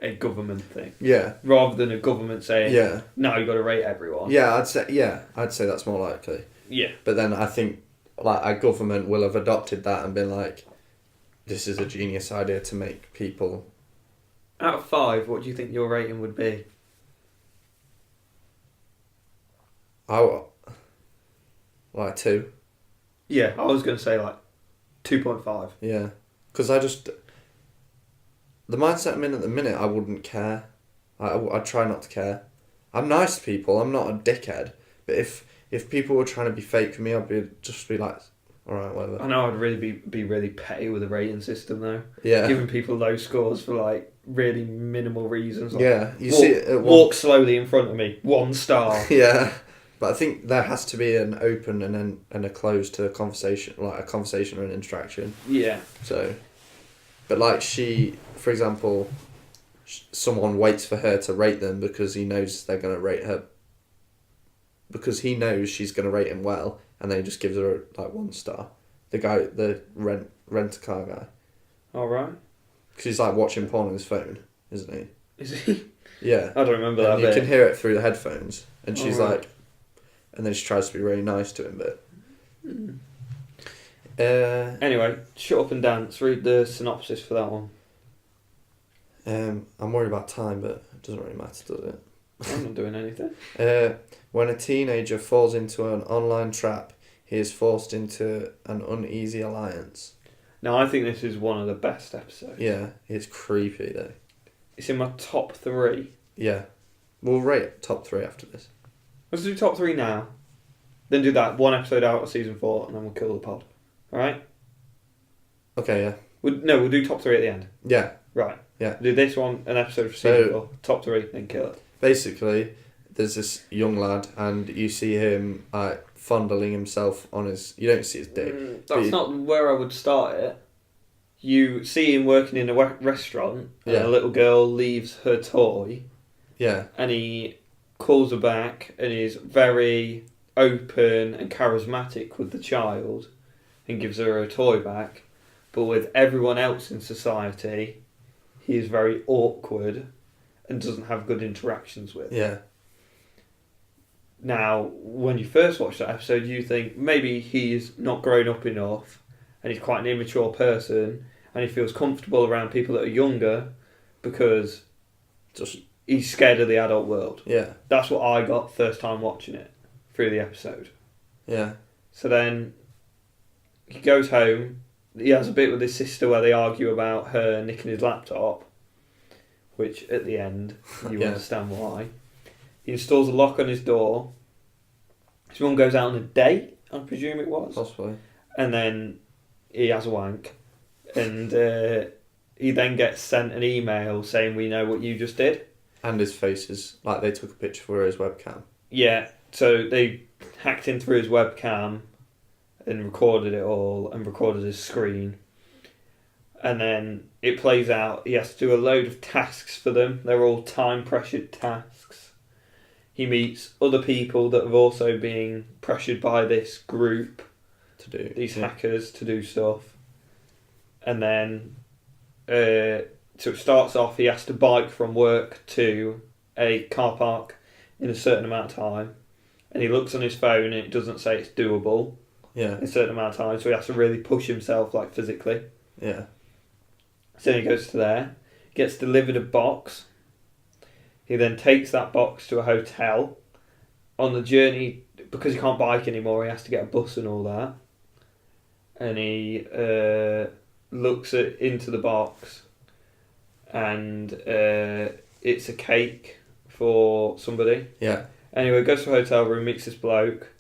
a government thing. Yeah. Rather than a government saying, yeah, no, you've got to rate everyone. Yeah, I'd say that's more likely. Yeah. But then I think a government will have adopted that and been like, this is a genius idea to make people... Out of 5, what do you think your rating would be? 2. Yeah, I was going to say 2.5. Yeah. Because the mindset I'm in at the minute, I wouldn't care. I try not to care. I'm nice to people, I'm not a dickhead. But if people were trying to be fake for me, I'd just be like, alright, whatever. I know I'd really be really petty with a rating system though. Yeah. Giving people low scores for really minimal reasons. Yeah. Walk slowly in front of me, 1 star. Yeah. But I think there has to be an open and a close to a conversation, a conversation or an interaction. Yeah. So, but she, for example, someone waits for her to rate them because he knows they're going to rate her. Because he knows she's going to rate him well, and then he just gives her 1 star. The guy, the rent-a-car guy. All right. Because he's watching porn on his phone, isn't he? Is he? Yeah. I don't remember that bit. You can hear it through the headphones, and she's right. and then she tries to be really nice to him, but... Anyway, Shut Up and Dance. Read the synopsis for that one. I'm worried about time, but it doesn't really matter, does it? I'm not doing anything. When a teenager falls into an online trap, he is forced into an uneasy alliance. Now, I think this is one of the best episodes. Yeah, it's creepy, though. It's in my top 3. Yeah. We'll rate top 3 after this. Let's do top 3 now. Then do that 1 episode out of season 4, and then we'll kill the pod. Alright? Okay, yeah. We'll do top 3 at the end. Yeah. Right. Yeah. Do this one, an episode for season 4, top 3, then kill it. Basically, there's this young lad, and you see him fondling himself on his... You don't see his dick. That's not where I would start it. You see him working in a restaurant, and a little girl leaves her toy. Yeah. And he calls her back, and is very open and charismatic with the child, and gives her a toy back. But with everyone else in society, he is very awkward and doesn't have good interactions with. Yeah. Now, when you first watch that episode, you think maybe he's not grown up enough and he's quite an immature person and he feels comfortable around people that are younger because he's scared of the adult world. Yeah. That's what I got first time watching it through the episode. Yeah. So then he goes home. He has a bit with his sister where they argue about her nicking his laptop, which at the end you understand why. He installs a lock on his door. His mum goes out on a date, I presume it was. Possibly. And then he has a wank. And he then gets sent an email saying, we know what you just did. And his face is... they took a picture for his webcam. Yeah, so they hacked in through his webcam and recorded it all and recorded his screen. And then it plays out. He has to do a load of tasks for them. They're all time-pressured tasks. He meets other people that have also been pressured by this group, these hackers, to do stuff. And then, so it starts off, he has to bike from work to a car park in a certain amount of time. And he looks on his phone and it doesn't say it's doable in a certain amount of time. So he has to really push himself, like, physically. Yeah. So he goes to there, gets delivered a box. He then takes that box to a hotel. On the journey, because he can't bike anymore, he has to get a bus and all that. And he looks into the box, and it's a cake for somebody. Yeah. Anyway, goes to a hotel room, meets this bloke.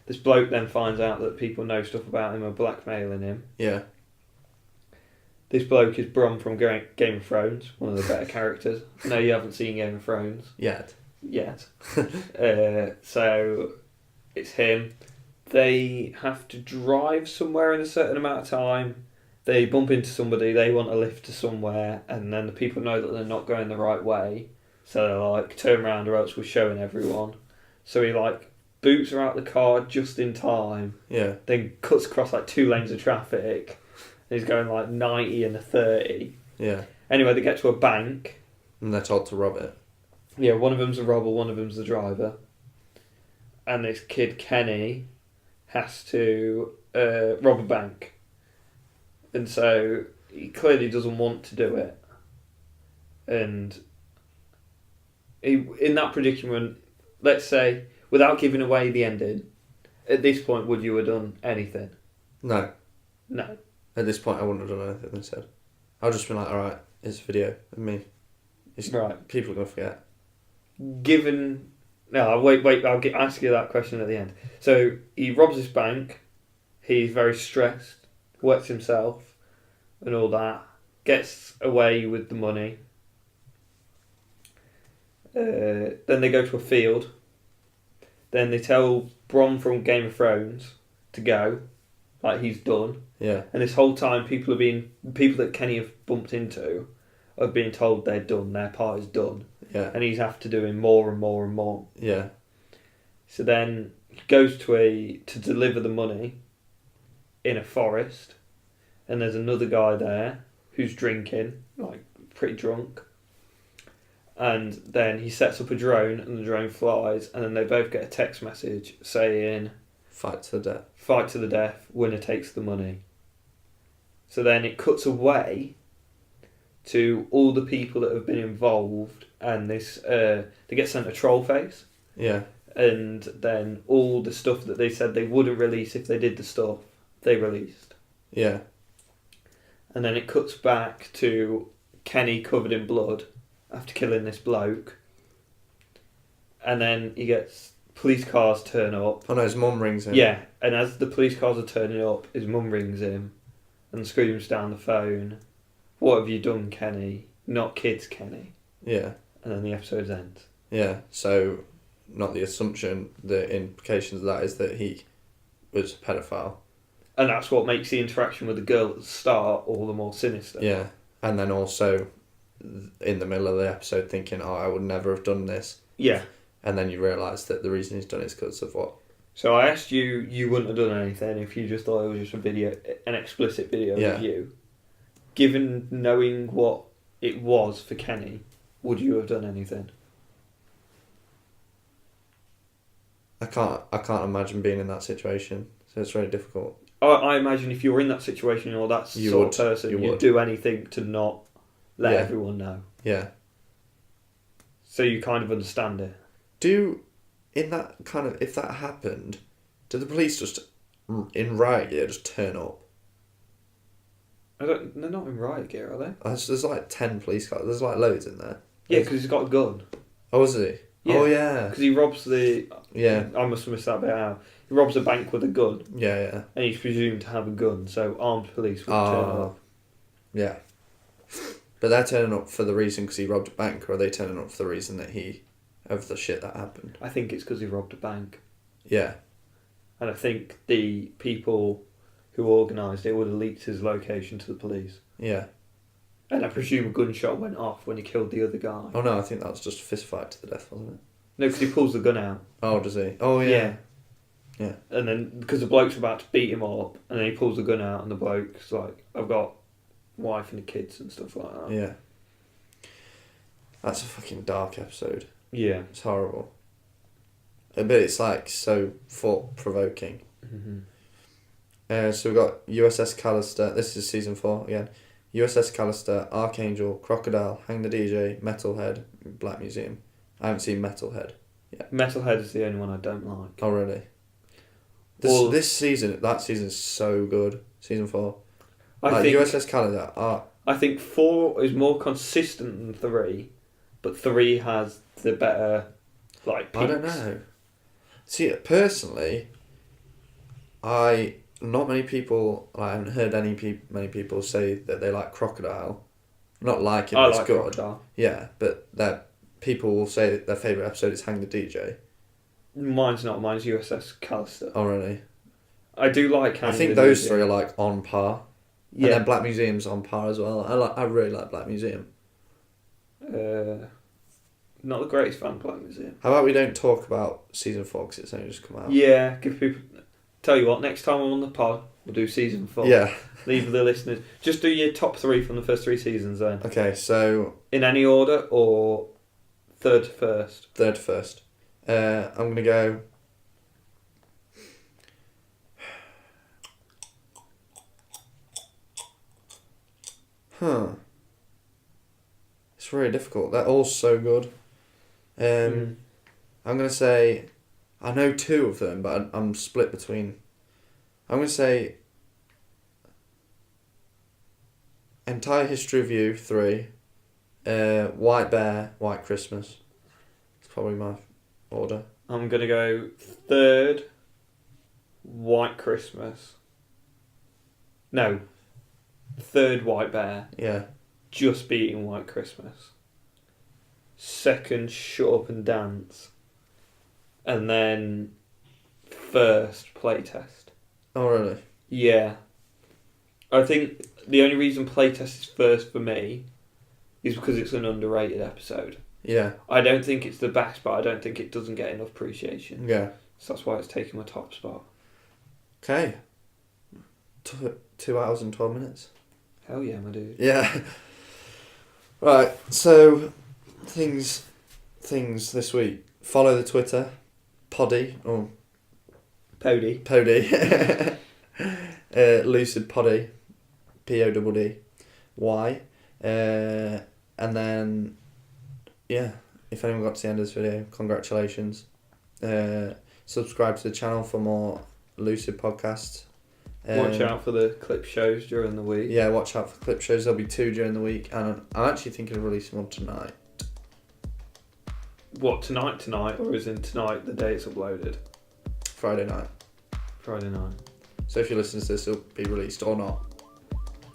This bloke then finds out that people know stuff about him and blackmailing him. Yeah. This bloke is Bronn from Game of Thrones, one of the better characters. No, you haven't seen Game of Thrones. Yet. So it's him. They have to drive somewhere in a certain amount of time. They bump into somebody, they want a lift to somewhere, and then the people know that they're not going the right way. So they're like, turn around or else we're showing everyone. So he like boots her out the car just in time. Yeah. Then cuts across like 2 lanes of traffic. He's going like 90 and a 30. Yeah. Anyway, they get to a bank. And they're told to rob it. Yeah, one of them's the robber, one of them's the driver. And this kid, Kenny, has to rob a bank. And so he clearly doesn't want to do it. And he, in that predicament, let's say, without giving away the ending, at this point, would you have done anything? No. No. At this point, I wouldn't have done anything instead. I'd just been like, alright, it's a video of me. Right. People are going to forget. Given... No, wait, I'll ask you that question at the end. So, he robs this bank. He's very stressed. Works himself. And all that. Gets away with the money. Then they go to a field. Then they tell Bronn from Game of Thrones to go. Like, he's done. Yeah. And this whole time, people that Kenny have bumped into are being told they're done, their part is done. Yeah. And he's after doing more and more and more. Yeah. So then he goes to deliver the money in a forest, and there's another guy there who's drinking, like pretty drunk. And then he sets up a drone, and the drone flies, and then they both get a text message saying, Fight to the death. Fight to the death, winner takes the money. So then it cuts away to all the people that have been involved, and this they get sent a troll face. Yeah. And then all the stuff that they said they wouldn't release if they did the stuff, they released. Yeah. And then it cuts back to Kenny covered in blood after killing this bloke. And then he gets... police cars turn up. Oh no, his mum rings him. Yeah, and as the police cars are turning up, his mum rings him and screams down the phone, "What have you done, Kenny? Not kids, Kenny." Yeah. And then the episode ends. Yeah, so not the assumption, the implications of that is that he was a pedophile. And that's what makes the interaction with the girl at the start all the more sinister. Yeah, and then also in the middle of the episode thinking, oh, I would never have done this. Yeah. And then you realise that the reason he's done it is because of what? So I asked you wouldn't have done anything if you just thought it was just a video, an explicit video of you. Given knowing what it was for Kenny, would you have done anything? I can't imagine being in that situation, so it's very difficult. I imagine if you were in that situation or that sort of person, you'd do anything to not let everyone know. Yeah. So you kind of understand it. In that kind of, if that happened, do the police just, in riot gear, just turn up? They're not in riot gear, are they? There's like 10 police cars, there's like loads in there. Yeah, because he's got a gun. Oh, is he? Yeah. Oh, yeah. Because he robs the... Yeah. I must have missed that bit out. He robs a bank with a gun. Yeah, yeah. And he's presumed to have a gun, so armed police would turn up. Yeah. But they're turning up for the reason because he robbed a bank, or are they turning up for the reason that of the shit that happened? I think it's because he robbed a bank. Yeah. And I think the people who organised it would have leaked his location to the police. Yeah. And I presume a gunshot went off when he killed the other guy. Oh no, I think that was just a fist fight to the death, wasn't it? No, because he pulls the gun out. Oh, does he? Oh yeah. Yeah. And then, because the bloke's about to beat him up, and then he pulls the gun out, and the bloke's like, I've got wife and kids and stuff like that. Yeah. That's a fucking dark episode. Yeah. It's horrible. But it's like so thought-provoking. Mm-hmm. So we've got USS Callister. This is season 4 again. USS Callister, Archangel, Crocodile, Hang the DJ, Metalhead, Black Museum. I haven't seen Metalhead yet. Metalhead is the only one I don't like. Oh really? This season, that season is so good. Season 4. I think USS Callister. I think 4 is more consistent than 3, but 3 has the better like peaks. I don't know. See, personally, not many people. I haven't heard many people say that they like Crocodile. Not like it, but it's good. Crocodile. Yeah, but that people will say that their favourite episode is Hang the DJ. Mine's not. Mine's USS Callister. Oh really? I do like Hang the DJ. I think those three are like on par. Yeah. And then Black Museum's on par as well. I really like Black Museum. Not the greatest fan of Black Museum. How about we don't talk about season 4 because it's only just come out? Yeah, give people. Tell you what, next time I'm on the pod, we'll do season 4. Yeah. Leave the listeners. Just do your top 3 from the first 3 seasons then. Okay, so. In any order or third to first? Third to first. I'm going to go. It's really difficult. They're all so good. I'm going to say, I know 2 of them, but I'm split between. I'm going to say Entire History of You 3, White Bear, White Christmas. It's probably my order. I'm going to go 3rd, White Christmas. No, 3rd, White Bear. Yeah. Just beating White Christmas. 2nd, Shut Up and Dance. And then 1st, Playtest. Oh, really? Yeah. I think the only reason Playtest is 1st for me is because it's an underrated episode. Yeah. I don't think it's the best, but I don't think it doesn't get enough appreciation. Yeah. So that's why it's taking my top spot. Okay. 2 hours and 12 minutes. Hell yeah, my dude. Yeah. Right, so things this week. Follow the Twitter, Poddy, or Pody. Lucid Poddy, Poddy, and then, yeah, if anyone got to the end of this video, congratulations. Subscribe to the channel for more Lucid podcasts. Watch out for the clip shows during the week. Yeah, watch out for clip shows. There'll be 2 during the week, and I'm actually thinking of releasing one tonight. What, tonight, or is in tonight the day it's uploaded? Friday night. Friday night. So if you listen to this, it'll be released or not.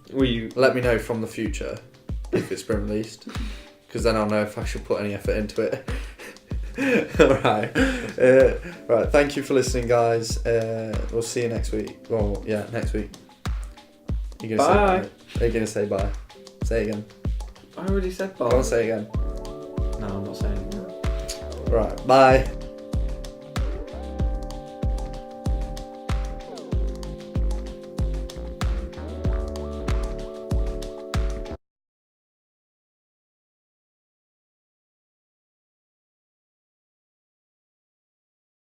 Let me know from the future if it's been released, because then I'll know if I should put any effort into it. Alright. Right, thank you for listening, guys. We'll see you next week. Well, yeah, next week. You're gonna bye. Are you going to say bye? Say it again. I already said bye. Go on, say it again. No, I'm not saying it. Right, bye.